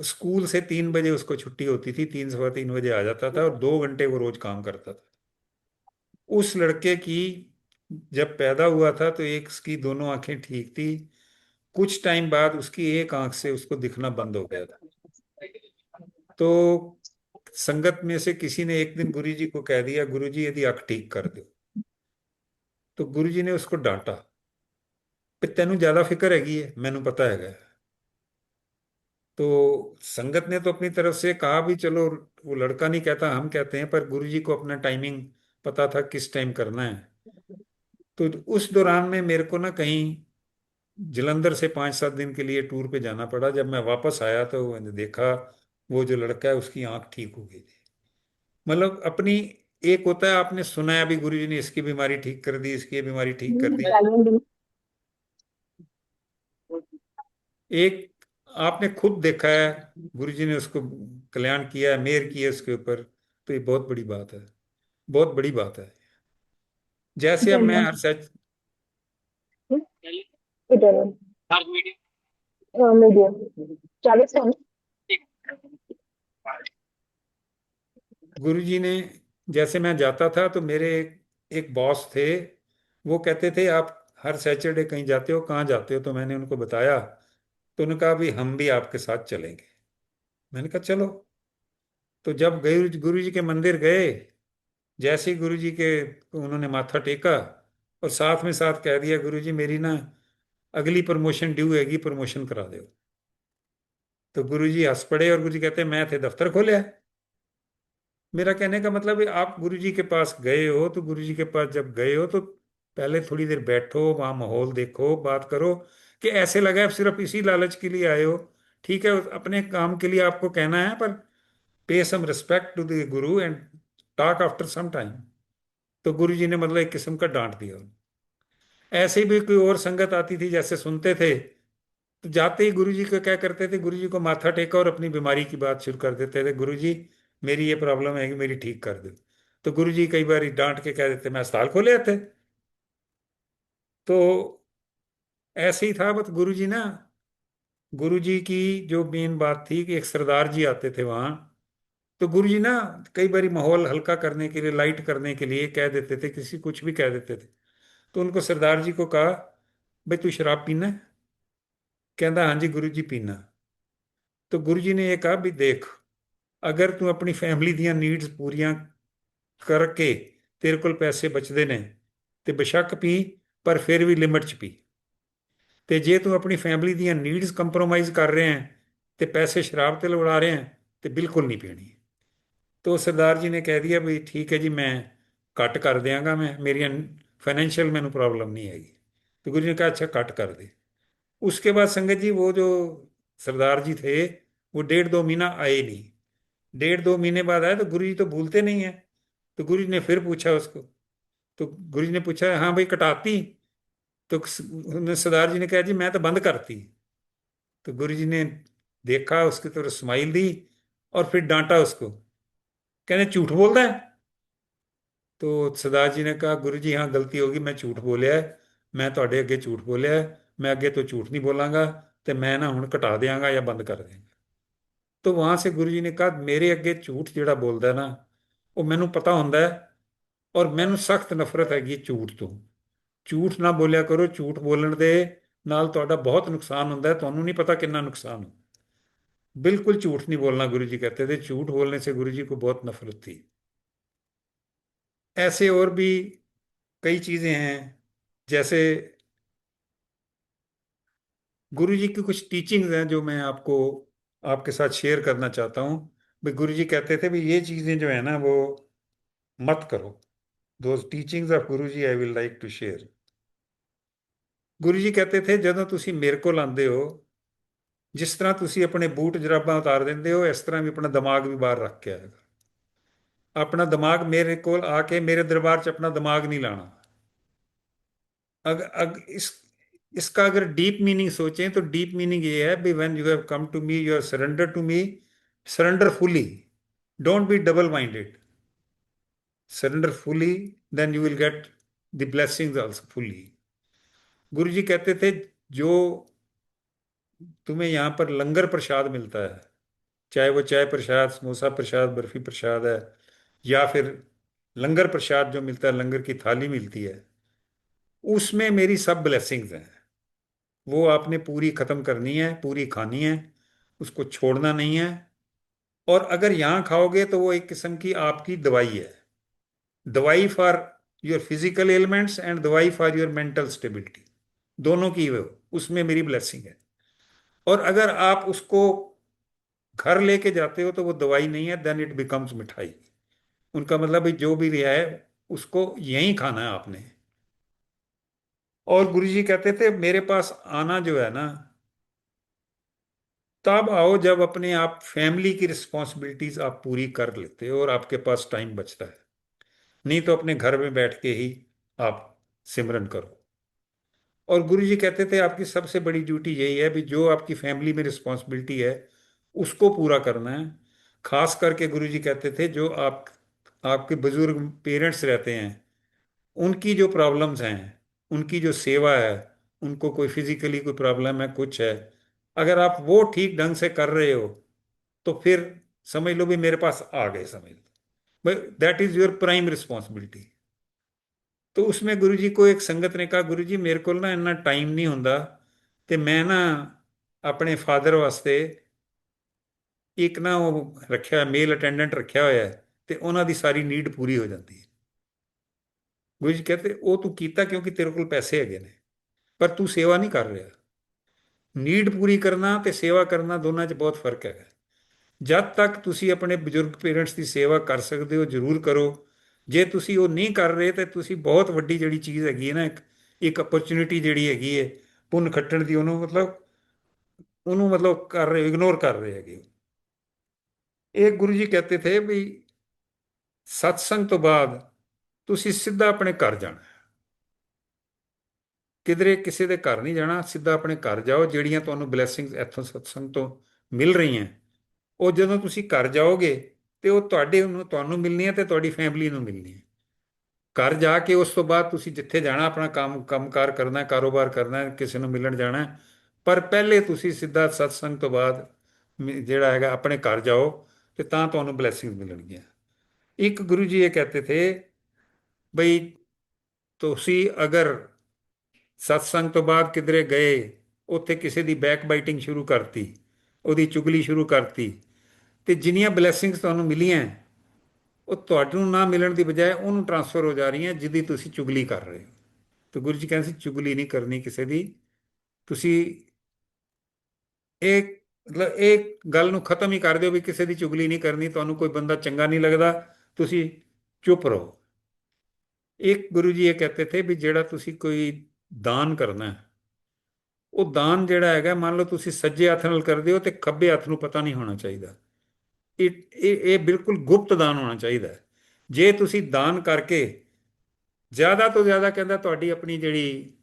Speaker 3: स्कूल से 3 बजे उसको छुट्टी होती थी, 3 सवा 3 बजे आ जाता था, और 2 घंटे वो रोज काम करता था। उस लड़के की जब पैदा हुआ था तो एक उसकी दोनों आंखें ठीक थी, कुछ टाइम बाद उसकी एक आंख से उसको दिखना बंद हो गया था। तो संगत में से किसी ने एक दिन गुरुजी को कह दिया, गुरुजी यदि आंख ठीक कर दो। तो गुरुजी ने उसको डांटा, भी तेनू ज्यादा फिक्र हैगी है, मैनू पता हैगा। तो संगत ने तो अपनी तरफ से कहा भी चलो, वो लड़का नहीं कहता हम कहते हैं, पर गुरुजी को अपना टाइमिंग पता था किस टाइम करना है। तो उस दौरान में मेरे को ना कहीं जलंधर से 5-7 दिन के लिए टूर पे जाना पड़ा। जब मैं वापस आया तो मैंने देखा वो जो लड़का है उसकी आंख ठीक हो गई थी। मतलब अपनी, एक होता है आपने सुना है अभी गुरु जी ने इसकी बीमारी ठीक कर दी, इसकी ये बीमारी ठीक कर दी, एक आपने खुद देखा है गुरु जी ने उसको कल्याण किया है, मेहर की है उसके ऊपर। तो ये बहुत बड़ी बात है, बहुत बड़ी बात है। जैसे अब मैं हर सच,
Speaker 4: इधर मीडियम 40 कौन।
Speaker 3: गुरुजी ने, जैसे मैं जाता था तो मेरे एक बॉस थे, वो कहते थे आप हर सैटरडे कहीं जाते हो, कहाँ जाते हो? तो मैंने उनको बताया, तो उन्होंने कहा भी हम भी आपके साथ चलेंगे। मैंने कहा चलो। तो जब गुरु जी के मंदिर गए, जैसे ही गुरु जी के उन्होंने माथा टेका, और साथ में साथ कह दिया गुरु जी मेरी ना अगली प्रमोशन ड्यू हैगी, प्रमोशन करा दो। तो गुरु जी हंस पड़े और गुरु जी कहते मैं थे दफ्तर खोलिया। मेरा कहने का मतलब है आप गुरु जी के पास गए हो, तो गुरु जी के पास जब गए हो तो पहले थोड़ी देर बैठो, वहाँ माहौल देखो, बात करो, कि ऐसे लगा आप सिर्फ इसी लालच के लिए आए हो। ठीक है, अपने काम के लिए आपको कहना है, पर pay some respect to the guru and talk after some time. तो गुरु जी ने मतलब एक किस्म का डांट दिया। ऐसे ही भी कोई और संगत आती थी, जैसे सुनते थे, तो जाते ही गुरु जी को क्या करते थे, गुरु जी को माथा टेका और अपनी बीमारी की बात शुरू कर देते थे, गुरु जी मेरी ये प्रॉब्लम है कि मेरी ठीक कर दो। तो गुरु जी कई बार डांट के कह देते मैं अस्पताल खोले थे। तो ऐसे ही था, बस गुरु जी ना, गुरु जी की जो मेन बात थी कि एक सरदार जी आते थे वहाँ। तो गुरु जी ना कई बार माहौल हल्का करने के लिए, लाइट करने के लिए कह देते थे, किसी कुछ भी कह देते थे। तो उनको सरदार जी को कहा, भाई तू शराब पीना है? कहता हाँ जी गुरु जी पीना। तो गुरु जी ने ये कहा भी देख, अगर तू अपनी फैमिली ਦੀਆਂ ਨੀਡਸ ਪੂਰੀਆਂ ਕਰਕੇ ਤੇਰੇ ਕੋਲ ਪੈਸੇ ਬਚਦੇ ਨੇ ਤੇ ਬੇਸ਼ੱਕ ਪੀ, ਪਰ ਫਿਰ ਵੀ ਲਿਮਟ 'ਚ ਪੀ। ਤੇ ਜੇ ਤੂੰ ਆਪਣੀ ਫੈमिली ਦੀਆਂ ਨੀਡਸ ਕੰਪਰੋਮਾਈਜ਼ ਕਰ ਰਿਹਾ ਹੈ ਤੇ ਪੈਸੇ ਸ਼ਰਾਬ ਤੇ ਲਗਾ ਰਿਹਾ ਹੈ ਤੇ ਬਿਲकुल ਨਹੀਂ ਪੀਣੀ। तो सरदार जी ने कह दिया भाई ठीक है जी, मैं घट कर देंगा, मैं मेरी फाइनेंशियल मैनू प्रॉब्लम नहीं हैगी। तो गुरु जी ने कहा अच्छा घट कर दे। उसके बाद संगत जी वो जो सरदार जी थे वो 1.5-2 महीना आए नहीं। 1.5-2 महीने बाद आए तो गुरु जी तो भूलते नहीं है। तो गुरु जी ने फिर पूछा उसको। तो गुरु जी ने पूछा हाँ भाई कटाती? तो सरदार जी ने कहा जी मैं तो बंद करती। तो गुरु जी ने देखा, उसकी तरफ स्माइल दी और फिर डांटा उसको, कहने झूठ बोलता है। तो सरदार जी ने कहा गुरु जी हाँ गलती होगी, मैं झूठ बोलिया है, मैं ਤੁਹਾਡੇ ਅੱਗੇ ਝੂਠ ਬੋਲਿਆ ਹੈ, मैं अगे तो झूठ नहीं बोलांगा, तो मैं ना ਹੁਣ ਘਟਾ ਦਿਆਂਗਾ या बंद कर देंगे। तो वहां से गुरु जी ने कहा मेरे अगे झूठ ਜਿਹੜਾ ਬੋਲਦਾ ਹੈ ਨਾ, ਉਹ ਮੈਨੂੰ ਪਤਾ ਹੁੰਦਾ ਹੈ, ਔਰ ਮੈਨੂੰ ਸਖਤ ਨਫ਼ਰਤ ਹੈਗੀ ਝੂਠ ਤੋਂ। ਝੂਠ ਨਾ ਬੋਲਿਆ ਕਰੋ, ਝੂਠ ਬੋਲਣ ਦੇ ਨਾਲ ਤੁਹਾਡਾ ਬਹੁਤ ਨੁਕਸਾਨ ਹੁੰਦਾ है, ਤੁਹਾਨੂੰ नहीं पता कितना नुकसान हो। बिल्कुल झूठ नहीं बोलना, गुरु जी कहते थे। झूठ बोलने से गुरु जी को बहुत नफरत थी। ऐसे और भी कई चीजें हैं, जैसे गुरु जी की कुछ टीचिंग्स हैं जो मैं आपको आपके साथ शेयर करना चाहता हूँ। भाई गुरु जी कहते थे भी ये चीजें जो है ना वो मत करो। Those teachings of Guru ji I will like to share. Guru ji कहते थे ਜਦੋਂ ਤੁਸੀਂ ਮੇਰੇ ਕੋਲ ਆਉਂਦੇ ਹੋ, ਜਿਸ ਤਰ੍ਹਾਂ ਤੁਸੀਂ ਆਪਣੇ ਬੂਟ ਜਰਾਬਾਂ ਉਤਾਰ ਦਿੰਦੇ ਹੋ, ਇਸ ਤਰ੍ਹਾਂ ਵੀ ਆਪਣਾ ਦਿਮਾਗ ਵੀ ਬਾਹਰ ਰੱਖ ਕੇ ਆਇਆ ਕਰੋ। अपना दिमाग मेरे को आके मेरे दरबार च अपना दिमाग नहीं लाना। इस इसका अगर डीप मीनिंग सोचें तो डीप मीनिंग ये है भी when you have come to me, you are surrender to me, surrender fully, don't be double minded, surrender fully, then you will get the blessings also fully. Guru ji कहते थे जो तुम्हें यहाँ पर लंगर प्रसाद मिलता है, चाहे वो चाय प्रसाद, समोसा प्रसाद, बर्फी प्रसाद है, या फिर लंगर प्रसाद जो मिलता है, लंगर की थाली मिलती है, उसमें मेरी सब ब्लेसिंग्स हैं। वो आपने पूरी खत्म करनी है, पूरी खानी है, उसको छोड़ना नहीं है। और अगर यहाँ खाओगे तो वो एक किस्म की आपकी दवाई है, दवाई for your physical elements and दवाई फॉर योर मेंटल स्टेबिलिटी, दोनों की वो उसमें मेरी ब्लेसिंग है। और अगर आप उसको घर लेके जाते हो तो वो दवाई नहीं है, देन इट बिकम्स मिठाई। उनका मतलब है जो भी रिया है उसको यहीं खाना है आपने। और गुरु जी कहते थे मेरे पास आना जो है ना, तब आओ जब अपने आप फैमिली की रिस्पॉन्सिबिलिटीज आप पूरी कर लेते हो और आपके पास टाइम बचता है। नहीं तो अपने घर में बैठ के ही आप सिमरन करो। और गुरु जी कहते थे आपकी सबसे बड़ी ड्यूटी यही है भी जो आपकी फैमिली में रिस्पॉन्सिबिलिटी है उसको पूरा करना है। खास करके गुरु जी कहते थे जो आपके बुजुर्ग पेरेंट्स रहते हैं, उनकी जो प्रॉब्लम्स हैं, उनकी जो सेवा है, उनको कोई फिजिकली कोई प्रॉब्लम है, कुछ है, अगर आप वो ठीक ढंग से कर रहे हो तो फिर समझ लो भी मेरे पास आ गए, समझ लो that is your prime responsibility. तो उसमें गुरु जी को एक संगत ने कहा गुरु जी मेरे को ना इन्ना टाइम नहीं होंदा, ਤੇ ਮੈਂ ਨਾ ਆਪਣੇ ਫਾਦਰ ਵਾਸਤੇ ਇੱਕ ਨਾ ਉਹ ਰੱਖਿਆ, ਮੇਲ ਅਟੈਂਡੈਂਟ ਰੱਖਿਆ ਹੋਇਆ ਹੈ ਤੇ ਉਹਨਾਂ ਦੀ ਸਾਰੀ ਨੀਡ ਪੂਰੀ ਹੋ ਜਾਂਦੀ ਹੈ। ਗੁਰੂ ਜੀ ਕਹਿੰਦੇ ਉਹ ਤੂੰ ਕੀਤਾ ਕਿਉਂਕਿ ਤੇਰੇ ਕੋਲ ਪੈਸੇ ਹੈਗੇ ਨੇ, ਪਰ ਤੂੰ ਸੇਵਾ ਨਹੀਂ ਕਰ ਰਿਹਾ। ਨੀਡ ਪੂਰੀ ਕਰਨਾ ਤੇ ਸੇਵਾ ਕਰਨਾ ਦੋਨਾਂ 'ਚ ਬਹੁਤ ਫਰਕ ਹੈਗਾ। ਜਦ ਤੱਕ ਤੁਸੀਂ ਆਪਣੇ ਬਜ਼ੁਰਗ ਪੇਰੈਂਟਸ ਦੀ ਸੇਵਾ ਕਰ ਸਕਦੇ ਹੋ ਜ਼ਰੂਰ ਕਰੋ। ਜੇ ਤੁਸੀਂ ਉਹ ਨਹੀਂ ਕਰ ਰਹੇ ਤੇ ਤੁਸੀਂ ਬਹੁਤ ਵੱਡੀ ਜਿਹੜੀ ਚੀਜ਼ ਹੈਗੀ ਹੈ ਨਾ, ਇੱਕ ਅਪਰਚੁਨਿਟੀ ਜਿਹੜੀ ਹੈਗੀ ਹੈ ਪੁੰਨ ਖੱਟਣ ਦੀ, ਉਹਨੂੰ ਮਤਲਬ ਕਰ ਰਹੇ, ਇਗਨੋਰ ਕਰ ਰਹੇ ਹੈਗੇ। ਇਹ ਗੁਰੂ ਜੀ ਕਹਤੇ ਥੇ ਵੀ ਸਤਸੰਗ ਤੋਂ ਬਾਅਦ ਤੁਸੀਂ ਸਿੱਧਾ ਆਪਣੇ ਘਰ ਜਾਣਾ, ਕਿਧਰੇ ਕਿਸੇ ਦੇ ਘਰ ਨਹੀਂ ਜਾਣਾ, ਸਿੱਧਾ ਆਪਣੇ ਘਰ ਜਾਓ। ਜਿਹੜੀਆਂ ਤੁਹਾਨੂੰ ਬਲੇਸਿੰਗਸ ਇੱਥੋਂ ਸਤਸੰਗ ਤੋਂ ਮਿਲ ਰਹੀਆਂ, ਉਹ ਜਦੋਂ ਤੁਸੀਂ ਘਰ ਜਾਓਗੇ ਤੇ ਉਹ ਤੁਹਾਨੂੰ ਮਿਲਣੀਆਂ ਤੇ ਤੁਹਾਡੀ ਫੈਮਿਲੀ ਨੂੰ ਮਿਲਣੀਆਂ। ਘਰ ਜਾ ਕੇ ਉਸ ਤੋਂ ਬਾਅਦ ਤੁਸੀਂ ਜਿੱਥੇ ਜਾਣਾ, ਆਪਣਾ ਕੰਮਕਾਰ ਕਰਨਾ, ਕਾਰੋਬਾਰ ਕਰਨਾ, ਕਿਸੇ ਨੂੰ ਮਿਲਣ ਜਾਣਾ, ਪਰ ਪਹਿਲੇ ਤੁਸੀਂ ਸਿੱਧਾ ਸਤਸੰਗ ਤੋਂ ਬਾਅਦ ਜਿਹੜਾ ਹੈਗਾ ਆਪਣੇ ਘਰ ਜਾਓ ਤੇ ਤਾਂ ਤੁਹਾਨੂੰ ਬਲੇਸਿੰਗ ਮਿਲਣਗੀਆਂ। ਇੱਕ ਗੁਰੂ ਜੀ ਇਹ ਕਹਤੇ ਥੇ ਬਈ ਤੁਸੀਂ ਅਗਰ ਸਤਸੰਗ ਤੋਂ ਬਾਅਦ ਕਿਧਰੇ ਗਏ, ਉੱਥੇ ਕਿਸੇ ਦੀ ਬੈਕ ਬਾਈਟਿੰਗ ਸ਼ੁਰੂ ਕਰਤੀ, ਉਹਦੀ ਚੁਗਲੀ ਸ਼ੁਰੂ ਕਰਤੀ, ਤੇ ਜਿੰਨੀਆਂ ਬਲੇਸਿੰਗਸ ਤੁਹਾਨੂੰ ਮਿਲੀਆਂ ਉਹ ਤੁਹਾਨੂੰ ਨਾ ਮਿਲਣ ਦੀ ਬਜਾਏ ਉਹਨੂੰ ਟਰਾਂਸਫਰ ਹੋ ਜਾ ਰਹੀਆਂ ਜਿਹਦੀ ਤੁਸੀਂ ਚੁਗਲੀ ਕਰ ਰਹੇ ਹੋ। ਤੇ ਗੁਰੂ ਜੀ ਕਹਿੰਦੇ ਸੀ ਚੁਗਲੀ ਨਹੀਂ ਕਰਨੀ ਕਿਸੇ ਦੀ। ਤੁਸੀਂ ਇਹ ਮਤਲਬ ਇਹ ਗੱਲ ਨੂੰ ਖਤਮ ਹੀ ਕਰ ਦਿਓ ਵੀ ਕਿਸੇ ਦੀ ਚੁਗਲੀ ਨਹੀਂ ਕਰਨੀ। ਤੁਹਾਨੂੰ ਕੋਈ ਬੰਦਾ ਚੰਗਾ ਨਹੀਂ ਲੱਗਦਾ, ਤੁਸੀਂ ਚੁੱਪ ਰਹੋ। ਇੱਕ ਗੁਰੂ ਜੀ ਇਹ ਕਹਤੇ ਥੇ ਵੀ ਜਿਹੜਾ ਤੁਸੀਂ ਕੋਈ ਦਾਨ ਕਰਨਾ ਹੈ, ਉਹ ਦਾਨ ਜਿਹੜਾ ਹੈਗਾ, ਮੰਨ ਲਓ ਤੁਸੀਂ ਸੱਜੇ ਹੱਥ ਨਾਲ ਕਰਦੇ ਹੋ ਤੇ ਖੱਬੇ ਹੱਥ ਨੂੰ ਪਤਾ ਨਹੀਂ ਹੋਣਾ ਚਾਹੀਦਾ। ਇਹ ਬਿਲਕੁਲ ਗੁਪਤ ਦਾਨ ਹੋਣਾ ਚਾਹੀਦਾ ਹੈ। ਜੇ ਤੁਸੀਂ ਦਾਨ ਕਰਕੇ ਜ਼ਿਆਦਾ ਤੋਂ ਜ਼ਿਆਦਾ, ਕਹਿੰਦਾ ਤੁਹਾਡੀ ਆਪਣੀ ਜਿਹੜੀ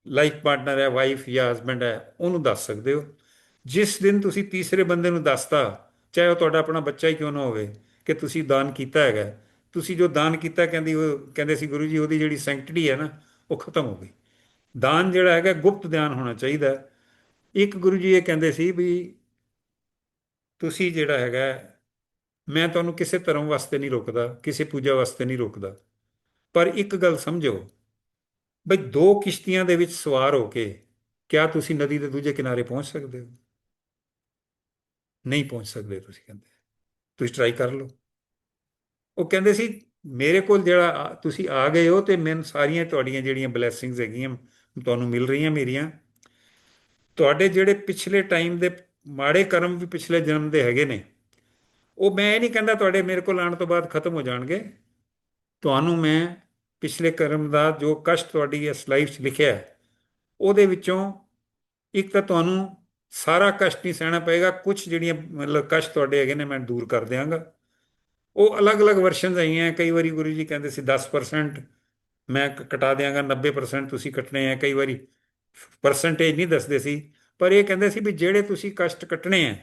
Speaker 3: ਲਾਈਫ ਪਾਰਟਨਰ ਹੈ, ਵਾਈਫ ਜਾਂ ਹਸਬੈਂਡ ਹੈ, ਉਹਨੂੰ ਦੱਸ ਸਕਦੇ ਹੋ। ਜਿਸ ਦਿਨ ਤੁਸੀਂ ਤੀਸਰੇ ਬੰਦੇ ਨੂੰ ਦੱਸਤਾ, ਚਾਹੇ ਉਹ ਤੁਹਾਡਾ ਆਪਣਾ ਬੱਚਾ ਹੀ ਕਿਉਂ ਨਾ ਹੋਵੇ, ਕਿ ਤੁਸੀਂ ਦਾਨ ਕੀਤਾ ਹੈਗਾ, ਤੁਸੀਂ ਜੋ ਦਾਨ ਕੀਤਾ, ਕਹਿੰਦੇ ਸੀ ਗੁਰੂ ਜੀ, ਉਹਦੀ ਜਿਹੜੀ ਸੈਂਕਟਿਟੀ ਹੈ ਨਾ, ਉਹ ਖਤਮ ਹੋ ਗਈ। ਦਾਨ ਜਿਹੜਾ ਹੈਗਾ ਗੁਪਤ ਦਾਨ ਹੋਣਾ ਚਾਹੀਦਾ। ਇੱਕ ਗੁਰੂ ਜੀ ਇਹ ਕਹਿੰਦੇ ਸੀ ਵੀ ਤੁਸੀਂ ਜਿਹੜਾ ਹੈਗਾ, ਮੈਂ ਤੁਹਾਨੂੰ ਕਿਸੇ ਧਰਮ ਵਾਸਤੇ ਨਹੀਂ ਰੋਕਦਾ, ਕਿਸੇ ਪੂਜਾ ਵਾਸਤੇ ਨਹੀਂ ਰੋਕਦਾ, ਪਰ ਇੱਕ ਗੱਲ ਸਮਝੋ ਬਈ ਦੋ ਕਿਸ਼ਤੀਆਂ ਦੇ ਵਿੱਚ ਸਵਾਰ ਹੋ ਕੇ ਕਿਆ ਤੁਸੀਂ ਨਦੀ ਦੇ ਦੂਜੇ ਕਿਨਾਰੇ ਪਹੁੰਚ ਸਕਦੇ ਹੋ? ਨਹੀਂ ਪਹੁੰਚ ਸਕਦੇ। ਤੁਸੀਂ ਟਰਾਈ ਕਰ ਲਓ। ਉਹ ਕਹਿੰਦੇ ਸੀ ਮੇਰੇ ਕੋਲ ਜਿਹੜਾ ਤੁਸੀਂ ਆ ਗਏ ਹੋ, ਤੇ ਮੈਨੂੰ ਸਾਰੀਆਂ ਤੁਹਾਡੀਆਂ ਜਿਹੜੀਆਂ ਬਲੇਸਿੰਗਸ ਹੈਗੀਆਂ ਤੁਹਾਨੂੰ ਮਿਲ ਰਹੀਆਂ ਮੇਰੀਆਂ, ਤੁਹਾਡੇ ਜਿਹੜੇ ਪਿਛਲੇ ਟਾਈਮ ਦੇ ਮਾੜੇ ਕਰਮ ਵੀ ਪਿਛਲੇ ਜਨਮ ਦੇ ਹੈਗੇ ਨੇ, ਉਹ ਮੈਂ ਇਹ ਨਹੀਂ ਕਹਿੰਦਾ ਤੁਹਾਡੇ ਮੇਰੇ ਕੋਲ ਆਉਣ ਤੋਂ ਬਾਅਦ ਖਤਮ ਹੋ ਜਾਣਗੇ। ਤੁਹਾਨੂੰ ਮੈਂ ਪਿਛਲੇ ਕਰਮ ਦਾ ਜੋ ਕਸ਼ਟ ਤੁਹਾਡੀ ਇਸ ਲਾਈਫ 'ਚ ਲਿਖਿਆ ਹੈ, ਉਹਦੇ ਵਿੱਚੋਂ ਇੱਕ ਤਾਂ ਤੁਹਾਨੂੰ ਸਾਰਾ ਕਸ਼ਟ ਨਹੀਂ ਸਹਿਣਾ ਪਏਗਾ, ਕੁਝ ਜਿਹੜੀਆਂ ਮਤਲਬ ਕਸ਼ਟ ਤੁਹਾਡੇ ਹੈਗੇ ਨੇ ਮੈਂ ਦੂਰ ਕਰ ਦਿਆਂਗਾ। ਉਹ ਅਲੱਗ-ਅਲੱਗ ਵਰਸ਼ਨਸ ਆਈਆਂ। ਕਈ ਵਾਰੀ ਗੁਰੂ ਜੀ ਕਹਿੰਦੇ ਸੀ 10% ਮੈਂ ਕਟਾ ਦਿਆਂਗਾ, 90% ਤੁਸੀਂ ਕੱਟਣੇ ਆ। ਕਈ ਵਾਰੀ ਪਰਸੈਂਟੇਜ ਨਹੀਂ ਦੱਸਦੇ ਸੀ, ਪਰ ਇਹ ਕਹਿੰਦੇ ਸੀ ਵੀ ਜਿਹੜੇ ਤੁਸੀਂ ਕਸ਼ਟ ਕੱਟਣੇ ਆ,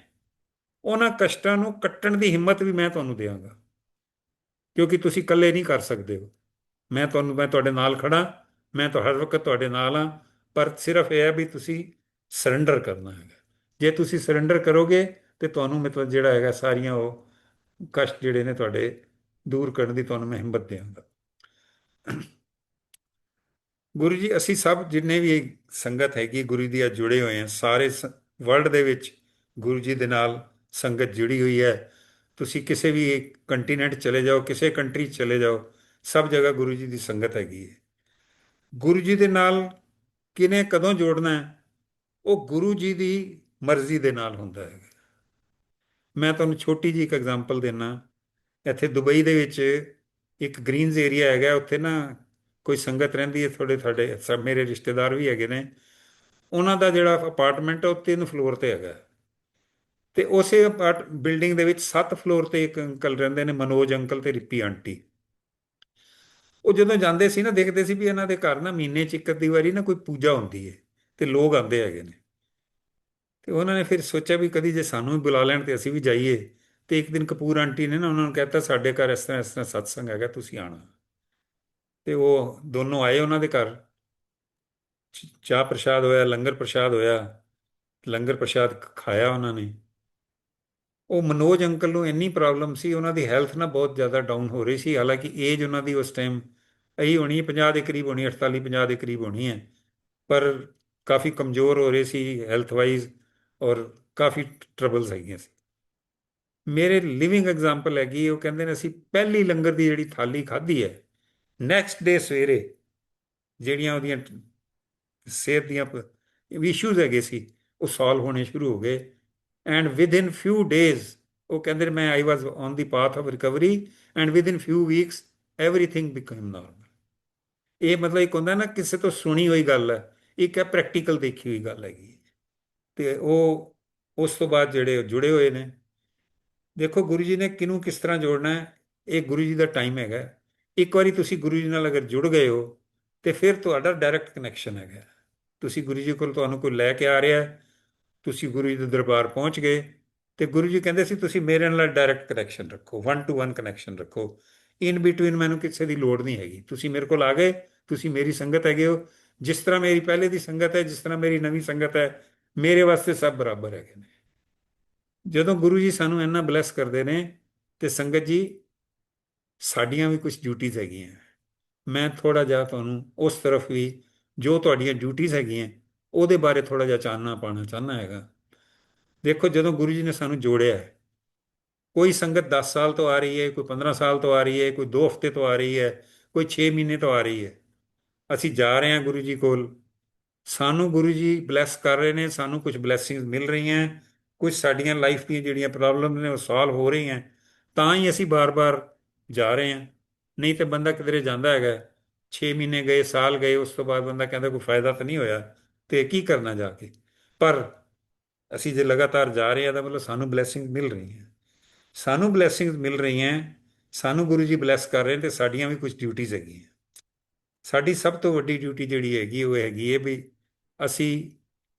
Speaker 3: ਉਹਨਾਂ ਕਸ਼ਟਾਂ ਨੂੰ ਕੱਟਣ ਦੀ ਹਿੰਮਤ ਵੀ ਮੈਂ ਤੁਹਾਨੂੰ ਦਿਆਂਗਾ, ਕਿਉਂਕਿ ਤੁਸੀਂ ਇਕੱਲੇ ਨਹੀਂ ਕਰ ਸਕਦੇ ਹੋ। ਮੈਂ ਤੁਹਾਡੇ ਨਾਲ ਖੜਾ, ਮੈਂ ਤਾਂ ਹਰ ਵਕਤ ਤੁਹਾਡੇ ਨਾਲ ਹਾਂ, ਪਰ ਸਿਰਫ ਇਹ ਹੈ ਵੀ ਤੁਸੀਂ ਸਰੈਂਡਰ ਕਰਨਾ ਹੈਗਾ। ਜੇ ਤੁਸੀਂ ਸਰੈਂਡਰ ਕਰੋਗੇ ਤੇ ਤੁਹਾਨੂੰ ਮਤਲਬ ਜਿਹੜਾ ਹੈਗਾ ਸਾਰੀਆਂ ਉਹ ਕਸ਼ਟ ਜਿਹੜੇ ਨੇ ਤੁਹਾਡੇ ਦੂਰ ਕਰਨ ਦੀ ਤੁਹਾਨੂੰ ਮੈਂ ਹਿੰਮਤ ਦਿਆਂਗਾ। ਗੁਰੂ ਜੀ, ਅਸੀਂ ਸਭ ਜਿੰਨੇ ਵੀ ਸੰਗਤ ਹੈਗੀ ਗੁਰੂ ਦੀ ਅੱਜ ਜੁੜੇ ਹੋਏ ਹਾਂ, ਸਾਰੇ ਵਰਲਡ ਦੇ ਵਿੱਚ ਗੁਰੂ ਜੀ ਦੇ ਨਾਲ ਸੰਗਤ ਜੁੜੀ ਹੋਈ ਹੈ। ਤੁਸੀਂ ਕਿਸੇ ਵੀ ਕੰਟੀਨੈਂਟ ਚਲੇ ਜਾਓ, ਕਿਸੇ ਕੰਟਰੀ ਚਲੇ ਜਾਓ, ਸਭ ਜਗ੍ਹਾ ਗੁਰੂ ਜੀ ਦੀ ਸੰਗਤ ਹੈਗੀ ਹੈ। ਗੁਰੂ ਜੀ ਦੇ ਨਾਲ ਕਿਨੇ ਕਦੋਂ ਜੋੜਨਾ ਹੈ, ਉਹ ਗੁਰੂ ਜੀ ਦੀ ਮਰਜ਼ੀ ਦੇ ਨਾਲ ਹੁੰਦਾ ਹੈ। ਮੈਂ ਤੁਹਾਨੂੰ ਛੋਟੀ ਜਿਹੀ ਇੱਕ ਐਗਜ਼ਾਮਪਲ ਦਿੰਦਾ। ਇੱਥੇ ਦੁਬਈ ਦੇ ਵਿੱਚ ਇੱਕ ਗ੍ਰੀਨਜ਼ ਏਰੀਆ ਹੈਗਾ, ਉੱਥੇ ਨਾ ਕੋਈ ਸੰਗਤ ਰਹਿੰਦੀ ਹੈ, ਸਾਡੇ ਸਭ ਮੇਰੇ ਰਿਸ਼ਤੇਦਾਰ ਵੀ ਹੈਗੇ ਨੇ। ਉਹਨਾਂ ਦਾ ਜਿਹੜਾ ਅਪਾਰਟਮੈਂਟ ਹੈ ਉਹ 3 ਫਲੋਰ ਤੇ ਹੈਗਾ, ਤੇ ਉਸੇ ਬਿਲਡਿੰਗ ਦੇ ਵਿੱਚ 7 ਫਲੋਰ ਤੇ ਇੱਕ ਅੰਕਲ ਰਹਿੰਦੇ ਨੇ, ਮਨੋਜ ਅੰਕਲ ਤੇ ਰਿੱਪੀ ਆਂਟੀ। ਉਹ ਜਦੋਂ ਜਾਂਦੇ ਸੀ ਨਾ, ਦੇਖਦੇ ਸੀ ਵੀ ਇਹਨਾਂ ਦੇ ਘਰ ਨਾ ਮਹੀਨੇ 'ਚ ਇੱਕ ਅੱਧੀ ਵਾਰੀ ਨਾ ਕੋਈ ਪੂਜਾ ਹੁੰਦੀ ਹੈ ਤੇ ਲੋਕ ਆਉਂਦੇ ਹੈਗੇ ਨੇ। ਤੇ ਉਹਨਾਂ ਨੇ ਫਿਰ ਸੋਚਿਆ ਵੀ ਕਦੀ ਜੇ ਸਾਨੂੰ ਵੀ ਬੁਲਾ ਲੈਣ ਤੇ ਅਸੀਂ ਵੀ ਜਾਈਏ। ਤੇ ਇੱਕ ਦਿਨ ਕਪੂਰ ਆਂਟੀ ਨੇ ਨਾ ਉਹਨਾਂ ਨੂੰ ਕਹਿਤਾ ਸਾਡੇ ਘਰ ਇਸ ਤਰ੍ਹਾਂ ਸਤਸੰਗ ਹੈਗਾ, ਤੁਸੀਂ ਆਉਣਾ। ਤੇ ਉਹ ਦੋਨੋਂ ਆਏ ਉਹਨਾਂ ਦੇ ਘਰ, ਚਾਹ ਪ੍ਰਸ਼ਾਦ ਹੋਇਆ, ਲੰਗਰ ਪ੍ਰਸ਼ਾਦ ਹੋਇਆ, ਲੰਗਰ ਪ੍ਰਸ਼ਾਦ ਖਾਇਆ ਉਹਨਾਂ ਨੇ। ਉਹ ਮਨੋਜ ਅੰਕਲ ਨੂੰ ਇੰਨੀ ਪ੍ਰੋਬਲਮ ਸੀ, ਉਹਨਾਂ ਦੀ ਹੈਲਥ ਨਾ ਬਹੁਤ ਜ਼ਿਆਦਾ ਡਾਊਨ ਹੋ ਰਹੀ ਸੀ। ਹਾਲਾਂਕਿ ਏਜ ਉਹਨਾਂ ਦੀ ਉਸ ਟਾਈਮ ਇਹੀ ਹੋਣੀ 50 ਦੇ ਕਰੀਬ ਹੋਣੀ, 48 50 ਦੇ ਕਰੀਬ ਹੋਣੀ ਹੈ, ਪਰ ਕਾਫੀ ਕਮਜ਼ੋਰ ਹੋ ਰਹੇ ਸੀ ਹੈਲਥ ਵਾਈਜ਼, ਔਰ ਕਾਫੀ ਟਰਬਲਸ ਹੈਗੀਆਂ ਸੀ। ਮੇਰੇ ਲਿਵਿੰਗ ਐਗਜ਼ਾਮਪਲ ਹੈਗੀ। ਉਹ ਕਹਿੰਦੇ ਨੇ ਅਸੀਂ ਪਹਿਲੀ ਲੰਗਰ ਦੀ ਜਿਹੜੀ ਥਾਲੀ ਖਾਧੀ ਹੈ, ਨੈਕਸਟ ਡੇ ਸਵੇਰੇ ਜਿਹੜੀਆਂ ਉਹਦੀਆਂ ਸਿਹਤ ਦੀਆਂ ਇਸ਼ੂਜ਼ ਹੈਗੇ ਸੀ ਉਹ ਸੋਲਵ ਹੋਣੇ ਸ਼ੁਰੂ ਹੋ ਗਏ, and within few days ਉਹ ਕਹਿੰਦੇ ਨੇ ਮੈਂ I was on the path of recovery and within few weeks everything become normal. ਇਹ ਮਤਲਬ ਇੱਕ ਹੁੰਦਾ ਨਾ ਕਿਸੇ ਤੋਂ ਸੁਣੀ ਹੋਈ ਗੱਲ ਹੈ, ਇੱਕ ਹੈ ਪ੍ਰੈਕਟੀਕਲ ਦੇਖੀ ਹੋਈ ਗੱਲ ਹੈਗੀ। ਤੇ ਉਹ ਉਸ ਤੋਂ ਬਾਅਦ ਜਿਹੜੇ ਜੁੜੇ ਹੋਏ ਨੇ, ਦੇਖੋ ਗੁਰੂ ਜੀ ਨੇ ਕਿਹਨੂੰ ਕਿਸ ਤਰ੍ਹਾਂ ਜੋੜਨਾ ਹੈ, ਇਹ ਗੁਰੂ ਜੀ ਦਾ ਟਾਈਮ ਹੈਗਾ। ਇੱਕ ਵਾਰੀ ਤੁਸੀਂ ਗੁਰੂ ਜੀ ਨਾਲ ਅਗਰ ਜੁੜ ਗਏ ਹੋ ਤੇ ਫਿਰ ਤੁਹਾਡਾ ਡਾਇਰੈਕਟ ਕਨੈਕਸ਼ਨ ਹੈਗਾ। ਤੁਸੀਂ ਗੁਰੂ ਜੀ ਕੋਲ, ਤੁਹਾਨੂੰ ਕੋਈ ਲੈ ਕੇ ਆ ਰਿਹਾ, ਤੁਸੀਂ ਗੁਰੂ ਜੀ ਦੇ ਦਰਬਾਰ ਪਹੁੰਚ ਗਏ ਤੇ ਗੁਰੂ ਜੀ ਕਹਿੰਦੇ ਸੀ ਤੁਸੀਂ ਮੇਰੇ ਨਾਲ ਡਾਇਰੈਕਟ ਕਨੈਕਸ਼ਨ ਰੱਖੋ, 1 to 1 ਕਨੈਕਸ਼ਨ ਰੱਖੋ। ਇਨ ਬਿਟਵੀਨ ਮੈਨੂੰ ਕਿਸੇ ਦੀ ਲੋੜ ਨਹੀਂ ਹੈਗੀ। ਤੁਸੀਂ ਮੇਰੇ ਕੋਲ ਆ ਗਏ, ਤੁਸੀਂ ਮੇਰੀ ਸੰਗਤ ਹੈਗੇ ਹੋ। ਜਿਸ ਤਰ੍ਹਾਂ ਮੇਰੀ ਪਹਿਲੇ ਦੀ ਸੰਗਤ ਹੈ, ਜਿਸ ਤਰ੍ਹਾਂ ਮੇਰੀ ਨਵੀਂ ਸੰਗਤ ਹੈ, ਮੇਰੇ ਵਾਸਤੇ ਸਭ ਬਰਾਬਰ ਹੈਗੇ ਨੇ। ਜਦੋਂ ਗੁਰੂ ਜੀ ਸਾਨੂੰ ਇੰਨਾ ਬਲੈਸ ਕਰਦੇ ਨੇ ਤੇ ਸੰਗਤ ਜੀ ਸਾਡੀਆਂ ਵੀ ਕੁਝ ਡਿਊਟੀਆਂ ਹੈਗੀਆਂ। ਮੈਂ ਥੋੜਾ ਜਿਹਾ ਤੁਹਾਨੂੰ ਉਸ ਤਰਫ ਵੀ, ਜੋ ਤੁਹਾਡੀਆਂ ਡਿਊਟੀਆਂ ਹੈਗੀਆਂ, ਉਹਦੇ ਬਾਰੇ ਥੋੜਾ ਜਿਹਾ ਚਾਨਣਾ ਪਾਉਣਾ ਚਾਹੁੰਦਾ ਹੈਗਾ। ਦੇਖੋ ਜਦੋਂ ਗੁਰੂ ਜੀ ਨੇ ਸਾਨੂੰ ਜੋੜਿਆ, ਕੋਈ ਸੰਗਤ 10 ਸਾਲ ਤੋਂ ਆ ਰਹੀ ਹੈ, ਕੋਈ 15 ਸਾਲ ਤੋਂ ਆ ਰਹੀ ਹੈ, ਕੋਈ 2 ਹਫ਼ਤੇ ਤੋਂ ਆ ਰਹੀ ਹੈ, ਕੋਈ 6 ਮਹੀਨੇ ਤੋਂ ਆ ਰਹੀ ਹੈ। ਅਸੀਂ ਜਾ ਰਹੇ ਹਾਂ ਗੁਰੂ ਜੀ ਕੋਲ, ਸਾਨੂੰ ਗੁਰੂ ਜੀ ਬਲੈਸ ਕਰ ਰਹੇ ਨੇ, ਸਾਨੂੰ ਕੁਝ ਬਲੈਸਿੰਗਸ ਮਿਲ ਰਹੀਆਂ, ਕੁਝ ਸਾਡੀਆਂ ਲਾਈਫ ਦੀਆਂ ਜਿਹੜੀਆਂ ਪ੍ਰੋਬਲਮ ਨੇ ਉਹ ਸੋਲਵ ਹੋ ਰਹੀਆਂ, ਤਾਂ ਹੀ ਅਸੀਂ ਬਾਰ-ਬਾਰ ਜਾ ਰਹੇ ਹਾਂ। ਨਹੀਂ ਤੇ ਬੰਦਾ ਕਿਧਰੇ ਜਾਂਦਾ ਹੈਗਾ, 6 ਮਹੀਨੇ ਗਏ, ਸਾਲ ਗਏ, ਉਸ ਤੋਂ ਬਾਅਦ ਬੰਦਾ ਕਹਿੰਦਾ ਕੋਈ ਫਾਇਦਾ ਤਾਂ ਨਹੀਂ ਹੋਇਆ ਤੇ ਕੀ ਕਰਨਾ ਜਾ ਕੇ। ਪਰ ਅਸੀਂ ਜੇ ਲਗਾਤਾਰ ਜਾ ਰਹੇ ਹਾਂ ਤਾਂ ਮਤਲਬ ਸਾਨੂੰ ਬਲੈਸਿੰਗ ਮਿਲ ਰਹੀਆਂ, ਸਾਨੂੰ ਬਲੈਸਿੰਗਸ ਮਿਲ ਰਹੀਆਂ, ਸਾਨੂੰ ਗੁਰੂ ਜੀ ਬਲੈਸ ਕਰ ਰਹੇ ਨੇ ਤੇ ਸਾਡੀਆਂ ਵੀ ਕੁਝ ਡਿਊਟੀਆਂ ਹੈਗੀਆਂ। ਸਾਡੀ ਸਭ ਤੋਂ ਵੱਡੀ ਡਿਊਟੀ ਜਿਹੜੀ ਹੈਗੀ ਉਹ ਹੈਗੀ ਹੈ ਵੀ ਅਸੀਂ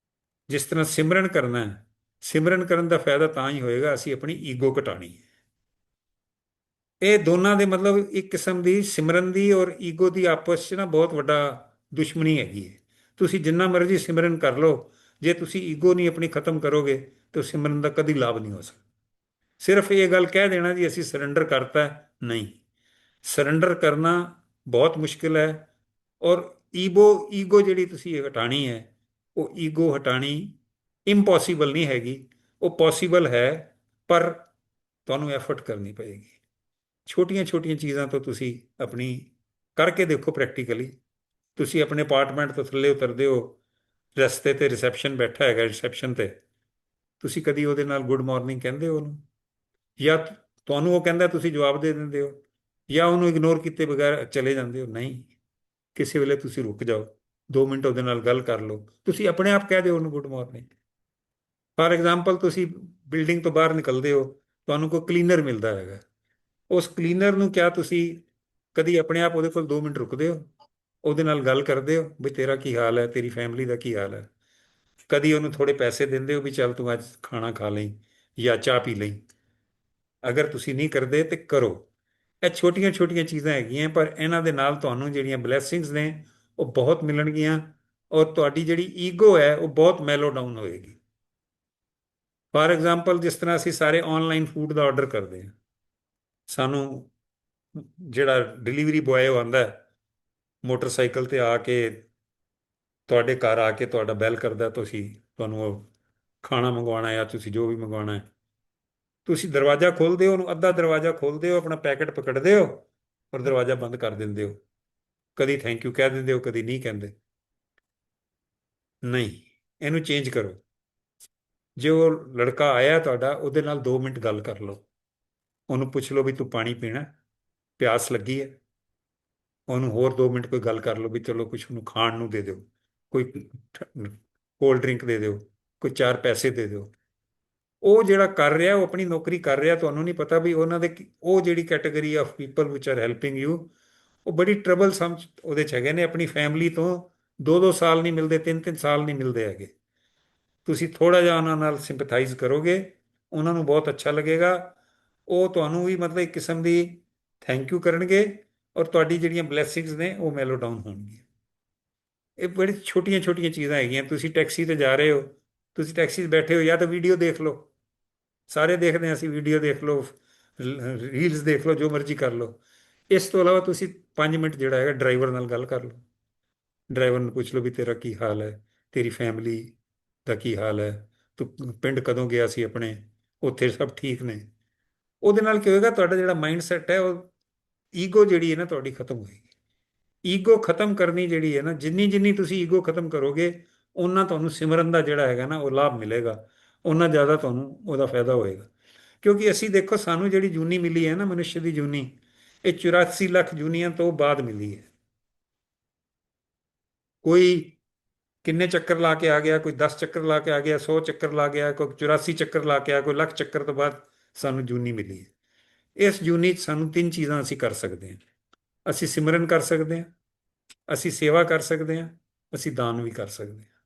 Speaker 3: ਜਿਸ ਤਰ੍ਹਾਂ ਸਿਮਰਨ ਕਰਨਾ ਹੈ, ਸਿਮਰਨ ਕਰਨ ਦਾ ਫਾਇਦਾ ਤਾਂ ਹੀ ਹੋਏਗਾ ਅਸੀਂ ਆਪਣੀ ਈਗੋ ਘਟਾਣੀ ਹੈ। ਇਹ ਦੋਨਾਂ ਦੇ ਮਤਲਬ ਇੱਕ ਕਿਸਮ ਦੀ ਸਿਮਰਨ ਦੀ ਔਰ ਈਗੋ ਦੀ ਆਪਸ 'ਚ ਨਾ ਬਹੁਤ ਵੱਡਾ ਦੁਸ਼ਮਣੀ ਹੈਗੀ ਹੈ। ਤੁਸੀਂ ਜਿੰਨਾ ਮਰਜ਼ੀ ਸਿਮਰਨ ਕਰ ਲਓ, ਜੇ ਤੁਸੀਂ ਈਗੋ ਨਹੀਂ ਆਪਣੀ ਖਤਮ ਕਰੋਗੇ ਤਾਂ ਸਿਮਰਨ ਦਾ ਕਦੀ ਲਾਭ ਨਹੀਂ ਹੋ ਸਕਦਾ। ਸਿਰਫ ਇਹ ਗੱਲ ਕਹਿ ਦੇਣਾ ਜੀ ਅਸੀਂ ਸਰੈਂਡਰ ਕਰਤਾ, ਨਹੀਂ, ਸਰੈਂਡਰ ਕਰਨਾ ਬਹੁਤ ਮੁਸ਼ਕਿਲ ਹੈ। ਔਰ ਈਗੋ ਜਿਹੜੀ ਤੁਸੀਂ ਹਟਾਣੀ ਹੈ, ਉਹ ਈਗੋ ਹਟਾਣੀ ਇੰਪੋਸੀਬਲ ਨਹੀਂ ਹੈਗੀ, ਉਹ ਪੋਸੀਬਲ ਹੈ, ਪਰ ਤੁਹਾਨੂੰ ਐਫਰਟ ਕਰਨੀ ਪਏਗੀ। ਛੋਟੀਆਂ ਛੋਟੀਆਂ ਚੀਜ਼ਾਂ ਤੋਂ ਤੁਸੀਂ ਆਪਣੀ ਕਰਕੇ ਦੇਖੋ ਪ੍ਰੈਕਟੀਕਲੀ। ਤੁਸੀਂ ਆਪਣੇ ਅਪਾਰਟਮੈਂਟ ਤੋਂ ਥੱਲੇ ਉਤਰਦੇ ਹੋ, ਰਸਤੇ ਤੇ ਰਿਸੈਪਸ਼ਨ ਬੈਠਾ ਹੈਗਾ, ਰਿਸੈਪਸ਼ਨ ਤੇ ਤੁਸੀਂ ਕਦੀ ਉਹਦੇ ਨਾਲ ਗੁੱਡ ਮਾਰਨਿੰਗ ਕਹਿੰਦੇ ਹੋ ਉਹਨੂੰ, ਜਾਂ ਤੁਹਾਨੂੰ ਉਹ ਕਹਿੰਦਾ ਤੁਸੀਂ ਜਵਾਬ ਦੇ ਦਿੰਦੇ ਹੋ, ਜਾਂ ਉਹਨੂੰ ਇਗਨੋਰ ਕੀਤੇ ਬਗੈਰ ਚਲੇ ਜਾਂਦੇ ਹੋ? ਨਹੀਂ, ਕਿਸੇ ਵੇਲੇ ਤੁਸੀਂ ਰੁਕ ਜਾਓ, 2 ਮਿੰਟ ਉਹਦੇ ਨਾਲ ਗੱਲ ਕਰ ਲਓ, ਤੁਸੀਂ ਆਪਣੇ ਆਪ ਕਹਿ ਦਿਓ ਉਹਨੂੰ ਗੁੱਡ ਮਾਰਨਿੰਗ। ਫਾਰ ਐਗਜ਼ਾਮਪਲ ਤੁਸੀਂ ਬਿਲਡਿੰਗ ਤੋਂ ਬਾਹਰ ਨਿਕਲਦੇ ਹੋ, ਤੁਹਾਨੂੰ ਕੋਈ ਕਲੀਨਰ ਮਿਲਦਾ ਹੈਗਾ, ਉਸ ਕਲੀਨਰ ਨੂੰ ਕਿਆ ਤੁਸੀਂ ਕਦੀ ਆਪਣੇ ਆਪ ਉਹਦੇ ਕੋਲ 2 ਮਿੰਟ ਰੁਕਦੇ ਹੋ, ਉਹਦੇ ਨਾਲ ਗੱਲ ਕਰਦੇ ਹੋ ਵੀ ਤੇਰਾ ਕੀ ਹਾਲ ਹੈ, ਤੇਰੀ ਫੈਮਿਲੀ ਦਾ ਕੀ ਹਾਲ ਹੈ? ਕਦੀ ਉਹਨੂੰ ਥੋੜੇ ਪੈਸੇ ਦਿੰਦੇ ਹੋ ਵੀ ਚੱਲ ਤੂੰ ਅੱਜ ਖਾਣਾ ਖਾ ਲਈ ਜਾਂ ਚਾਹ ਪੀ ਲਈ? ਅਗਰ ਤੁਸੀਂ ਨਹੀਂ ਕਰਦੇ ਤੇ ਕਰੋ। ਇਹ ਛੋਟੀਆਂ ਛੋਟੀਆਂ ਚੀਜ਼ਾਂ ਹੈਗੀਆਂ, ਪਰ ਇਹਨਾਂ ਦੇ ਨਾਲ ਤੁਹਾਨੂੰ ਜਿਹੜੀਆਂ ਬਲੈਸਿੰਗਸ ਨੇ ਉਹ ਬਹੁਤ ਮਿਲਣਗੀਆਂ, ਔਰ ਤੁਹਾਡੀ ਜਿਹੜੀ ਈਗੋ ਹੈ ਉਹ ਬਹੁਤ ਮੈਲੋ ਡਾਊਨ ਹੋਏਗੀ। ਫਾਰ ਐਗਜ਼ਾਮਪਲ ਜਿਸ ਤਰ੍ਹਾਂ ਅਸੀਂ ਸਾਰੇ ਆਨਲਾਈਨ ਫੂਡ ਦਾ ਆਰਡਰ ਕਰਦੇ ਹਾਂ, ਸਾਨੂੰ ਜਿਹੜਾ ਡਿਲੀਵਰੀ ਬੁਆਏ ਉਹ ਆਉਂਦਾ ਮੋਟਰਸਾਈਕਲ ਤੇ ਆ ਕੇ ਤੁਹਾਡੇ ਘਰ ਆ ਕੇ ਤੁਹਾਡਾ ਬੈਲ ਕਰਦਾ, ਤੁਹਾਨੂੰ ਉਹ ਖਾਣਾ ਮੰਗਵਾਉਣਾ ਜਾਂ ਤੁਸੀਂ ਜੋ ਵੀ ਮੰਗਵਾਉਣਾ ਹੈ, ਤੁਸੀਂ ਦਰਵਾਜ਼ਾ ਖੋਲ੍ਹਦੇ ਹੋ, ਉਹਨੂੰ ਅੱਧਾ ਦਰਵਾਜ਼ਾ ਖੋਲ੍ਹਦੇ ਹੋ, ਆਪਣਾ ਪੈਕਟ ਪਕੜਦੇ ਹੋ ਔਰ ਦਰਵਾਜ਼ਾ ਬੰਦ ਕਰ ਦਿੰਦੇ ਹੋ। ਕਦੀ ਥੈਂਕ ਯੂ ਕਹਿ ਦਿੰਦੇ ਹੋ, ਕਦੀ ਨਹੀਂ ਕਹਿੰਦੇ। ਨਹੀਂ, ਇਹਨੂੰ ਚੇਂਜ ਕਰੋ। ਜੇ ਉਹ ਲੜਕਾ ਆਇਆ ਤੁਹਾਡਾ, ਉਹਦੇ ਨਾਲ 2 ਮਿੰਟ ਗੱਲ ਕਰ ਲਓ, ਉਹਨੂੰ ਪੁੱਛ ਲਓ ਵੀ ਤੂੰ ਪਾਣੀ ਪੀਣਾ, ਪਿਆਸ ਲੱਗੀ ਹੈ? ਉਹਨੂੰ ਹੋਰ 2 ਮਿੰਟ ਕੋਈ ਗੱਲ ਕਰ ਲਓ ਵੀ ਚਲੋ ਕੁਛ ਉਹਨੂੰ ਖਾਣ ਨੂੰ ਦੇ ਦਿਓ, ਕੋਈ ਕੋਲਡ ਡਰਿੰਕ ਦੇ ਦਿਓ, ਕੋਈ 4 ਪੈਸੇ ਦੇ ਦਿਓ। ਉਹ ਜਿਹੜਾ ਕਰ ਰਿਹਾ ਉਹ ਆਪਣੀ ਨੌਕਰੀ ਕਰ ਰਿਹਾ, ਤੁਹਾਨੂੰ ਨਹੀਂ ਪਤਾ ਵੀ ਉਹਨਾਂ ਦੇ ਉਹ ਜਿਹੜੀ category of people which are helping you, ਉਹ ਬੜੀ ਟਰਬਲਸਮ ਉਹਦੇ 'ਚ ਹੈਗੇ ਨੇ। ਆਪਣੀ ਫੈਮਿਲੀ ਤੋਂ 2-2 ਸਾਲ ਨਹੀਂ ਮਿਲਦੇ, 3-3 ਸਾਲ ਨਹੀਂ ਮਿਲਦੇ ਹੈਗੇ। ਤੁਸੀਂ ਥੋੜ੍ਹਾ ਜਿਹਾ ਉਹਨਾਂ ਨਾਲ ਸਿੰਪਥਾਈਜ਼ ਕਰੋਗੇ, ਉਹਨਾਂ ਨੂੰ ਬਹੁਤ ਅੱਛਾ ਲੱਗੇਗਾ। ਉਹ ਤੁਹਾਨੂੰ ਵੀ ਮਤਲਬ ਇੱਕ ਕਿਸਮ ਦੀ ਥੈਂਕ ਯੂ ਕਰਨਗੇ, ਔਰ ਤੁਹਾਡੀ ਜਿਹੜੀਆਂ ਬਲੈਸਿੰਗਸ ਨੇ ਉਹ ਮੈਲੋ ਡਾਊਨ ਹੋਣਗੀਆਂ। ਇਹ ਬੜੀ ਛੋਟੀਆਂ ਛੋਟੀਆਂ ਚੀਜ਼ਾਂ ਹੈਗੀਆਂ। ਤੁਸੀਂ ਟੈਕਸੀ ਤੇ ਜਾ ਰਹੇ ਹੋ, ਤੁਸੀਂ ਟੈਕਸੀ 'ਚ ਬੈਠੇ ਹੋ, ਜਾਂ ਤਾਂ ਵੀਡੀਓ ਦੇਖ ਲਓ, ਸਾਰੇ ਦੇਖਦੇ ਹਾਂ ਅਸੀਂ, ਵੀਡੀਓ ਦੇਖ ਲਓ, ਰੀਲਸ ਦੇਖ ਲਓ, ਜੋ ਮਰਜ਼ੀ ਕਰ ਲਓ। ਇਸ ਤੋਂ ਇਲਾਵਾ ਤੁਸੀਂ 5 ਮਿੰਟ ਜਿਹੜਾ ਹੈਗਾ ਡਰਾਈਵਰ ਨਾਲ ਗੱਲ ਕਰ ਲਓ। ਡਰਾਈਵਰ ਨੂੰ ਪੁੱਛ ਲਓ ਵੀ ਤੇਰਾ ਕੀ ਹਾਲ ਹੈ, ਤੇਰੀ ਫੈਮਿਲੀ ਦਾ ਕੀ ਹਾਲ ਹੈ, ਤੂੰ ਪਿੰਡ ਕਦੋਂ ਗਿਆ ਸੀ ਆਪਣੇ, ਉੱਥੇ ਸਭ ਠੀਕ ਨੇ? ਉਹਦੇ ਨਾਲ ਕੀ ਹੋਏਗਾ, ਤੁਹਾਡਾ ਜਿਹੜਾ ਮਾਈਂਡ ਸੈਟ ਹੈ, ਉਹ ਈਗੋ ਜਿਹੜੀ ਹੈ ਨਾ ਤੁਹਾਡੀ ਖਤਮ ਹੋਏਗੀ। ਈਗੋ ਖਤਮ ਕਰਨੀ ਜਿਹੜੀ ਹੈ ਨਾ, ਜਿੰਨੀ ਜਿੰਨੀ ਤੁਸੀਂ ਈਗੋ ਖਤਮ ਕਰੋਗੇ, ਓਨਾ ਤੁਹਾਨੂੰ ਸਿਮਰਨ ਦਾ ਜਿਹੜਾ ਹੈਗਾ ਨਾ ਉਹ ਲਾਭ ਮਿਲੇਗਾ, ਓਨਾ ਜ਼ਿਆਦਾ ਤੁਹਾਨੂੰ ਉਹਦਾ ਫਾਇਦਾ ਹੋਏਗਾ। ਕਿਉਂਕਿ ਅਸੀਂ ਦੇਖੋ ਸਾਨੂੰ ਜਿਹੜੀ ਜੂਨੀ ਮਿਲੀ ਹੈ ਨਾ ਮਨੁੱਖ ਦੀ ਜੂਨੀ, ਇਹ 84 ਲੱਖ ਜੂਨੀਆਂ ਤੋਂ ਬਾਅਦ ਮਿਲੀ ਹੈ। ਕੋਈ ਕਿੰਨੇ ਚੱਕਰ ਲਾ ਕੇ ਆ ਗਿਆ, ਕੋਈ 10 ਚੱਕਰ ਲਾ ਕੇ ਆ ਗਿਆ, 100 ਚੱਕਰ ਲਾ ਗਿਆ, ਕੋਈ 84 ਚੱਕਰ ਲਾ ਕੇ ਆ, ਕੋਈ ਲੱਖ ਚੱਕਰ ਤੋਂ ਬਾਅਦ ਸਾਨੂੰ ਜੂਨੀ ਮਿਲੀ ਹੈ। ਇਸ ਜੂਨੀ 'ਚ ਸਾਨੂੰ 3 ਚੀਜ਼ਾਂ ਅਸੀਂ ਕਰ ਸਕਦੇ ਹਾਂ। ਅਸੀਂ ਸਿਮਰਨ ਕਰ ਸਕਦੇ ਹਾਂ, ਅਸੀਂ ਸੇਵਾ ਕਰ ਸਕਦੇ ਹਾਂ, ਅਸੀਂ ਦਾਨ ਵੀ ਕਰ ਸਕਦੇ ਹਾਂ।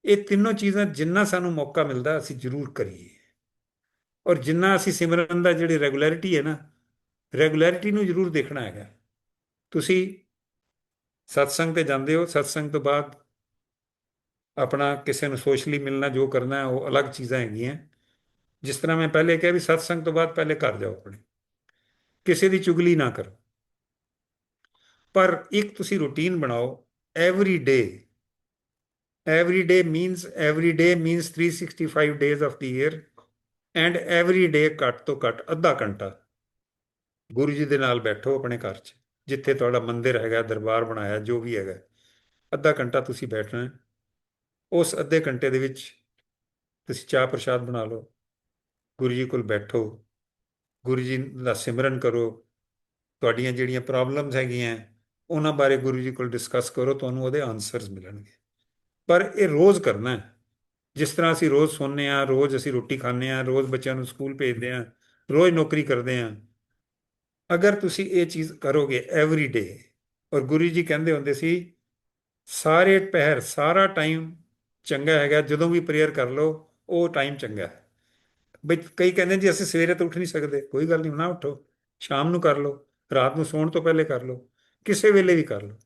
Speaker 3: ਇਹ ਤਿੰਨੋਂ ਚੀਜ਼ਾਂ ਜਿੰਨਾ ਸਾਨੂੰ ਮੌਕਾ ਮਿਲਦਾ ਅਸੀਂ ਜ਼ਰੂਰ ਕਰੀਏ। ਔਰ ਜਿੰਨਾ ਅਸੀਂ ਸਿਮਰਨ ਦਾ ਜਿਹੜੀ ਰੈਗੂਲੈਰਿਟੀ ਹੈ ਨਾ, ਰੈਗੂਲੈਰਿਟੀ ਨੂੰ ਜ਼ਰੂਰ ਦੇਖਣਾ ਹੈਗਾ। ਤੁਸੀਂ ਸਤਸੰਗ ਤੇ ਜਾਂਦੇ ਹੋ, ਸਤਸੰਗ ਤੋਂ ਬਾਅਦ ਆਪਣਾ ਕਿਸੇ ਨੂੰ ਸੋਸ਼ਲੀ ਮਿਲਣਾ, ਜੋ ਕਰਨਾ ਹੈ ਉਹ ਅਲੱਗ ਚੀਜ਼ਾਂ ਹੈਗੀਆਂ। ਜਿਸ ਤਰ੍ਹਾਂ ਮੈਂ ਪਹਿਲੇ ਕਿਹਾ ਵੀ ਸਤਸੰਗ ਤੋਂ ਬਾਅਦ ਪਹਿਲੇ ਘਰ ਜਾਓ, ਆਪਣੇ ਕਿਸੇ ਦੀ ਚੁਗਲੀ ਨਾ ਕਰੋ। ਪਰ ਇੱਕ ਤੁਸੀਂ ਰੂਟੀਨ ਬਣਾਓ, every day. Every day means 365 days of the year, and every day ਘੱਟ ਤੋਂ ਘੱਟ ਅੱਧਾ ਘੰਟਾ ਗੁਰੂ ਜੀ ਦੇ ਨਾਲ ਬੈਠੋ ਆਪਣੇ ਘਰ 'ਚ, ਜਿੱਥੇ ਤੁਹਾਡਾ ਮੰਦਿਰ ਹੈਗਾ, ਦਰਬਾਰ ਬਣਾਇਆ, ਜੋ ਵੀ ਹੈਗਾ, ਅੱਧਾ ਘੰਟਾ ਤੁਸੀਂ ਬੈਠਣਾ। ਉਸ ਅੱਧੇ ਘੰਟੇ ਦੇ ਵਿੱਚ ਤੁਸੀਂ ਚਾਹ ਪ੍ਰਸ਼ਾਦ ਬਣਾ ਲਓ, ਗੁਰੂ ਜੀ ਕੋਲ ਬੈਠੋ, ਗੁਰੂ ਜੀ ਦਾ ਸਿਮਰਨ ਕਰੋ, ਤੁਹਾਡੀਆਂ ਜਿਹੜੀਆਂ ਪ੍ਰੋਬਲਮਸ ਹੈਗੀਆਂ ਉਹਨਾਂ ਬਾਰੇ ਗੁਰੂ ਜੀ ਕੋਲ ਡਿਸਕਸ ਕਰੋ, ਤੁਹਾਨੂੰ ਉਹਦੇ ਆਨਸਰਸ ਮਿਲਣਗੇ। ਪਰ ਇਹ ਰੋਜ਼ ਕਰਨਾ ਹੈ। ਜਿਸ ਤਰ੍ਹਾਂ ਅਸੀਂ ਰੋਜ਼ ਸੌਂਦੇ ਹਾਂ, ਰੋਜ਼ ਅਸੀਂ ਰੋਟੀ ਖਾਂਦੇ ਹਾਂ, ਰੋਜ਼ ਬੱਚਿਆਂ ਨੂੰ ਸਕੂਲ ਭੇਜਦੇ ਹਾਂ, ਰੋਜ਼ ਨੌਕਰੀ ਕਰਦੇ ਹਾਂ, ਅਗਰ ਤੁਸੀਂ ਇਹ ਚੀਜ਼ ਕਰੋਗੇ ਐਵਰੀ ਡੇ। ਔਰ ਗੁਰੂ ਜੀ ਕਹਿੰਦੇ ਹੁੰਦੇ ਸੀ ਸਾਰੇ ਪਹਿਰ, ਸਾਰਾ ਟਾਈਮ ਚੰਗਾ ਹੈਗਾ, ਜਦੋਂ ਵੀ ਪ੍ਰੇਅਰ ਕਰ ਲਓ ਉਹ ਟਾਈਮ ਚੰਗਾ ਹੈ। ਬਈ ਕਈ ਕਹਿੰਦੇ ਜੀ ਅਸੀਂ ਸਵੇਰੇ ਤੋਂ ਉੱਠ ਨਹੀਂ ਸਕਦੇ, ਕੋਈ ਗੱਲ ਨਹੀਂ, ਨਾ ਉੱਠੋ, ਸ਼ਾਮ ਨੂੰ ਕਰ ਲਓ, ਰਾਤ ਨੂੰ ਸੌਣ ਤੋਂ ਪਹਿਲੇ ਕਰ ਲਓ, ਕਿਸੇ ਵੇਲੇ ਵੀ ਕਰ ਲਓ।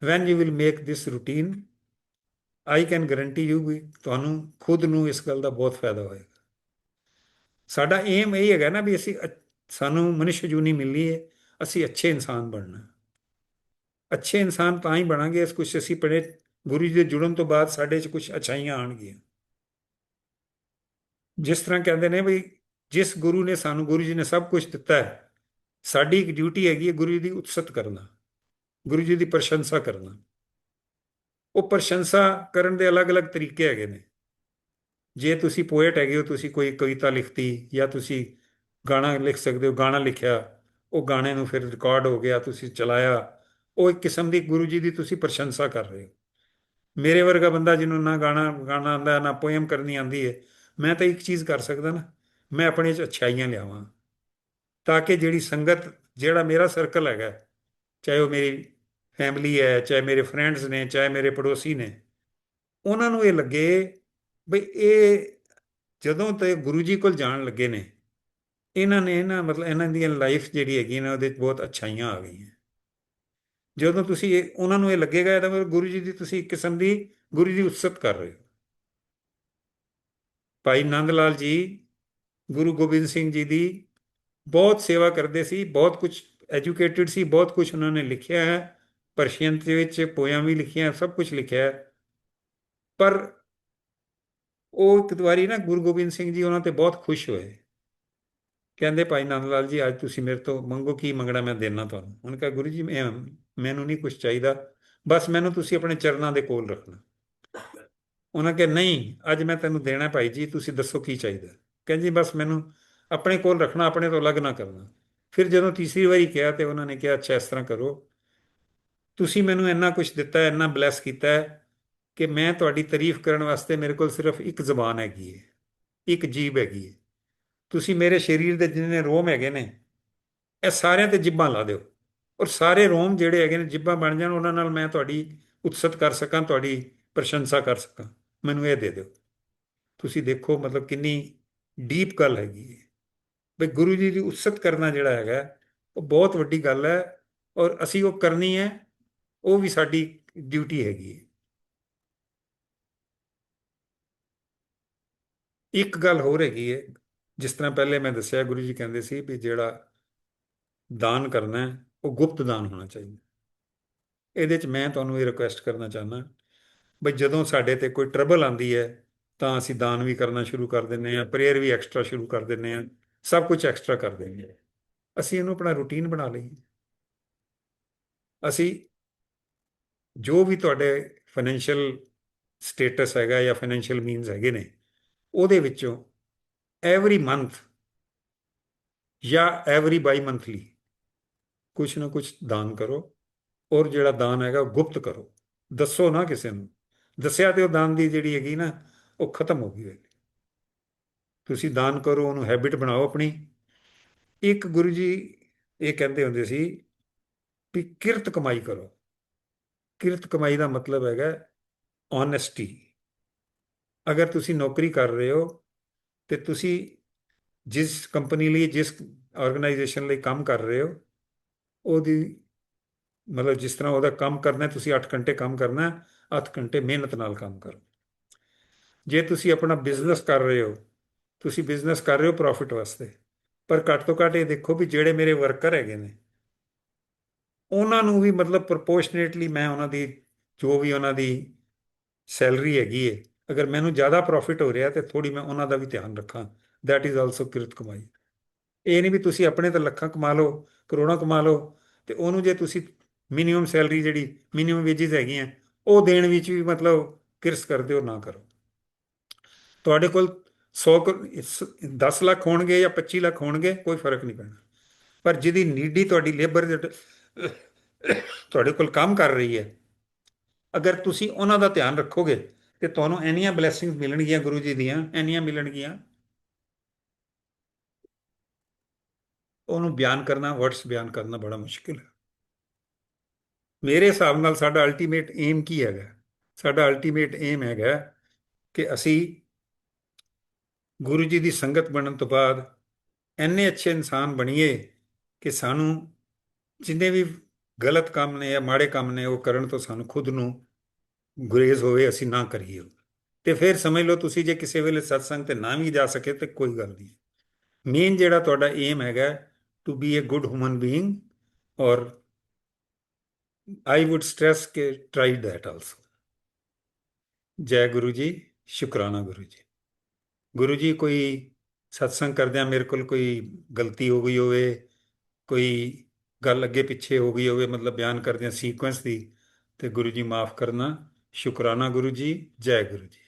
Speaker 3: When you will make this routine, I can guarantee you ਵੀ ਤੁਹਾਨੂੰ ਖੁਦ ਨੂੰ ਇਸ ਗੱਲ ਦਾ ਬਹੁਤ ਫਾਇਦਾ ਹੋਏਗਾ। ਸਾਡਾ ਏਮ ਇਹ ਹੈਗਾ ਨਾ ਵੀ ਅਸੀਂ ਸਾਨੂੰ ਮਨੁੱਖ ਜੂਨੀ ਮਿਲਣੀ ਹੈ, ਅਸੀਂ ਅੱਛੇ ਇਨਸਾਨ ਬਣਨਾ। ਅੱਛੇ ਇਨਸਾਨ ਤਾਂ ਹੀ ਬਣਾਂਗੇ ਇਸ ਕੁਛ ਅਸੀਂ ਪੜ੍ਹੇ, ਗੁਰੂ ਜੀ ਦੇ ਜੁੜਨ ਤੋਂ ਬਾਅਦ ਸਾਡੇ 'ਚ ਕੁਛ ਅੱਛਾਈਆਂ ਆਉਣਗੀਆਂ। ਜਿਸ ਤਰ੍ਹਾਂ ਕਹਿੰਦੇ ਨੇ ਵੀ ਜਿਸ ਗੁਰੂ ਨੇ ਸਾਨੂੰ, ਗੁਰੂ ਜੀ ਨੇ ਸਭ ਕੁਝ ਦਿੱਤਾ ਹੈ, ਸਾਡੀ ਇੱਕ ਡਿਊਟੀ ਹੈਗੀ ਹੈ ਗੁਰੂ ਜੀ ਦੀ ਉਤਸਤ ਕਰਨਾ, ਗੁਰੂ ਜੀ ਦੀ ਪ੍ਰਸ਼ੰਸਾ ਕਰਨਾ। ਉਹ ਪ੍ਰਸ਼ੰਸਾ ਕਰਨ ਦੇ ਅਲੱਗ-ਅਲੱਗ ਤਰੀਕੇ ਹੈਗੇ ਨੇ। ਜੇ ਤੁਸੀਂ ਪੋਇਟ ਹੈਗੇ ਹੋ, ਤੁਸੀਂ ਕੋਈ ਕਵਿਤਾ ਲਿਖਤੀ, ਜਾਂ ਤੁਸੀਂ ਗਾਣਾ ਲਿਖ ਸਕਦੇ ਹੋ, ਗਾਣਾ ਲਿਖਿਆ, ਉਹ ਗਾਣੇ ਨੂੰ ਫਿਰ ਰਿਕਾਰਡ ਹੋ ਗਿਆ, ਤੁਸੀਂ ਚਲਾਇਆ, ਉਹ ਇੱਕ ਕਿਸਮ ਦੀ ਗੁਰੂ ਜੀ ਦੀ ਤੁਸੀਂ ਪ੍ਰਸ਼ੰਸਾ ਕਰ ਰਹੇ ਹੋ। ਮੇਰੇ ਵਰਗਾ ਬੰਦਾ ਜਿਹਨੂੰ ਨਾ ਗਾਣਾ ਆਉਂਦਾ, ਨਾ ਪੋਇਮ ਕਰਨੀ ਆਉਂਦੀ ਹੈ, ਮੈਂ ਤਾਂ ਇੱਕ ਚੀਜ਼ ਕਰ ਸਕਦਾ ਨਾ, ਮੈਂ ਆਪਣੇ 'ਚ ਅੱਛਾਈਆਂ ਲਿਆਵਾਂ, ਤਾਂ ਕਿ ਜਿਹੜੀ ਸੰਗਤ, ਜਿਹੜਾ ਮੇਰਾ ਸਰਕਲ ਹੈਗਾ, ਚਾਹੇ ਉਹ ਮੇਰੀ ਫੈਮਿਲੀ ਹੈ, ਚਾਹੇ ਮੇਰੇ ਫਰੈਂਡਸ ਨੇ, ਚਾਹੇ ਮੇਰੇ ਪੜੋਸੀ ਨੇ, ਉਹਨਾਂ ਨੂੰ ਇਹ ਲੱਗੇ ਬਈ ਇਹ ਜਦੋਂ ਤੇ ਗੁਰੂ ਜੀ ਕੋਲ ਜਾਣ ਲੱਗੇ ਨੇ, ਇਹਨਾਂ ਨੇ ਨਾ ਮਤਲਬ ਇਹਨਾਂ ਦੀਆਂ ਲਾਈਫ ਜਿਹੜੀ ਹੈਗੀ ਨਾ ਉਹਦੇ 'ਚ ਬਹੁਤ ਅੱਛਾਈਆਂ ਆ ਗਈਆਂ। ਜਦੋਂ ਤੁਸੀਂ ਉਹਨਾਂ ਨੂੰ ਇਹ ਲੱਗੇਗਾ, ਇਹਦਾ ਮਤਲਬ ਗੁਰੂ ਜੀ ਦੀ ਤੁਸੀਂ ਇੱਕ ਕਿਸਮ ਦੀ ਗੁਰੂ ਦੀ ਉਤਸਤ ਕਰ ਰਹੇ ਹੋ। ਭਾਈ ਨੰਦ ਲਾਲ ਜੀ ਗੁਰੂ ਗੋਬਿੰਦ ਸਿੰਘ ਜੀ ਦੀ ਬਹੁਤ ਸੇਵਾ ਕਰਦੇ ਸੀ, ਬਹੁਤ ਕੁਝ ਐਜੂਕੇਟਿਡ ਸੀ, ਬਹੁਤ ਕੁਝ ਉਹਨਾਂ ਨੇ ਲਿਖਿਆ ਹੈ, ਪਰਸ਼ੀਅਨ ਦੇ ਵਿੱਚ ਪੋਇਮ ਵੀ ਲਿਖੀਆਂ, ਸਭ ਕੁਝ ਲਿਖਿਆ ਹੈ। ਪਰ ਉਹ ਇੱਕ ਵਾਰੀ ਨਾ ਗੁਰੂ ਗੋਬਿੰਦ ਸਿੰਘ ਜੀ ਉਹਨਾਂ ਤੇ ਬਹੁਤ ਖੁਸ਼ ਹੋਏ, ਕਹਿੰਦੇ ਭਾਈ ਨੰਦ ਲਾਲ ਜੀ ਅੱਜ ਤੁਸੀਂ ਮੇਰੇ ਤੋਂ ਮੰਗੋ, ਕੀ ਮੰਗਣਾ ਮੈਂ ਦੇਣਾ ਤੁਹਾਨੂੰ। ਉਹਨੇ ਕਿਹਾ ਗੁਰੂ ਜੀ ਮੈਨੂੰ ਨਹੀਂ ਕੁਝ ਚਾਹੀਦਾ, ਬਸ ਮੈਨੂੰ ਤੁਸੀਂ ਆਪਣੇ ਚਰਨਾਂ ਦੇ ਕੋਲ ਰੱਖਣਾ। ਉਹਨਾਂ ਕਿਹਾ ਨਹੀਂ, ਅੱਜ ਮੈਂ ਤੈਨੂੰ ਦੇਣਾ ਭਾਈ ਜੀ, ਤੁਸੀਂ ਦੱਸੋ ਕੀ ਚਾਹੀਦਾ। ਕਹਿੰਦੇ ਜੀ ਬਸ ਮੈਨੂੰ ਆਪਣੇ ਕੋਲ ਰੱਖਣਾ, ਆਪਣੇ ਤੋਂ ਅਲੱਗ ਨਾ ਕਰਨਾ। ਫਿਰ ਜਦੋਂ ਤੀਸਰੀ ਵਾਰੀ ਕਿਹਾ ਤੇ ਉਹਨਾਂ ਨੇ ਕਿਹਾ ਅੱਛਾ ਇਸ ਤਰ੍ਹਾਂ ਕਰੋ, ਤੁਸੀਂ ਮੈਨੂੰ ਇੰਨਾ ਕੁਝ ਦਿੱਤਾ, ਇੰਨਾ ਬਲੈਸ ਕੀਤਾ ਹੈ ਕਿ ਮੈਂ ਤੁਹਾਡੀ ਤਾਰੀਫ ਕਰਨ ਵਾਸਤੇ ਮੇਰੇ ਕੋਲ ਸਿਰਫ ਇੱਕ ਜ਼ਬਾਨ ਹੈਗੀ ਹੈ, ਇੱਕ ਜੀਭ ਹੈਗੀ ਹੈ। ਤੁਸੀਂ ਮੇਰੇ ਸਰੀਰ ਦੇ ਜਿੰਨੇ ਰੋਮ ਹੈਗੇ ਨੇ, ਇਹ ਸਾਰਿਆਂ ਤੇ ਜਿੱਬਾਂ ਲਾ ਦਿਓ, ਔਰ ਸਾਰੇ ਰੋਮ ਜਿਹੜੇ ਹੈਗੇ ਨੇ ਜਿੱਬਾਂ ਬਣ ਜਾਣ, ਉਹਨਾਂ ਨਾਲ ਮੈਂ ਤੁਹਾਡੀ ਉਤਸਤ ਕਰ ਸਕਾਂ, ਤੁਹਾਡੀ ਪ੍ਰਸ਼ੰਸਾ ਕਰ ਸਕਾਂ, ਮੈਨੂੰ ਇਹ ਦੇ ਦਿਓ। ਤੁਸੀਂ ਦੇਖੋ ਮਤਲਬ ਕਿੰਨੀ ਡੀਪ ਗੱਲ ਹੈਗੀ ਹੈ ਵੀ ਗੁਰੂ ਜੀ ਦੀ ਉਤਸਤ ਕਰਨਾ ਜਿਹੜਾ ਹੈਗਾ ਉਹ ਬਹੁਤ ਵੱਡੀ ਗੱਲ ਹੈ, ਔਰ ਅਸੀਂ ਉਹ ਕਰਨੀ ਹੈ, ਉਹ ਵੀ ਸਾਡੀ ਡਿਊਟੀ ਹੈਗੀ ਹੈ। ਇੱਕ ਗੱਲ ਹੋਰ ਹੈਗੀ ਹੈ, ਜਿਸ ਤਰ੍ਹਾਂ ਪਹਿਲੇ ਮੈਂ ਦੱਸਿਆ ਗੁਰੂ ਜੀ ਕਹਿੰਦੇ ਸੀ ਵੀ ਜਿਹੜਾ ਦਾਨ ਕਰਨਾ ਹੈ ਉਹ ਗੁਪਤ ਦਾਨ ਹੋਣਾ ਚਾਹੀਦਾ। ਇਹਦੇ 'ਚ ਮੈਂ ਤੁਹਾਨੂੰ ਇਹ ਰਿਕੁਐਸਟ ਕਰਨਾ ਚਾਹੁੰਦਾ ਬਈ ਜਦੋਂ ਸਾਡੇ ਤੇ ਕੋਈ ਟਰਬਲ ਆਉਂਦੀ ਹੈ ਤਾਂ ਅਸੀਂ ਦਾਨ ਵੀ ਕਰਨਾ ਸ਼ੁਰੂ ਕਰ ਦਿੰਦੇ ਹਾਂ, ਪ੍ਰੇਅਰ ਵੀ ਐਕਸਟਰਾ ਸ਼ੁਰੂ ਕਰ ਦਿੰਦੇ ਹਾਂ, ਸਭ ਕੁਝ ਐਕਸਟਰਾ ਕਰ ਦਿੰਦੇ ਹਾਂ। ਅਸੀਂ ਇਹਨੂੰ ਆਪਣਾ ਰੂਟੀਨ ਬਣਾ ਲਈਏ। ਅਸੀਂ ਜੋ ਵੀ ਤੁਹਾਡੇ ਫਾਈਨੈਂਸ਼ੀਅਲ ਸਟੇਟਸ ਹੈਗਾ ਜਾਂ ਫਾਈਨੈਂਸ਼ੀਅਲ ਮੀਨਸ ਹੈਗੇ ਨੇ, ਉਹਦੇ ਵਿੱਚੋਂ एवरी मंथ या एवरी बाई मंथली कुछ ना कुछ दान करो। ਔਰ ਜਿਹੜਾ ਦਾਨ ਹੈਗਾ ਉਹ ਗੁਪਤ ਕਰੋ, ਦੱਸੋ ਨਾ ਕਿਸੇ ਨੂੰ। ਦੱਸਿਆ ਤੇ ਉਹ ਦਾਨ ਦੀ ਜਿਹੜੀ ਹੈਗੀ ਨਾ ਉਹ ਖਤਮ ਹੋ ਗਈ ਹੋਏਗੀ। ਤੁਸੀਂ ਦਾਨ ਕਰੋ, ਉਹਨੂੰ ਹੈਬਿਟ ਬਣਾਓ ਆਪਣੀ। ਇੱਕ ਗੁਰੂ ਜੀ ਇਹ ਕਹਿੰਦੇ ਹੁੰਦੇ ਸੀ ਵੀ ਕਿਰਤ ਕਮਾਈ ਕਰੋ। ਕਿਰਤ ਕਮਾਈ ਦਾ ਮਤਲਬ ਹੈਗਾ ਓਨੈਸਟੀ। ਅਗਰ ਤੁਸੀਂ ਨੌਕਰੀ ਕਰ ਰਹੇ ਹੋ ਤੇ ਤੁਸੀਂ ਜਿਸ ਕੰਪਨੀ ਲਈ, ਜਿਸ ਆਰਗੇਨਾਈਜੇਸ਼ਨ ਲਈ ਕੰਮ ਕਰ ਰਹੇ ਹੋ, ਉਹਦੀ ਮਤਲਬ ਜਿਸ ਤਰ੍ਹਾਂ ਉਹਦਾ ਕੰਮ ਕਰਨਾ, ਤੁਸੀਂ 8 ਘੰਟੇ ਕੰਮ ਕਰਨਾ, 8 ਘੰਟੇ ਮਿਹਨਤ ਨਾਲ ਕੰਮ ਕਰੋ। ਜੇ ਤੁਸੀਂ ਆਪਣਾ ਬਿਜ਼ਨਸ ਕਰ ਰਹੇ ਹੋ, ਤੁਸੀਂ ਬਿਜ਼ਨਸ ਕਰ ਰਹੇ ਹੋ ਪ੍ਰੋਫਿਟ ਵਾਸਤੇ, ਪਰ ਘੱਟ ਤੋਂ ਘੱਟ ਇਹ ਦੇਖੋ ਵੀ ਜਿਹੜੇ ਮੇਰੇ ਵਰਕਰ ਹੈਗੇ ਨੇ ਉਹਨਾਂ ਨੂੰ ਵੀ ਮਤਲਬ ਪ੍ਰਪੋਰਸ਼ਨੇਟਲੀ ਮੈਂ ਉਹਨਾਂ ਦੀ ਜੋ ਵੀ ਉਹਨਾਂ ਦੀ ਸੈਲਰੀ ਹੈਗੀ ਹੈ, ਅਗਰ ਮੈਨੂੰ ਜ਼ਿਆਦਾ ਪ੍ਰੋਫਿਟ ਹੋ ਰਿਹਾ ਤੇ ਥੋੜੀ ਮੈਂ ਉਹਨਾਂ ਦਾ ਵੀ ਧਿਆਨ ਰੱਖਾਂ। ਦੈਟ ਇਜ਼ ਆਲਸੋ ਕਿਰਤ ਕਮਾਈ। ਇਹ ਨਹੀਂ ਵੀ ਤੁਸੀਂ ਆਪਣੇ ਤਾਂ ਲੱਖਾਂ ਕਮਾ ਲਓ, ਕਰੋੜਾਂ ਕਮਾ ਲਓ, ਤੇ ਉਹਨੂੰ ਜੇ ਤੁਸੀਂ ਮਿਨੀਮਮ ਸੈਲਰੀ ਜਿਹੜੀ ਮਿਨੀਮਮ ਵੇਜਿਸ ਹੈਗੀਆਂ ਉਹ ਦੇਣ ਵਿੱਚ ਵੀ ਮਤਲਬ ਕਿਰਸ ਕਰਦੇ ਹੋ, ਨਾ ਕਰੋ। ਤੁਹਾਡੇ ਕੋਲ 10 ਲੱਖ ਹੋਣਗੇ ਜਾਂ 25 ਲੱਖ ਹੋਣਗੇ, ਕੋਈ ਫਰਕ ਨਹੀਂ ਪੈਣਾ। ਪਰ ਜਿਹਦੀ ਨੀਡੀ ਤੁਹਾਡੀ ਲੇਬਰ ਤੁਹਾਡੇ ਕੋਲ ਕੰਮ ਕਰ ਰਹੀ ਹੈ, ਅਗਰ ਤੁਸੀਂ ਉਹਨਾਂ ਦਾ ਧਿਆਨ ਰੱਖੋਗੇ ਤੇ ਤੁਹਾਨੂੰ ਇੰਨੀਆਂ ਬਲੇਸਿੰਗਸ ਮਿਲਣਗੀਆਂ ਗੁਰੂ ਜੀ ਦੀਆਂ, ਇੰਨੀਆਂ ਮਿਲਣਗੀਆਂ, ਉਹਨੂੰ ਬਿਆਨ ਕਰਨਾ, ਵਰਡਸ ਬਿਆਨ ਕਰਨਾ ਬੜਾ ਮੁਸ਼ਕਿਲ ਹੈ। ਮੇਰੇ ਹਿਸਾਬ ਨਾਲ ਸਾਡਾ ਅਲਟੀਮੇਟ ਏਮ ਕੀ ਹੈਗਾ? ਸਾਡਾ ਅਲਟੀਮੇਟ ਏਮ ਹੈਗਾ ਕਿ ਅਸੀਂ ਗੁਰੂ ਜੀ ਦੀ ਸੰਗਤ ਬਣਨ ਤੋਂ ਬਾਅਦ ਇੰਨੇ ਅੱਛੇ ਇਨਸਾਨ ਬਣੀਏ ਕਿ ਸਾਨੂੰ ਜਿੰਨੇ ਵੀ ਗਲਤ ਕੰਮ ਨੇ ਜਾਂ ਮਾੜੇ ਕੰਮ ਨੇ ਉਹ ਕਰਨ ਤੋਂ ਸਾਨੂੰ ਖੁਦ ਨੂੰ ਗੁਰੇਜ਼ ਹੋਵੇ, ਅਸੀਂ ਨਾ ਕਰੀਏ। ਤੇ ਫਿਰ ਸਮਝ ਲਓ ਤੁਸੀਂ ਜੇ ਕਿਸੇ ਵੇਲੇ ਸਤਸੰਗ ਤੇ ਨਾ ਵੀ ਜਾ ਸਕੇ ਤੇ ਕੋਈ ਗੱਲ ਨਹੀਂ। ਮੇਨ ਜਿਹੜਾ ਤੁਹਾਡਾ ਏਮ ਹੈਗਾ to be a good human being, ਔਰ ਆਈ ਵੁੱਡ ਸਟ੍ਰੈਸ ਕਿ ਟਰਾਈ ਦੈਟ ਆਲਸੋ। ਜੈ ਗੁਰੂ ਜੀ, ਸ਼ੁਕਰਾਨਾ ਗੁਰੂ ਜੀ। ਗੁਰੂ ਜੀ ਕੋਈ ਸਤਸੰਗ ਕਰਦਿਆਂ ਮੇਰੇ ਕੋਲ ਕੋਈ ਗਲਤੀ ਹੋ ਗਈ ਹੋਵੇ, ਕੋਈ ਗੱਲ ਅੱਗੇ ਪਿੱਛੇ ਹੋ ਗਈ ਹੋਵੇ, ਮਤਲਬ ਬਿਆਨ ਕਰਦਿਆਂ ਸੀਕੁਐਂਸ ਦੀ, ਤੇ ਗੁਰੂ ਜੀ ਮਾਫ ਕਰਨਾ। ਸ਼ੁਕਰਾਨਾ ਗੁਰੂ ਜੀ। ਜੈ ਗੁਰੂ ਜੀ।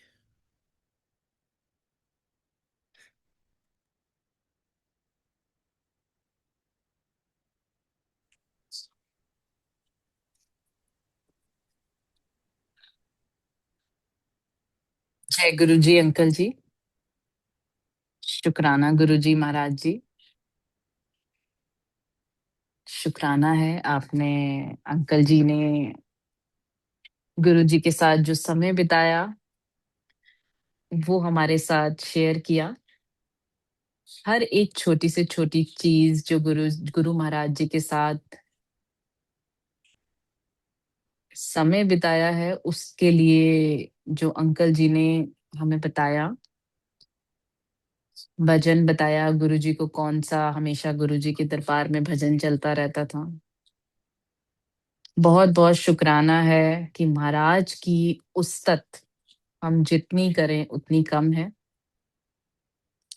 Speaker 2: जय गुरु जी अंकल जी। शुक्राना गुरु जी महाराज जी। शुक्राना है आपने, अंकल जी ने गुरु जी के साथ जो समय बिताया वो हमारे साथ शेयर किया। हर एक छोटी से छोटी चीज जो गुरु गुरु महाराज जी के साथ समय बिताया है उसके लिए जो अंकल जी ने हमें बताया, भजन बताया, गुरु जी को कौन सा हमेशा गुरु जी के दरबार में भजन चलता रहता था। बहुत बहुत शुक्राना है कि महाराज की उस्तत हम जितनी करें उतनी कम है।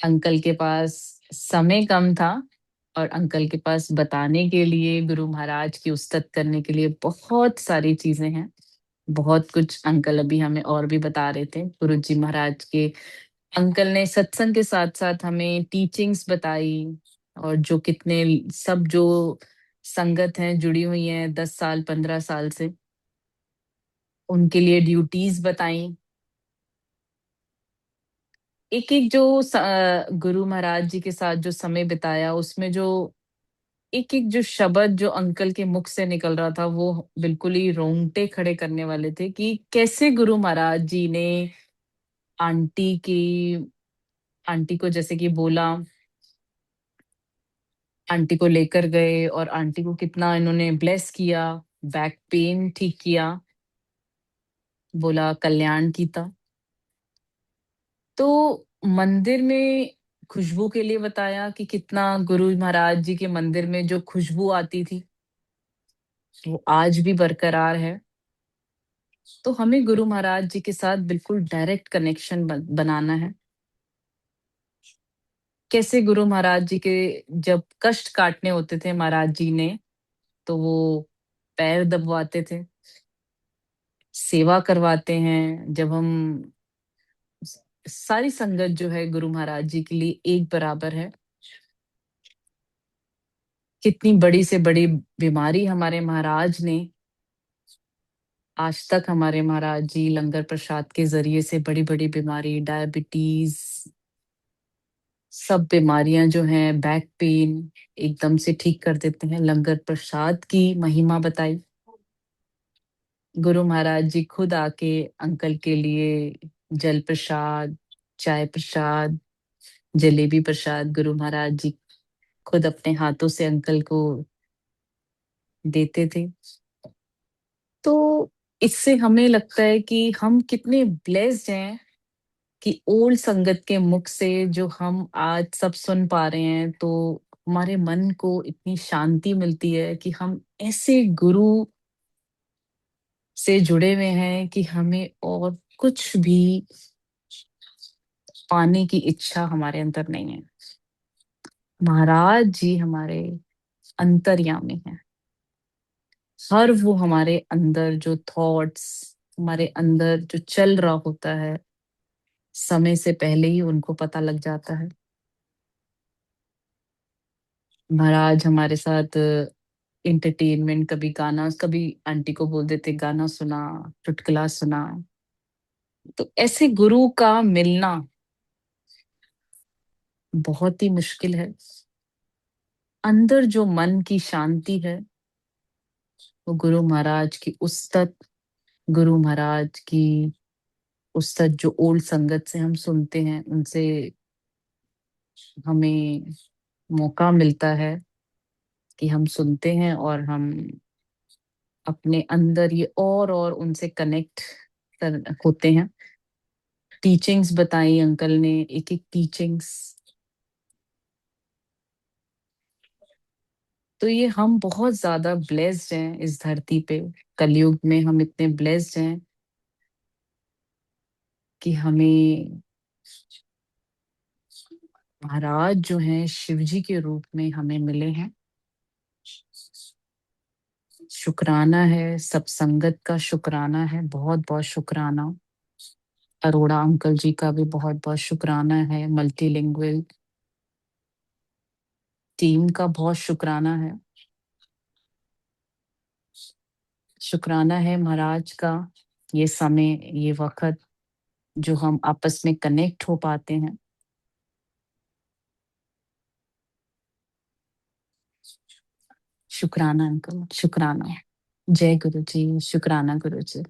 Speaker 2: अंकल के पास समय कम था और अंकल के पास बताने के लिए, गुरु महाराज की उस्तत करने के लिए बहुत सारी चीजें हैं। बहुत कुछ अंकल अभी हमें और भी बता रहे थे। गुरु जी महाराज के अंकल ने सत्संग के साथ साथ हमें टीचिंग्स बताई, और जो कितने सब जो संगत हैं जुड़ी हुई हैं 10 साल 15 साल से, उनके लिए ड्यूटीज बताई। एक एक जो गुरु महाराज जी के साथ जो समय बिताया उसमें जो एक एक जो शब्द जो अंकल के मुख से निकल रहा था वो बिल्कुल ही रोंगटे खड़े करने वाले थे कि कैसे गुरु महाराज जी ने आंटी की आंटी को जैसे कि बोला, आंटी को लेकर गए और आंटी को कितना इन्होंने ब्लेस किया, बैक पेन ठीक किया, बोला कल्याण कीता। तो मंदिर में खुशबू के लिए बताया कि कितना गुरु महाराज जी के मंदिर में जो खुशबू आती थी वो आज भी बरकरार है। तो हमें गुरु महाराज जी के साथ बिल्कुल डायरेक्ट कनेक्शन बनाना है। कैसे गुरु महाराज जी के जब कष्ट काटने होते थे महाराज जी ने तो वो पैर दबवाते थे, सेवा करवाते हैं। जब हम सारी संगत जो है गुरु महाराज जी के लिए एक बराबर है। कितनी बड़ी से बड़ी बीमारी हमारे महाराज ने आज तक, हमारे महाराज जी लंगर प्रसाद के जरिए से बड़ी बड़ी बीमारी, डायबिटीज, सब बीमारियां जो हैं, बैक पेन, एकदम से ठीक कर देते हैं। लंगर प्रसाद की महिमा बताई। गुरु महाराज जी खुद आके अंकल के लिए जल प्रसाद, चाय प्रसाद, जलेबी प्रसाद गुरु महाराज जी खुद अपने हाथों से अंकल को देते थे। तो इससे हमें लगता है कि हम कितने ब्लेस्ड हैं कि ओल्ड संगत के मुख से जो हम आज सब सुन पा रहे हैं, तो हमारे मन को इतनी शांति मिलती है कि हम ऐसे गुरु से जुड़े हुए हैं कि हमें और कुछ भी पाने की इच्छा हमारे अंदर नहीं है। महाराज जी हमारे अंतर्यामी हैं। हर वो हमारे अंदर जो थॉट्स, हमारे अंदर जो चल रहा होता है, समय से पहले ही उनको पता लग जाता है। महाराज हमारे साथ एंटरटेनमेंट, कभी गाना, कभी आंटी को बोल देते गाना सुना, चुटकुला सुना। तो ऐसे गुरु का मिलना बहुत ही मुश्किल है। अंदर जो मन की शांति है वो गुरु महाराज की उस्तत, गुरु महाराज की उस्तत जो ओल्ड संगत से हम सुनते हैं, उनसे हमें मौका मिलता है कि हम सुनते हैं और हम अपने अंदर ये और उनसे कनेक्ट होते हैं। टीचिंग्स बताई अंकल ने, एक एक टीचिंग्स। तो ये हम बहुत ज्यादा ब्लेस्ड हैं इस धरती पे। कलयुग में हम इतने ब्लेस्ड हैं कि हमें महाराज जो हैं शिव जी के रूप में हमें मिले हैं। शुक्राना है, सब संगत का शुक्राना है, बहुत बहुत शुक्राना। अरोड़ा अंकल जी का भी बहुत बहुत शुक्राना है। मल्टीलिंगुअल टीम का बहुत शुक्राना है। शुक्राना है महाराज का, ये समय, ये वक्त जो हम आपस में कनेक्ट हो पाते हैं। शुक्राना अंकल, शुक्राना। जय गुरु जी, शुक्राना गुरु जी।